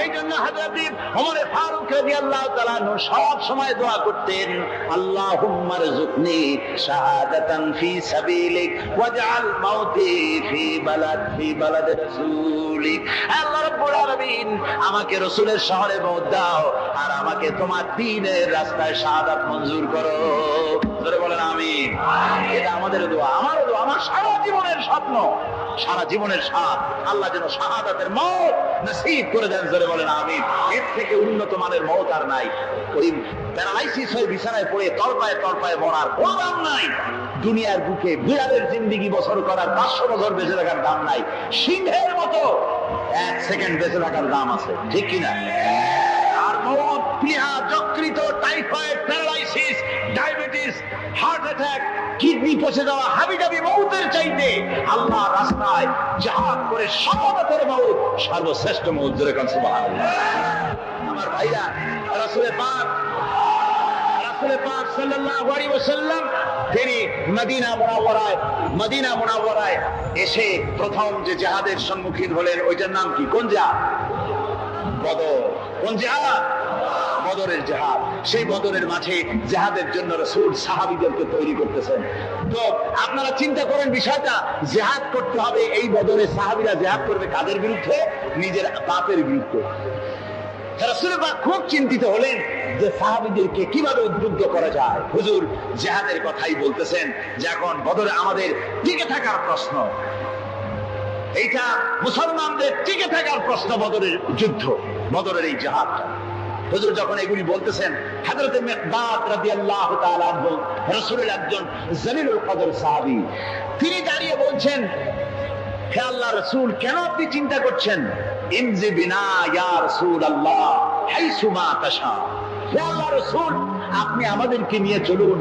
এই জন্য হযরত ওমর ফারুক রাদিয়াল্লাহু তাআলা আনহু সব সময় দোয়া করতেন, আল্লাহুম্মা রযুকনি শাহাদাতান ফি সাবিলিক ওয়াজআল মাউতি ফি বালাদ রাসূলিক। আল্লাহ রাব্বুল আলামিন, আমাকে রাসূলের শহরে মওত দাও, আর আমাকে তোমার দ্বীনের রাস্তায় শাহাদাত মঞ্জুর করো। জোরে বলেন আমিন। এটা আমাদের দোয়া, আমারও দোয়া, আমার সারা জীবনের স্বপ্ন, সারা জীবনের স্বাদ, আল্লাহ যেন শাহাদাতের মওত নসিব করে দেন। জোরে বলেন আমিন। এর থেকে উন্নত মানের মওত আর নাই। ওই প্যারালাইসিস হয়ে বিছানায় পড়ে তড়পায় মরার কোনো দাম নাই। দুনিয়ার বুকে বিড়ালের জিন্দেগি বছর করার 500 বছর বেঁচে থাকার দাম নাই। সিংহের মতো 1 সেকেন্ড বেঁচে থাকার দাম আছে, ঠিক কিনা? আর মওত, প্লীহা, যকৃত, typhoid, paralysis, diabetes, heart attack, kidney পচে যাওয়া, হাবিজাবি মওতের চাইতে আল্লাহর রাস্তায় জিহাদ করে শাহাদাতের মওত সর্বশ্রেষ্ঠ মওত। জোরে বলেন সুবহানাল্লাহ। আমার ভাইরা, রাসূল পাক সাল্লাল্লাহু আলাইহি ওয়াসাল্লাম তিনি মদিনা মুনাওয়ারায় এসে প্রথম যে জিহাদের সম্মুখীন হলেন, ওইটার নাম কি? কোন জিহাদ? বদর। কোন জিহাদ? বদরের জিহাদ। সেই বদরের মাঝে জিহাদের জন্য রাসূল সাহাবীদেরকে তৈরি করতেছেন। তো আপনারা চিন্তা করেন বিষয়টা, জিহাদ করতে হবে। এই বদরে সাহাবীরা জিহাদ করবে কাদের বিরুদ্ধে? নিজের বাপের বিরুদ্ধে। রাসূল পাক খুব চিন্তিত হলেন যে সাহাবীদেরকে কিভাবে উদ্বুদ্ধ করা যায়। হুজুর জিহাদের কথাই বলতেছেন যে এখন বদরে আমাদের টিকে থাকার প্রশ্ন, এইটা মুসলমানদের টিকে থাকার প্রশ্ন, বদরের যুদ্ধ, বদরের এই জিহাদটা। হুজুর যখন এগুলি বলতেছেন, হযরত মিকদাদ রাদিয়াল্লাহু তাআলা আনহু রাসূলের একজন জলিলুল কদর সাহাবী, তিনি দাঁড়িয়ে বলছেন, হে আল্লাহর রাসূল, কেন আপনি চিন্তা করছেন? ইমজি বিনা ইয়া রাসূলুল্লাহ হাইসু মা তাশা। হে আল্লাহর রাসূল, আপনি আমাদেরকে নিয়ে চলুন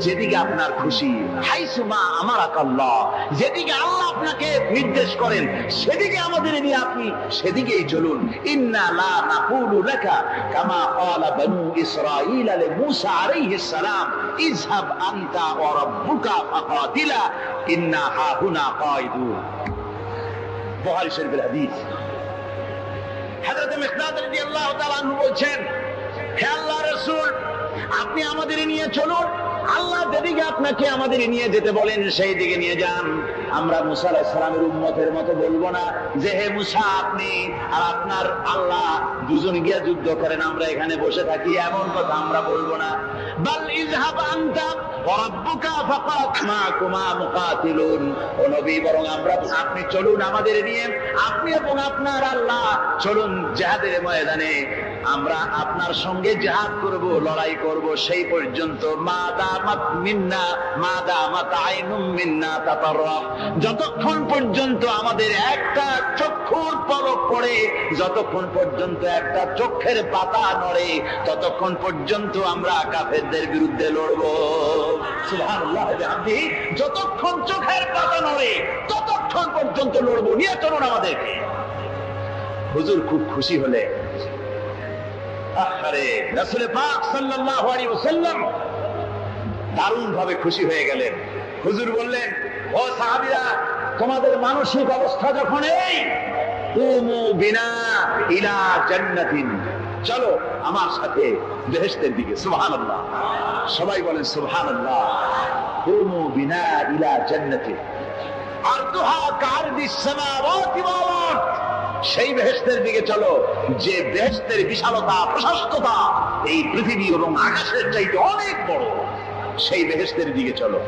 যেদিকে আপনার খুশি। হাইসু মা আমারাকাল্লাহ, যেদিকে আল্লাহ আপনাকে নির্দেশ করেন সেদিকে আমাদের নিয়ে আপনি সেদিকেই চলুন। ইন্না লা নাকুলু লাকা কামা ক্বালা বনু ইসরাঈল লিমূসা আলাইহিস সালাম, ইযহাব আনতা ওয়া রাব্বুকা ফাকাতিলা ইন্না হাহুনা কায়িদুন। বুখারী শরীফের হাদিস। হযরত মিকদাদ রাদিয়াল্লাহু তাআলা আনহু বলছেন, হে আল্লাহর রাসূল, আপনি আমাদের নিয়ে চলুন, আল্লাহ যেদিকে আপনাকে আমাদের নিয়ে যেতে বলেন সেই দিকে নিয়ে যান। আমরা মুসা আলাইহিস সালামের উম্মতের মতো বলবো না যে হে মুসা, আপনি আর আপনার আল্লাহ দুজন গিয়ে যুদ্ধ করেন, আমরা এখানে বসে থাকি, এমন কথা আমরা বলবো না। বাল ইযহাব আনতা ওয়ারাব্বুকা ফাকাত মাকুমা মুকাতিলুন। ও নবী, বরং আপনি চলুন আমাদের নিয়ে, আপনি এবং আপনার আল্লাহ চলুন জিহাদের ময়দানে, আমরা আপনার সঙ্গে জিহাদ করব, লড়াই করব সেই পর্যন্ত। মা দামাত মিন্না মা দামাত আইনুম মিন্না তাতাররাফ, যতক্ষণ পর্যন্ত আমাদের একটা চক্ষুর পলক পড়ে, যতক্ষণ পর্যন্ত একটা চোখের পাতা নড়ে, ততক্ষণ পর্যন্ত আমরা কাফেরদের বিরুদ্ধে লড়ব। সুবহানাল্লাহ বিহামদিহি, যতক্ষণ চোখের পাতা নড়ে ততক্ষণ পর্যন্ত লড়ব, নিয়ে চলুন আমাদেরকে। হুজুর খুব খুশি হলে, আরে রাসূল পাক সাল্লাল্লাহু আলাইহি ওয়াসাল্লাম দারুণ ভাবে খুশি হয়ে গেলেন। হুজুর বললেন, ও সাহাবীরা, তোমাদের মানসিক অবস্থা যখন এই, কুমু বিনা ইলা জান্নাতিন, চলো আমার সাথে বেহেশতের দিকে। সুবহানাল্লাহ, সবাই বলেন সুবহানাল্লাহ। কুমু বিনা ইলা জান্নাতিন আরদুহা কারদিস সামাওয়াতি ওয়াল আরদ, সেই বেহেশতের দিকে চলো যে বেহেশতের বিশালতা প্রশস্ততা এই পৃথিবী এবং আকাশের চাইতে অনেক বড়, সেই বেহেশতের দিকে চলো।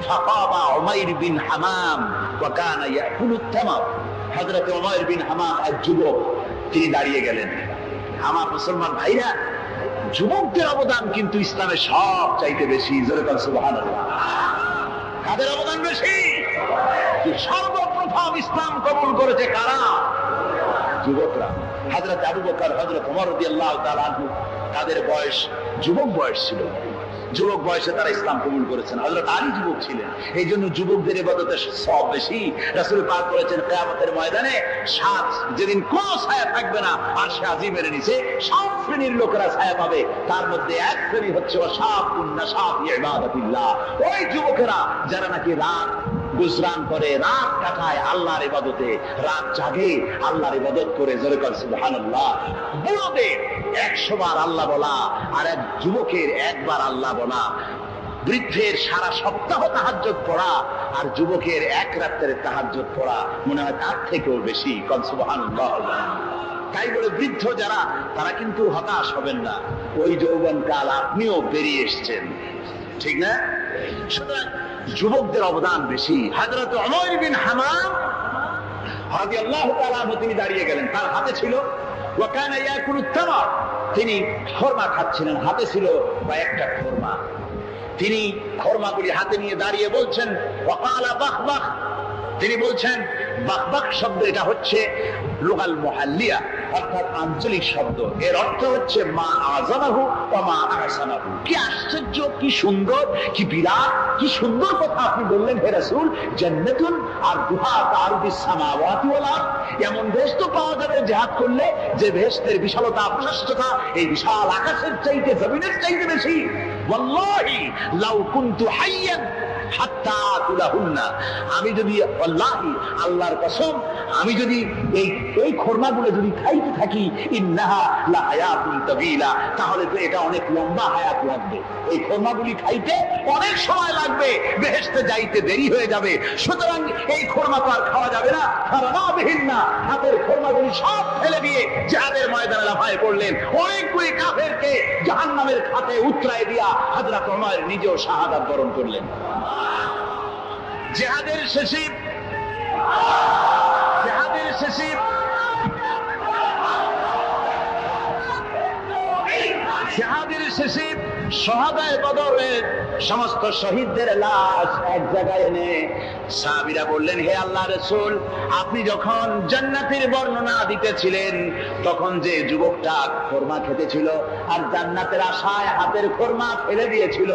ফাকামা উমাইর বিন হামাম ওয়া কানা ইয়াকুলু তামার, হযরত উমাইর বিন হামাম এক যুবক, তিনি দাঁড়িয়ে গেলেন। আমার মুসলমান ভাইরা, যুবকদের অবদান কিন্তু ইসলামে সব চাইতে বেশি। জোরে বলেন সুবহানাল্লাহ। কাদের অবদান বেশি? সর্বপ্রথম ইসলাম কবুল করেছে কারা? যুবকরা। হযরত আবু বকর, হযরত ওমর রাদিয়াল্লাহু তাআলা আনহু, তাদের বয়স যুবক বয়স ছিল, যুবক বয়সে তারা ইসলাম কবুল করেছেন। হযরত আলী যুবক ছিলেন, এই জন্য যুবকদের ইবাদতের সব বেশি। রাসূল পাক বলেছেন, কিয়ামতের ময়দানে যেদিন কোন ছায়া থাকবে না, আরশে আজিমের নিচে 7 শ্রেণীর লোকেরা ছায়া পাবে, তার মধ্যে এক শ্রেণী হচ্ছে ওয়াশাবুন নাশা ফি ইবাদাতিল্লাহ, ওই যুবকেরা যারা নাকি রাত গুজরান করে, রাত কাটায় আল্লাহর ইবাদতে, রাত জাগে আল্লাহর ইবাদত করে। জোরে বলেন সুবহানাল্লাহ। বুড়োদের 100 বার আল্লাহ বলা আর এক যুবকের একবার আল্লাহ বলা, বৃদ্ধের সারা সপ্তাহ তাহাজ্জুদ পড়া আর যুবকের এক রাতের তাহাজ্জুদ পড়া মনে হয় তার থেকেও বেশি। কন সুবহানাল্লাহ। তাই বলে বৃদ্ধ যারা, তারা কিন্তু হতাশ হবেন না, ওই যৌবনকাল আপনিও বেরিয়ে এসেছেন, ঠিক না? সুতরাং যুবকদের অবদান বেশি। হযরত উমাইর বিন হামাম রাদিয়াল্লাহু তাআলা আনহু, তিনি দাঁড়িয়ে গেলেন, তার হাতে ছিল ওয়া কানা ইয়াকুলু তামার, তিনি খরমা খাচ্ছিলেন, হাতে ছিল কয়েকটা খরমা। তিনি খরমাগুলি হাতে নিয়ে দাঁড়িয়ে বলছেন ওয়া ক্বালা বাখবাখ, তিনি বলছেন বাখবাখ শব্দ, এটা হচ্ছে লুগাল মুহাল্লিয়া, অর্থাৎ আঞ্চলিক শব্দ। এর অর্থ হচ্ছে মা আযামাহু ওয়া মা আহসানাহু। কি আশ্চর্য, কি সুন্দর, কি বিরাট, কি সুন্দর কথা আপনি বললেন হে রাসূল। জান্নাতুন আরদুহা কারদিস সামাওয়াতি ওয়াল আরদ, এমন দেশ তো পাওয়া যাবে জিহাদ করলে যে বেহেশতের বিশালতা প্রশস্ততা এই বিশাল আকাশের চাইতে, জমিনের চাইতে বেশি। ওয়াল্লাহি লাউ কুনতু হাইয়ান হাত্তা আকুলাহুন্না, আমি যদি, ওয়াল্লাহি আল্লাহর কসম, আমি যদি এই খরমাগুলো যদি খাইতে থাকি, ইন্নাহা লাহায়াতুন তাবিলা, তাহলে তো এটা অনেক লম্বা হায়াত লাগবে। এই খরমাগুলি খাইতে অনেক সময় লাগবে, বেহেশতে যাইতে দেরি হয়ে যাবে। সুতরাং এই খরমা তো আর খাওয়া যাবে না। ফারাবিহিন্না, হাতের খরমাগুলি সব ফেলে দিয়ে জিহাদের ময়দানে লাফায়ে পড়লেন। অনেকগুলি কাফেরকে জাহান্নামের খাতে উতরায় দিয়া হযরত ওমর নিজেও শাহাদাত বরণ করলেন। জিহাদের শেষে শহাদায়ে বদরের সমস্ত শহীদদের লাশ এক জায়গায় এনে সাহাবীরা বললেন, হে আল্লাহর রাসূল, আপনি যখন জান্নাতের বর্ণনা দিতেছিলেন তখন যে যুবকটা খরমা খেতেছিল আর জান্নাতের আশায় হাতের খরমা ফেলে দিয়েছিল,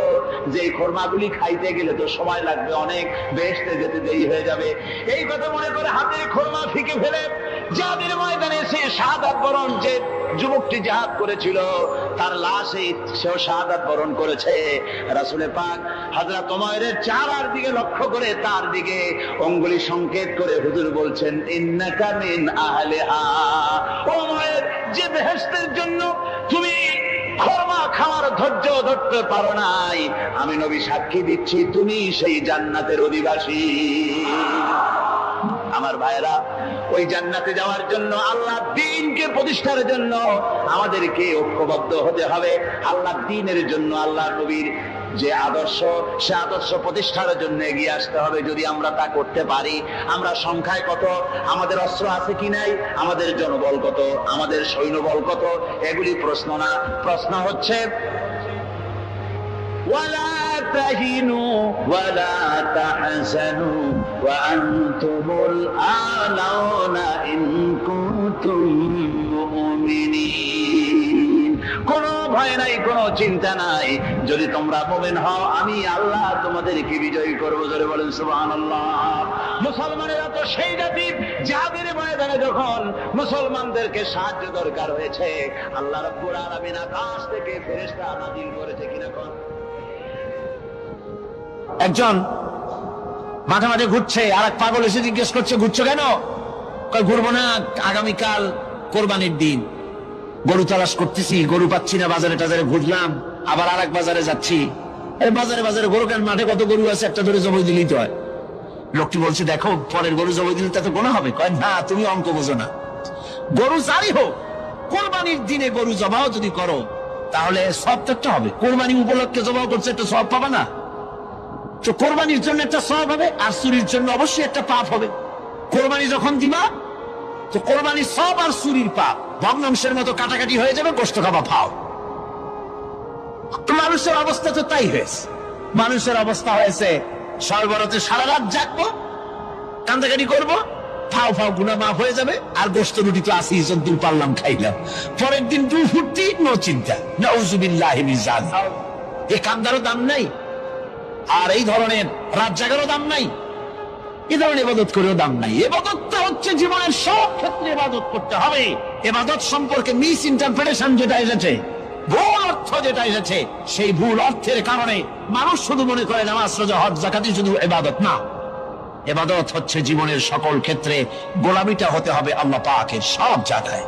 যে খরমাগুলি খাইতে গেলে তো সময় লাগবে অনেক, বেহেশতে যেতে দেরি হয়ে যাবে, এই কথা মনে করে হাতের খরমা ফিকে ফেলে জিহাদের ময়দানে এসে শাহাদাত বরণ, যে যুবকটি জিহাদ করেছিল তার লাশে সেও শাহাদাত বরণ করেছে। রাসূল পাক হযরত ওমরের চেহারার দিকে লক্ষ্য করে তার দিকে অঙ্গুলি সংকেত করে হুজুর বলছেন, ইন্নাকা মিন আহলিহা। ওমর, যে বেহেশতের জন্য তুমি খরমা খাওয়ার ধৈর্য ধরতে পারো নাই, আমি নবী সাক্ষী দিচ্ছি তুমি সেই জান্নাতের অধিবাসী। আমার ভাইরা, ওই জান্নাতে যাওয়ার জন্য, আল্লাহ দ্বীনকে প্রতিষ্ঠার জন্য আমাদেরকে ঐক্যবদ্ধ হতে হবে। আল্লাহ দ্বীনের জন্য, আল্লাহ নবীর যে আদর্শ, সে আদর্শ প্রতিষ্ঠার জন্য এগিয়ে আসতে হবে। যদি আমরা তা করতে পারি, আমরা সংখ্যায় কত, আমাদের অস্ত্র আছে কি নাই, আমাদের জনবল কত, আমাদের সৈন্যবল কত, এগুলি প্রশ্ন না। প্রশ্ন হচ্ছে ولا تهنوا ولا تحزنوا وأنتم الأعلون إن كنتم مؤمنين। কোনো ভয় নাই, কোনো চিন্তা নাই, যদি তোমরা মুমিন হও আমি আল্লাহ তোমাদেরকে বিজয়ী করবো। জোরে বলেন সুবহানাল্লাহ। মুসলমানেরা তো সেই জাতি, যাদের ময়দানে যখন মুসলমানদেরকে সাহায্য দরকার হয়েছে, আল্লাহ রাব্বুল আলামিন আকাশ থেকে ফেরেশতা নাযিল করেছে কিনা কোন? একজন মাঝে মাঝে ঘুরছে, আর এক পাগল এসে জিজ্ঞেস করছে ঘুরছো কেন? কয় ঘুরবো না, আগামীকাল কোরবানির দিন, গরু তালাশ করতেছি, গরু পাচ্ছি না, বাজারে টাজারে ঘুরলাম, আবার আর এক বাজারে যাচ্ছি। বাজারে বাজারে গরু কেন, মাঠে কত গরু আছে, একটা ধরে জবাই দিলেই তো হয়। লোকটি বলছে দেখো পরের গরু জবাই দিলে তা তো গোনা হবে। কয় না, তুমি অঙ্ক বোঝো না, গরু যাই হোক কোরবানির দিনে গরু জবাও যদি করো তাহলে সব তো একটা হবে। কোরবানি উপলক্ষে জবাও করছে, একটা সব পাবা না? তো কোরবানির জন্য একটা সওয়াব হবে, আর চুরির জন্য অবশ্যই একটা পাপ হবে। কোরবানি যখন দিবা তো কোরবানির সওয়াব আর চুরির পাপ ভগ্নাংশের মতো কাটাকাটি হয়ে যাবে, গোশত খাবা ফাও। মানুষের অবস্থা তো তাই হয়েছে। মানুষের অবস্থা হয়েছে সর্বরতে সারা রাত জাগবো, কান্দাকাটি করবো, ফাও ফাও গুনাহ মাফ হয়ে যাবে, আর গোশত রুটি তো আসি যদ্দূর পারলাম খাইলাম। পরের দিন দু ফুর্তি, নো চিন্তা, নাউযুবিল্লাহি মিন যালিক। এই কান্দারও দাম নাই, আর এই ধরনের রাত জাগারও দাম নাই, এই ধরনের ইবাদত করেও দাম নাই। ইবাদতটা হচ্ছে জীবনের সব ক্ষেত্রে ইবাদত করতে হবে। ইবাদত সম্পর্কে মিস ইন্টারপ্রিটেশন যেটা এসেছে, ভুল অর্থ যেটা এসেছে, সেই ভুল অর্থের কারণে মানুষ শুধু মনে করে নামাজ রোজা হজ যাকাতই শুধু ইবাদত না। ইবাদত হচ্ছে জীবনের সকল ক্ষেত্রে গোলামিটা হতে হবে আল্লাহ পাকের সব জায়গায়।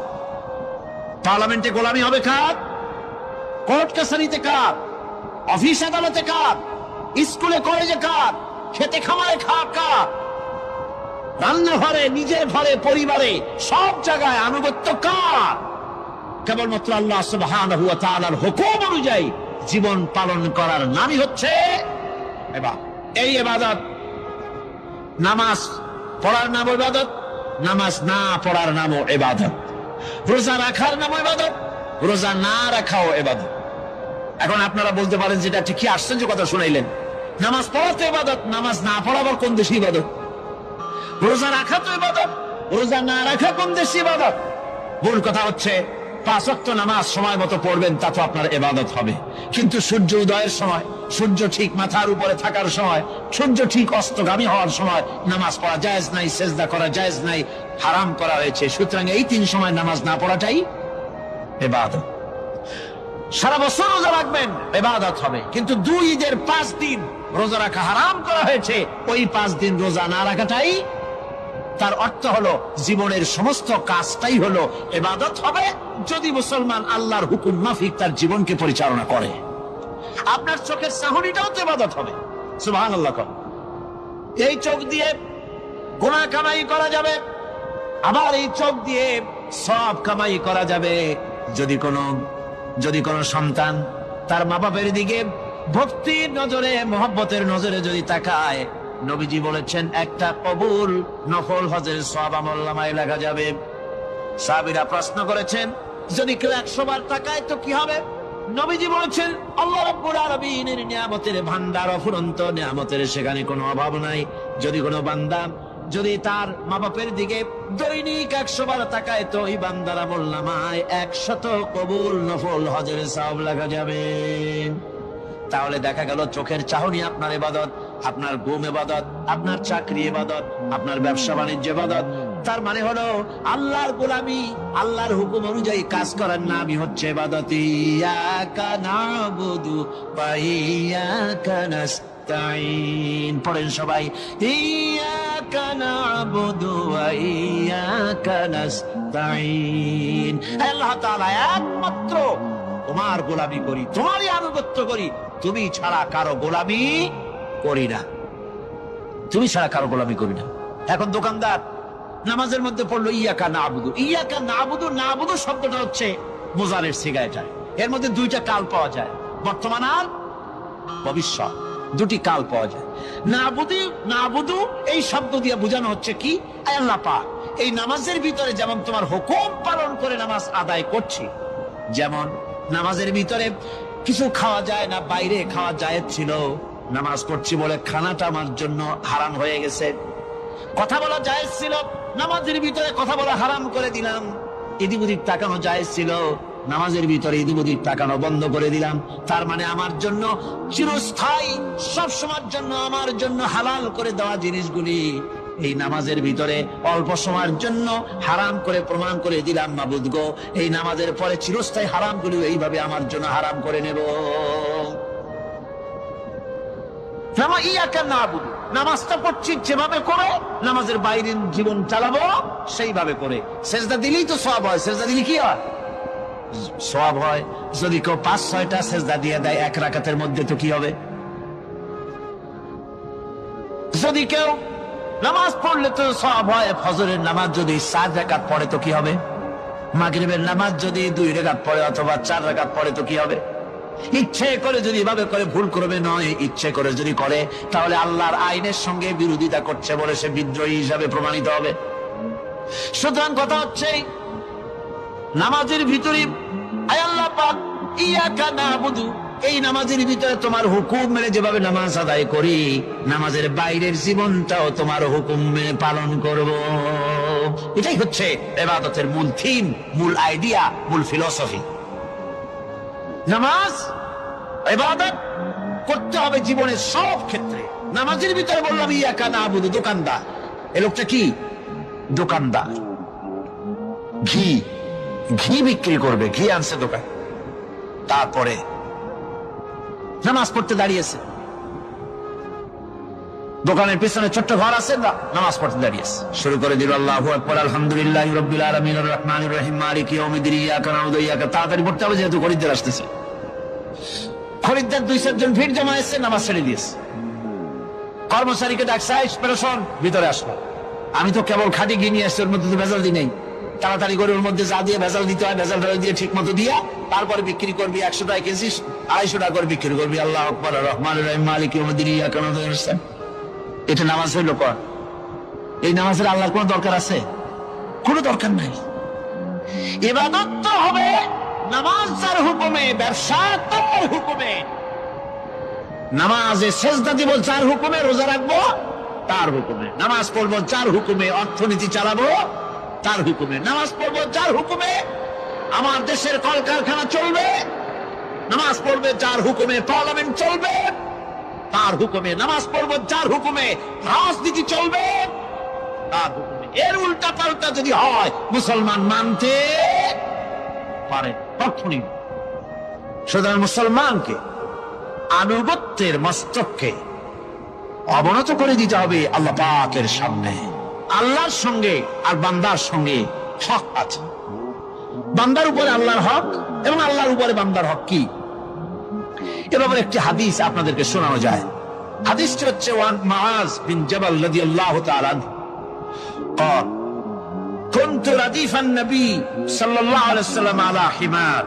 পার্লামেন্টে গোলামি হবে কার? কোর্ট কাছারিতে কার? অফিস আদালতে কার? স্কুলে কলেজে কার? খেতে খামারে কার? রান্নাঘরে, নিজের ঘরে, পরিবারে, সব জায়গায় আনুগত্য কার? কেবলমাত্র আল্লাহ সুবহানাহু ওয়া তাআলার হুকুম অনুযায়ী জীবন পালন করার নামই হচ্ছে ইবাদত। এই ইবাদত, নামাজ পড়ার নাম ইবাদত, নামাজ না পড়ার নামও ইবাদত। রোজা রাখার নামও ইবাদত, রোজা না রাখাও ইবাদত। এখন আপনারা বলতে পারেন যেটা ঠিক কি আশ্চর্য কথা শুনাইলেন, নামাজ পড়া তো ইবাদত, নামাজ না পড়া আবার কোন দেশে ইবাদত? রোজা রাখা তো ইবাদত, রোজা না রাখা কোন দেশে ইবাদত? ভুল কথা হচ্ছে 5 ওয়াক্ত নামাজ সময় মতো পড়বেন, তা তো আপনার ইবাদত হবে, কিন্তু সূর্য উদয়ের সময়, সূর্য ঠিক মাথার উপরে থাকার সময়, সূর্য ঠিক অস্তগামী হওয়ার সময় নামাজ পড়া জায়েজ নাই, সেজদা করা জায়েজ নাই, হারাম করা হয়েছে। সুতরাং এই 3 সময় নামাজ না পড়াটাই ইবাদত। সারা বছর রোজা রাখবেন, ইবাদত হবে, কিন্তু 2 ঈদের 5 দিন রোজা রাখা হারাম করা হয়েছে, ওই 5 দিন রোজা না রাখাটাই, তার অর্থ হলো জীবনের সমস্ত কাজটাই হলো ইবাদত হবে, যদি মুসলমান আল্লাহর হুকুম মাফিক তার জীবনকে পরিচালনা করে। আপনার চোখের চাহনিটাও তো ইবাদত হবে। সুবহানাল্লাহ। এই চোখ দিয়ে গুনাহ কামাই করা যাবে, আবার এই চোখ দিয়ে সওয়াব কামাই করা যাবে। যদি কোনো সন্তান তার মা বাপের দিকে ভক্তির নজরে, মহব্বতের নজরে যদি তাকায়, নবীজি বলেছেন একটা কবুল নফল হজের সওয়াব আমলনামায় লেখা যাবে। সাহাবীরা প্রশ্ন করেছেন যদি কেউ 100 বার তাকায় তো কি হবে? নবীজি বলেছেন আল্লাহ রাব্বুল আলামিনের নিয়ামতের ভান্ডার অফুরন্ত নিয়ামতের, সেখানে কোনো অভাব নাই। যদি কোনো বান্দা যদি তার মা বাপের দিকে দৈনিক 100 বার তাকায় তো ওই বান্দার আমলনামায় 100 কবুল নফল হজের সওয়াব লেখা যাবে। তাহলে দেখা গেল চোখের চাহনি আপনার ইবাদত, আপনার ঘুম ইবাদত, আপনার চাকরি ইবাদত, আপনার ব্যবসা বাণিজ্য ইবাদত। তার মানে হলো আল্লাহর গোলামি, আল্লাহর হুকুম অনুযায়ী কাজ করার নামই হচ্ছে ইবাদত। ইয়াকা নাবুদু ওয়া ইয়াকা নাস্তাইন। পড়েন সবাই, ইয়াকা নাবুদু ওয়া ইয়াকা নাস্তাইন। আল্লাহ তাআলা একমাত্র তোমার গোলামি করি, তোমারই আনুগত্য করি, তুমি ছাড়া কারো গোলামি করি না, তুমি ছাড়া কারো গোলামি করি না। এখন দোকানদার নামাজের মধ্যে পড়লো ইয়াকা নাবুদু। ইয়াকা নাবুদু, নাবুদু শব্দটা হচ্ছে মোজারের সিগা। এর মধ্যে 2টা কাল পাওয়া যায়, বর্তমান আর ভবিষ্যৎ, দুটি কাল পাওয়া যায়। নাবুদু এই শব্দ দিয়ে বোঝানো হচ্ছে কি, আল্লাহ পাক এই নামাজের ভিতরে যেমন তোমার হুকুম পালন করে নামাজ আদায় করছি, যেমন নামাজের ভিতরে কিছু খাওয়া যায় না, বাইরে খাওয়া জায়েজ ছিল, নামাজ পড়ছি বলে খানাটা আমার জন্য হারাম হয়ে গেছে। কথা বলা জায়েজ ছিল, নামাজের ভিতরে কথা বলা হারাম করে দিলাম। এদিক ওদিক তাকানো জায়েজ ছিল, নামাজের ভিতরে এদিক ওদিক তাকানো বন্ধ করে দিলাম। তার মানে আমার জন্য চিরস্থায়ী, সব সময়ের জন্য আমার জন্য হালাল করে দেওয়া জিনিসগুলি এই নামাজের ভিতরে অল্প সময়ের জন্য হারাম করে প্রমাণ করে দিলাম। মাবুদ গো, এই নামাজের পরে চিরস্থায়ী হারামগুলি এইভাবে আমার জন্য হারাম করে নেব। নামাজটা পড়ছি যেভাবে করে, নামাজের বাইরের জীবন চালাবো সেইভাবে করে। সেজদা দিলেই তো সওয়াব হয়, সেজদা দিলে কি হয়? সওয়াব হয়। যদি কেউ 5-6টা সেজদা দিয়ে দেয় এক রাকাতের মধ্যে তো কি হবে? যদি কেউ নামাজ পড়লে তো সওয়াব হয়। ফজরের নামাজ যদি 4 রাকাত পড়ে তো কি হবে? মাগরিবের নামাজ যদি 2 রাকাত পড়ে অথবা 4 রাকাত পড়ে তো কি হবে? ইচ্ছে করে যদি এভাবে করে, ভুল করবে নয়, ইচ্ছে করে যদি করে, তাহলে আল্লাহর আইনের সঙ্গে বিরোধিতা করছে বলে সে বিদ্রোহী হিসাবে প্রমাণিত হবে। সুতরাং কথা হচ্ছে নামাজের ভিতরে আল্লাহ পাক ইয়াকা নাবুদু, এই নামাজের ভিতরে তোমার হুকুম মেনে যেভাবে নামাজ আদায় করি, নামাজের বাইরের জীবনটাও তোমার হুকুম মেনে পালন করব। এটাই হচ্ছে ইবাদতের মূল থিম, মূল আইডিয়া, মূল ফিলোসফি। নামাজ ইবাদত করতে হবে জীবনের সব ক্ষেত্রে। নামাজের ভিতরে বললাম ইয়াকা নাবুদু, দোকানদার। এ লোকটা কি? দোকানদার। ঘি বিক্রি করবে, ঘি আনছে দোকান। তারপরে নামাজ পড়তে দাঁড়িয়েছে, দোকানের পিছনে ছোট্ট ঘর আছে, নামাজ পড়তে দাঁড়িয়েছে। শুরু করে দিল আল্লাহু আকবার, আলহামদুলিল্লাহি রাব্বিল আলামিন, আর রহমানির রহিম, মালিকি ইয়াউমিদ্দিন, ইয়াকা নাবুদু ওয়া ইয়াকা। তাড়াতাড়ি পড়তে হবে যেহেতু খরিদ্দার আসতেছে। খরিদ্দার 2-4 জন ভিড় জমা এসে নামাজ ছেড়ে দিয়েছে। কর্মচারীকে ডাকছে, পেরেশন ভিতরে আসলো। আমি তো কেবল খাঁটি ঘি নিয়ে আসছি, ওর মধ্যে তো ভেজাল দিই নাই। তাড়াতাড়ি করে ওর মধ্যে যা দিয়ে ভেজাল দিতে হয় ভেজাল দিয়ে ঠিক মতো দিয়া তারপরে বিক্রি করবি। 100 টাকা কেজি, 250 টাকা করে বিক্রি করবি। আল্লাহু আকবার, আর রহমানির রহিম, মালিকি ইয়াউমিদ্দিন, ইয়াকা নাবুদু ওয়া ইয়াকা। এটা নামাজ হইল কর? এই নামাজের আল্লাহর কোন দরকার আছে? কোনো দরকার নাই। ইবাদত তো হবে নামাজ যার হুকুমে, ব্যবসা তার হুকুমে। নামাজে সেজদা দিব যার হুকুমে, রোজা রাখবো তার হুকুমে, নামাজ পড়বো যার হুকুমে, অর্থনীতি চালাবো তার হুকুমে, নামাজ পড়বো যার হুকুমে, আমার দেশের কলকারখানা চলবে, নামাজ পড়বে যার হুকুমে, পার্লামেন্ট চলবে তার হুকুমে, নামাজ পড়বো যার হুকুমে, রাজনীতি চলবে তার হুকুমে। এর উল্টা পাল্টা যদি হয় মুসলমান মানতে পারে তখনই। সুতরাং মুসলমানকে আনুগত্যের মস্তককে অবনত করে দিতে হবে আল্লাহ পাকের সামনে। আল্লাহর সঙ্গে আর বান্দার সঙ্গে হক আছে। বান্দার উপরে আল্লাহর হক এবং আল্লাহর উপরে বান্দার হক কি, এ ব্যাপারে একটি হাদিস আপনাদেরকে শোনানো যায়। হাদিসটি হচ্ছে ওয়ান মুআজ বিন জাবাল রাদিয়াল্লাহু তাআলা আনহু قال كنت رديف النبي صلى الله عليه وسلم على حمار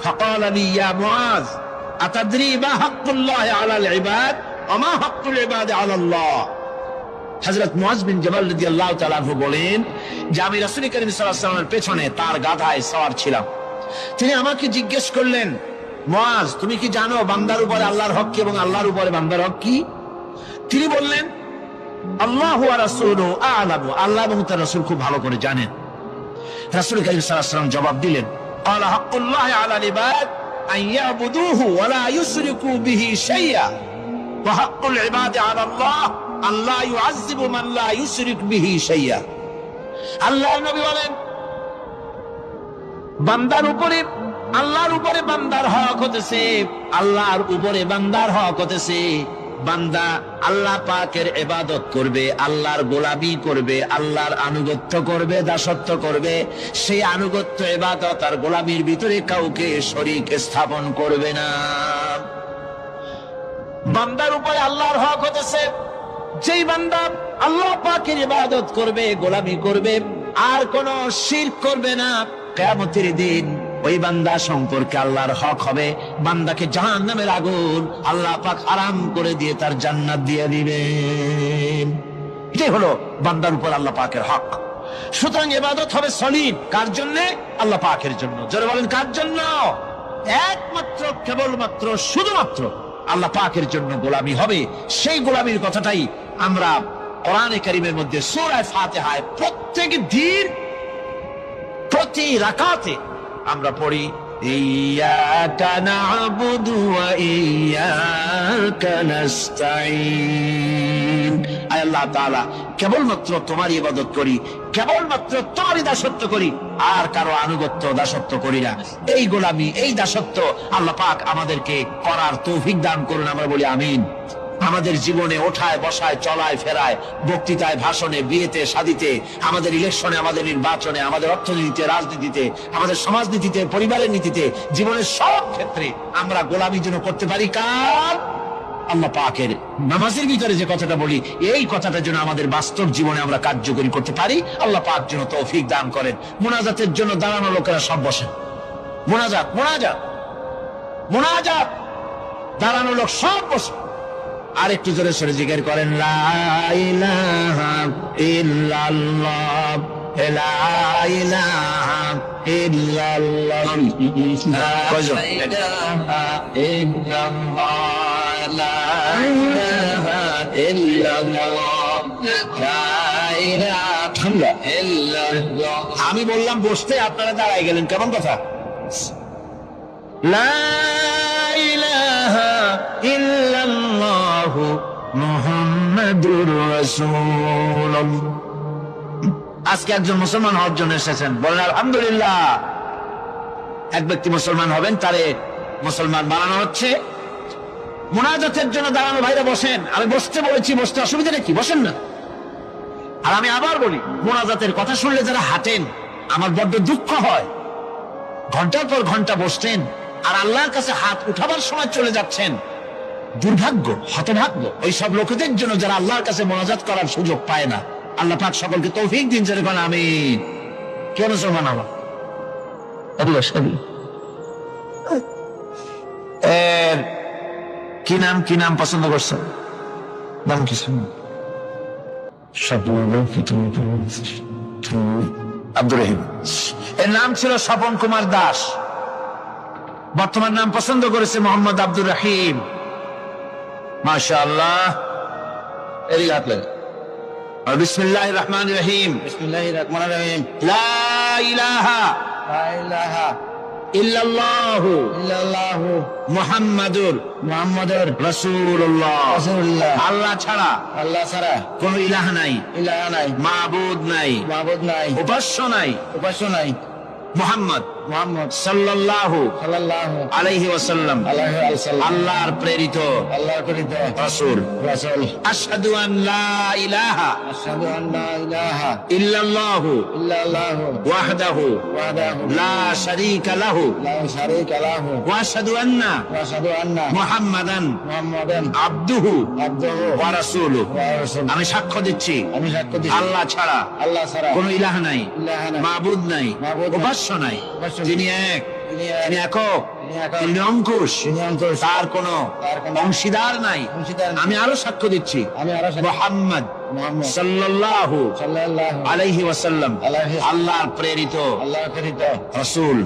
فقال لي يا معاذ أتدري ما حق الله على العباد وما حق العباد على الله। হযরত মুআজ বিন জাবাল রাদিয়াল্লাহু তাআলা আনহু বলেন যে আমি রাসূল করিম সাল্লাল্লাহু আলাইহি ওয়াসাল্লামের পেছনে তার গাধায় সওয়ার ছিলাম। তিনি আমাকে জিজ্ঞেস করলেন, মুআজ তুমি কি জানো বান্দার উপরে আল্লাহর হক কি এবং আল্লাহর উপরে বান্দার হক কি? তিনি বললেন, আল্লাহু ওয়া রাসূলুহু আ'লামু, আল্লাহ এবং তার রাসূল খুব ভালো করে জানেন। রাসূল কারীম সাল্লাল্লাহু আলাইহি ওয়াসাল্লাম জবাব দিলেন, ক্বালা হাক্কুল্লাহি আলাল ইবাদ আন ইয়াবুদুহু ওয়া লা ইউশরিকু বিহি শাইআ ওয়া হাক্কুল ইবাদি আলাল্লাহ আল্লাহ ইউআযযিবু মান লা ইউশরিক বিহি শাইআ। আল্লাহর নবী বলেন, বান্দার উপরে আল্লাহর উপরে বান্দার হক হতেছে, আল্লাহর উপরে বান্দার হক হতেছে বান্দা আল্লাহ পাকের ইবাদত করবে, আল্লাহর গোলামি করবে, আল্লাহর আনুগত্য করবে, দাসত্ব করবে। সেই আনুগত্য, ইবাদত আর গোলামির ভিতরে কাউকে শরীক স্থাপন করবে না। বান্দার উপরে আল্লাহর হক হতেছে যেই বান্দা আল্লাহ পাকের ইবাদত করবে, গোলামি করবে, আর কোন শিরক করবে না, কিয়ামতের দিন ওই বান্দা সম্পর্কে আল্লাহর হক হবে, বান্দাকে জাহান্নামের আগুন আল্লাহ পাক হারাম করে দিয়ে তার জান্নাত দিয়ে দিবেন। এটাই হলো বান্দার উপর আল্লাহ পাকের হক। সুতরাং ইবাদত হবে সলিড কার জন্য? আল্লাহ পাকের জন্য। জোরে বলেন কার জন্য? একমাত্র কেবলমাত্র শুধুমাত্র আল্লাহ পাকের জন্য গোলামি হবে। সেই গোলামির কথাটাই আমরা কোরআনে কারীমের মধ্যে সূরা ফাতিহায় প্রত্যেক দিন প্রতি রাকাতে আমরা পড়ি, ইয়্যাকা না'বুদু ওয়া ইয়্যাকা নাস্তাঈন। আয় আল্লাহ তাআলা, কেবলমাত্র তোমার ইবাদত করি, কেবলমাত্র তোমারই দাসত্ব করি, আর কারো আনুগত্য দাসত্ব করি না। এই গোলামি, এই দাসত্ব আল্লাহ পাক আমাদেরকে করার তৌফিক দান করুন। আমরা বলি আমিন। আমাদের জীবনে ওঠায় বসায় চলায় ফেরায়, বক্তৃতায় ভাষণে, বিয়েতে শাদীতে, আমাদের ইলেকশনে, আমাদের নির্বাচনে, আমাদের অর্থনীতিতে, রাজনীতিতে, আমাদের সমাজনীতিতে, পরিবারের নীতিতে, জীবনের সব ক্ষেত্রে আমরা গোলামি যেন করতে পারি কার? আল্লাহ পাকের। নামাজের ভিতরে যে কথাটা বলি, এই কথাটা যেন আমাদের বাস্তব জীবনে আমরা কার্যকরী করতে পারি। আল্লাহ পাক যেন তৌফিক দান করেন। মুনাজাতের জন্য দাঁড়ানো লোকেরা সব বসেন। মুনাজাত মুনাজাত মুনাজাত, দাঁড়ানো লোক সব বসে। আর একটু জোরে সরে জিকির করেন, লা ইলাহা ইল্লাল্লাহ, লা ইলাহা ইল্লাল্লাহ। কয়জন? আমি বললাম বসতে, আপনারা দাঁড়ায় গেলেন, কেমন কথা? লা ইলাহা ইল্লাল্লাহু মুহাম্মাদুর রাসূলুল্লাহ। আজকে একজন মুসলমান হওয়ার জন্য এসেছেন, বলেন আলহামদুলিল্লাহ। এক ব্যক্তি মুসলমান হবেন, তারে মুসলমান বানানো হচ্ছে। মুনাজাতের জন্য দাঁড়ানো ভাইরা বসেন। আমি বসতে বলেছি, বসতে অসুবিধা নাকি? বসেন না। আর আমি আবার বলি, মুনাজাতের কথা শুনলে যারা হাঁটেন, আমার বড্ড দুঃখ হয়। ঘন্টার পর ঘন্টা বসতেন আর আল্লাহর কাছে হাত উঠাবার সময় চলে যাচ্ছেন। দুর্ভাগ্য, হতভাগ্য ওই সব লোকদের জন্য যারা আল্লাহর কাছে মোনাজাত করার সুযোগ পায় না। আল্লাহ পাক সকলকে তৌফিক দিন। যেরকম আমিন। কে মুসলমান হলো? কি নাম, কি নাম পছন্দ করছো? নাম কি? আব্দুর রহিম। এর নাম ছিল স্বপন কুমার দাস। বর্তমান নাম পছন্দ করেছে মোহাম্মদ আব্দুর রহিম। মাশাআল্লাহ। বিসমিল্লাহির রহমানির রহিম। বিসমিল্লাহির রহমানির রহিম। লা ইলাহা ইল্লাল্লাহু মুহাম্মাদুর রাসূলুল্লাহ। আল্লাহ ছাড়া কোন ইলাহ নাই, মাবুদ নাই, উপাস্য নাই। মুহাম্মদ সাল্লাল্লাহু আলাইহি ওয়াসাল্লাম আল্লাহর প্রেরিত রাসূল। আশহাদু আন লা ইলাহা ইল্লাল্লাহু ওয়াহদাহু লা শারীকা লাহু ওয়া আশহাদু আন্না মুহাম্মাদান আবদুহু ওয়া রাসূলুহু। আমি সাক্ষ্য দিচ্ছি আল্লাহ ছাড়া কোন ইলাহ নাই, মাবুদ নাই, উপাস্য নাই। তিনি এক, তিনি একক, তিনি অঙ্কুশ, তার কোন অংশীদার নাই। আমি আরো সাক্ষ্য দিচ্ছি মুহাম্মদ সাল্লাল্লাহু আলাইহি ওয়াসাল্লাম আল্লাহর প্রেরিত রাসূল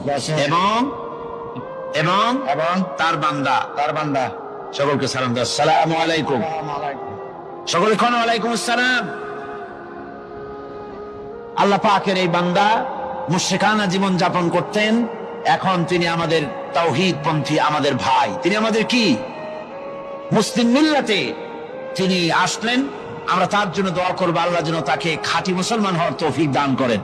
এবং তার বান্দা। সকলকে সালাম দাও। আসসালামু আলাইকুম। সকলে কোন ওয়ালাইকুম আসসালাম। আল্লাহ পাকের এই বান্দা মুশরিকানা জীবন যাপন করতেন। এখন তিনি আমাদের তাওহীদ পন্থী, আমাদের ভাই। তিনি আমাদের কি মুসলিম মিল্লাতে তিনি আসলেন। আমরা তার জন্য দোয়া করব, আল্লাহ যেন তাকে খাঁটি মুসলমান হওয়ার তৌফিক দান করেন।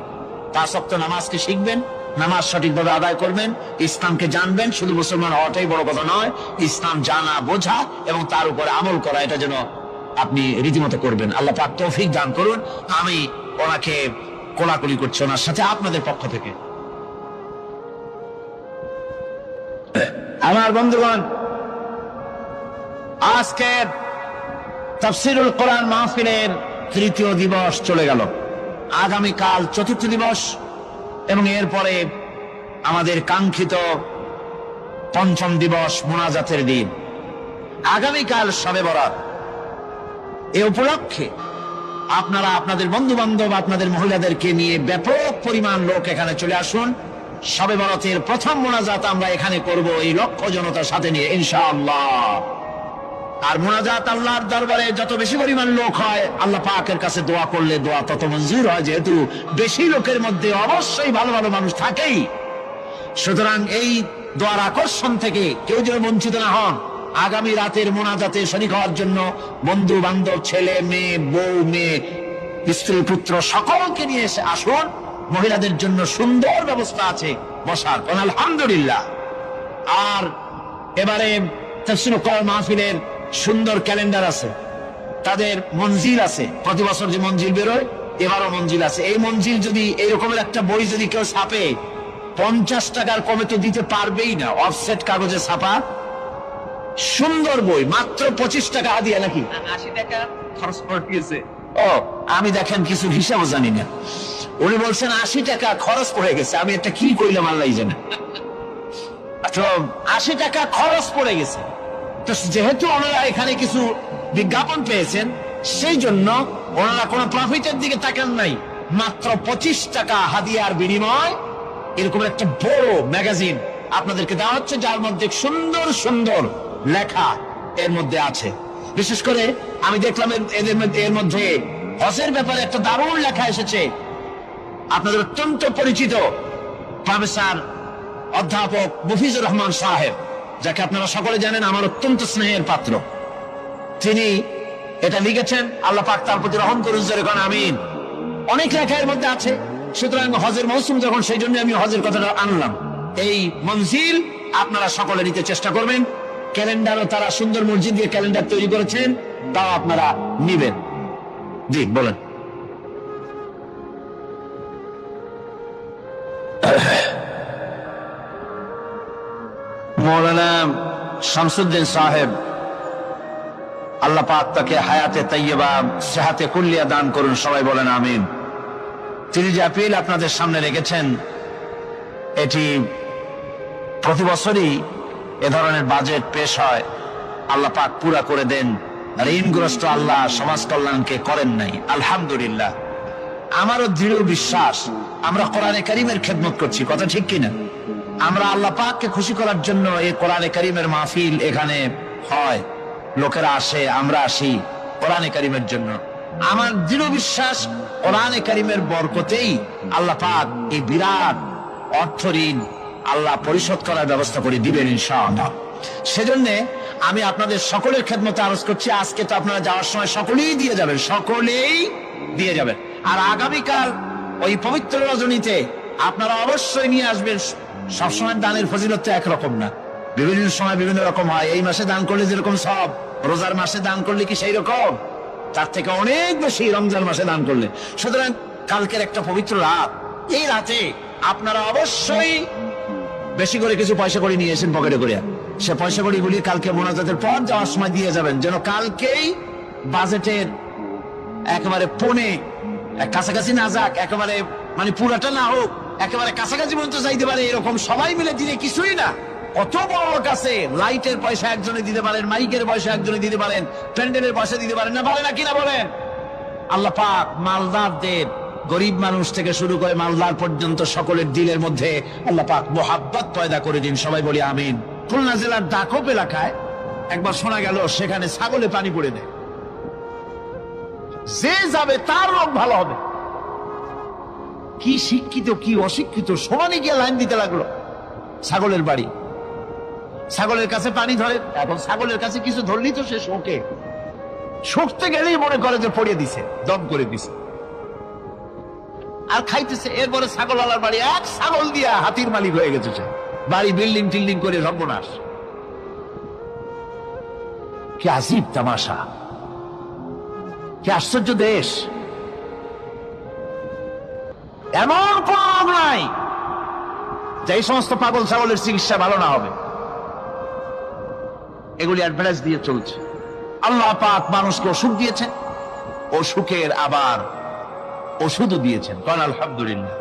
5 ওয়াক্ত নামাজকে শিখবেন, নামাজ সঠিকভাবে আদায় করবেন, ইসলামকে জানবেন। শুধু মুসলমান হওয়াটাই বড় কথা নয়, ইসলাম জানা, বোঝা এবং তার উপরে আমল করা, এটা যেন আপনি রীতিমতো করবেন। আল্লাহ পাক তৌফিক দান করুন। আমি ওনাকে কোলাকুলি করছি ওনার সাথে আপনাদের পক্ষ থেকে। আমার বন্ধুগণ, আজকের তাফসীরুল কোরআন মাহফিলের 3য় দিবস চলে গেল। আগামীকাল 4র্থ দিবস এবং এরপরে আমাদের কাঙ্ক্ষিত পঞ্চম দিবস মোনাজাতের দিন, আগামীকাল শবে বরাত। এ উপলক্ষে আপনারা আপনাদের বন্ধু বান্ধব, আপনাদের মহিলাদেরকে নিয়ে ব্যাপক পরিমাণ লোক এখানে চলে আসুন। শবে বরাতের প্রথম মোনাজাত আমরা এখানে করব এই লক্ষ জনতার সাথে নিয়ে ইনশাআল্লাহ। আর মোনাজাত আল্লাহর দরবারে যত বেশি পরিমাণ লোক হয়, আল্লাহ পাকের কাছে দোয়া করলে দোয়া তত মঞ্জুর হয়, যেহেতু বেশি লোকের মধ্যে অবশ্যই ভালো ভালো মানুষ থাকেই। সুতরাং এই দোয়ার আকর্ষণ থেকে কেউ যেন বঞ্চিত না হন। আগামী রাতের মোনাজাতে শরীক হওয়ার জন্য বন্ধু বান্ধব, ছেলে মেয়ে, বউ মেয়ে, স্ত্রী পুত্র সকলকে নিয়ে এসে আসুন। মহিলাদের জন্য সুন্দর ব্যবস্থা আছে বসার, আলহামদুলিল্লাহ। আর এবারে তাফসীরুল কোরআন মাহফিলের সুন্দর ক্যালেন্ডার আছে, তাদের মঞ্জিল আছে, প্রতি বছর যে মঞ্জিল বেরোয় এবারও মঞ্জিল আছে। এই মঞ্জিল যদি এরকমের একটা বই যদি কেউ ছাপে, 50 টাকার কমে তো দিতে পারবেই না। অফসেট কাগজে ছাপা সুন্দর বই, মাত্র 25 টাকা হাদিয়া। নাকি 80 টাকা খরচ করে দিয়েছে। ও, আমি দেখেন কিছু হিসাবও জানি না। উনি বলছেন 80 টাকা খরচ পড়ে গেছে। আমি একটা কি কইলাম আল্লাহ জানে। তো 80 টাকা খরচ পড়ে গেছে। তো যেহেতু ওনারা এখানে কিছু বিজ্ঞাপন পেয়েছেন, সেই জন্য ওনারা কোনো প্রফিটের দিকে তাকান নাই। মাত্র 25 টাকা হাদিয়ার বিনিময় এরকম একটা বড় ম্যাগাজিন আপনাদেরকে দেওয়া হচ্ছে, যার মধ্যে সুন্দর সুন্দর লেখা এর মধ্যে আছে। বিশেষ করে আমি দেখলাম এর মধ্যে হজের ব্যাপারে একটা দারুণ লেখা এসেছে। আপনাদের অত্যন্ত পরিচিত প্রফেসর অধ্যাপক মুফিজুর রহমান সাহেব, যাকে আপনারা সকলে জানেন, আমার অত্যন্ত স্নেহের পাত্র, তিনি এটা লিখেছেন। আল্লাহ পাক তার প্রতি রহম করুন, জোরে কোন আমিন। অনেক লেখা এর মধ্যে আছে। সুতরাং হজের মৌসুম যখন, সেই জন্য আমি হজের কথাটা আনলাম। এই মঞ্জিল আপনারা সকলে নিতে চেষ্টা করবেন। ক্যালেন্ডারও তারা সুন্দর মসজিদ দিয়ে ক্যালেন্ডার তৈরি করেছেন, তাও আপনারা নিবেন। জি বলেন। মৌলানা শামসুদ্দিন সাহেব, আল্লাহ পাক তাকে হায়াতে তাইয়্যিবা, সেহাতে কুল্লিয়া দান করুন, সবাই বলেন আমিন। তিনি যে আপিল আপনাদের সামনে রেখেছেন, এটি প্রতি বছরই এ ধরনের বাজেট পেশ হয়। আল্লাহ পাক পুরা করে দেন। ঋণগ্রস্ত আল্লাহ সমাজ কল্যাণকে করেন নাই, আলহামদুলিল্লাহ। আমারও দৃঢ় বিশ্বাস আমরা কোরআনে কারীমের খেদমত করছি, কথা ঠিক কিনা? আমরা আল্লাহ পাককে খুশি করার জন্য এই কোরআনে কারীমের মাহফিল এখানে হয়, লোকেরা আসে, আমরা আসি কোরআনে কারীমের জন্য। আমার দৃঢ় বিশ্বাস কোরআনে কারীমের বরকতেই আল্লাহ পাক এই বিরাট অর্থ ঋণ আল্লাহ পরিশোধ করার ব্যবস্থা করে দিবেন ইনশাআল্লাহ। সেজন্য আমি আপনাদের সকলের খেদমতে আরজ করছি, আজকে তো আপনারা যাওয়ার সময় সকলেই দিয়ে যাবেন, সকলেই দিয়ে যাবেন। আর আগামীকাল ওই পবিত্র রজনীতে আপনারা অবশ্যই নিয়ে আসবেন। সবসময় দানের ফজিলত তো একরকম না, বিভিন্ন সময় বিভিন্ন রকম হয়। এই মাসে দান করলে যেরকম সব, রোজার মাসে দান করলে কি সেই রকম? তার থেকে অনেক বেশি রমজান মাসে দান করলে। সুতরাং কালকের একটা পবিত্র রাত, এই রাতে আপনারা অবশ্যই বেশি করে কিছু পয়সা করে নিয়ে এসেন পকেটে করে। সে পয়সা করে গুলি কালকে মোনাজাতের পর যাওয়ার সময় দিয়ে যাবেন, যেন কালকেই বাজেটের একেবারে পৌনে কাছাকাছি না যাক, একেবারে মানে পুরাটা না হোক, একেবারে কাছাকাছি পর্যন্ত যাইতে পারে। এরকম সবাই মিলে দিলে কিছুই না। কত বড় লোক আছে, লাইটের পয়সা একজনে দিতে পারেন, মাইকের পয়সা একজনে দিতে পারেন, প্যান্ডেলের পয়সা দিতে পারেন, না পারে না কিনা বলেন? আল্লাহ পাক মালদারদের, গরিব মানুষ থেকে শুরু করে মালদার পর্যন্ত সকলের দিলের মধ্যে আল্লাহ পাক মোহাব্বত পয়দা করে দিন, সবাই বলি আমিন। খুলনা জেলার ডাকপ এলাকায় একবার শোনা গেল সেখানে ছাগলে পানি পড়ে দেয়। যে যাবে তার রোগ ভালো হবে। কি শিক্ষিত কি অশিক্ষিত সমানে গিয়ে লাইন দিতে লাগলো। ছাগলের বাড়ি, ছাগলের কাছে পানি ধরে। এখন ছাগলের কাছে কিছু ধরলি তো সে শোকে, শুকতে গেলেই মনে করে যে পড়িয়ে দিছে, দম করে দিছে, আর খাইতেছে। এরপরে ছাগল আলার বাড়ি এক ছাগল দিয়া হাতির মালিক হয়ে গেছে সে, বাড়ি বিল্ডিং টিল্ডিং করে সর্বনাশ। কি আজীব তামাশা, কি আশ্চর্য দেশ। এমন কোন রোগ নাই যে এই সমস্ত পাগল ছাগলের চিকিৎসা ভালো না হবে। এগুলি অ্যাডভার্টাইজ দিয়ে চলছে। আল্লাহ পাক মানুষকে অসুখ দিয়েছেন, অসুখের আবার ওষুধও দিয়েছেন। কারণ আলহামদুলিল্লাহ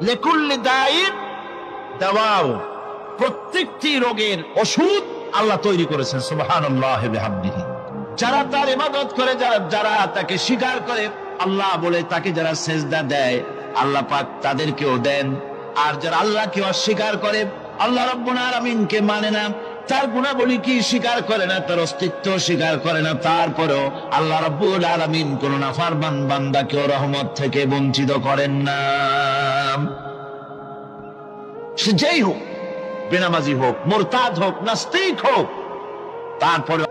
লিকুল্লি দাইন দাওয়াও, প্রত্যেকটি রোগের ওষুধ আল্লাহ তৈরি করেছেন। সুবহানাল্লাহ বিহামদিহি। যারা তার ইবাদত করে, যারা তাকে স্বীকার করে, আল্লাহ বলে তাকে যারা সেজদা দেয়, আল্লাহ পাক তাদেরকেও দেন। আর যারা আল্লাহকে অস্বীকার করে, আল্লাহ রাব্বুল আলামিনকে মানে না, তার গুণাবলী কি স্বীকার করে না, তার অস্তিত্ব স্বীকার করে না, তারপরেও আল্লাহ রাব্বুল আলামিন কোন নাফরমান বান্দাকেও রহমত থেকে বঞ্চিত করেন না। সে যেই হোক, বেনামাজি হোক, মুরতাদ হোক, নাস্তিক হোক, তারপরে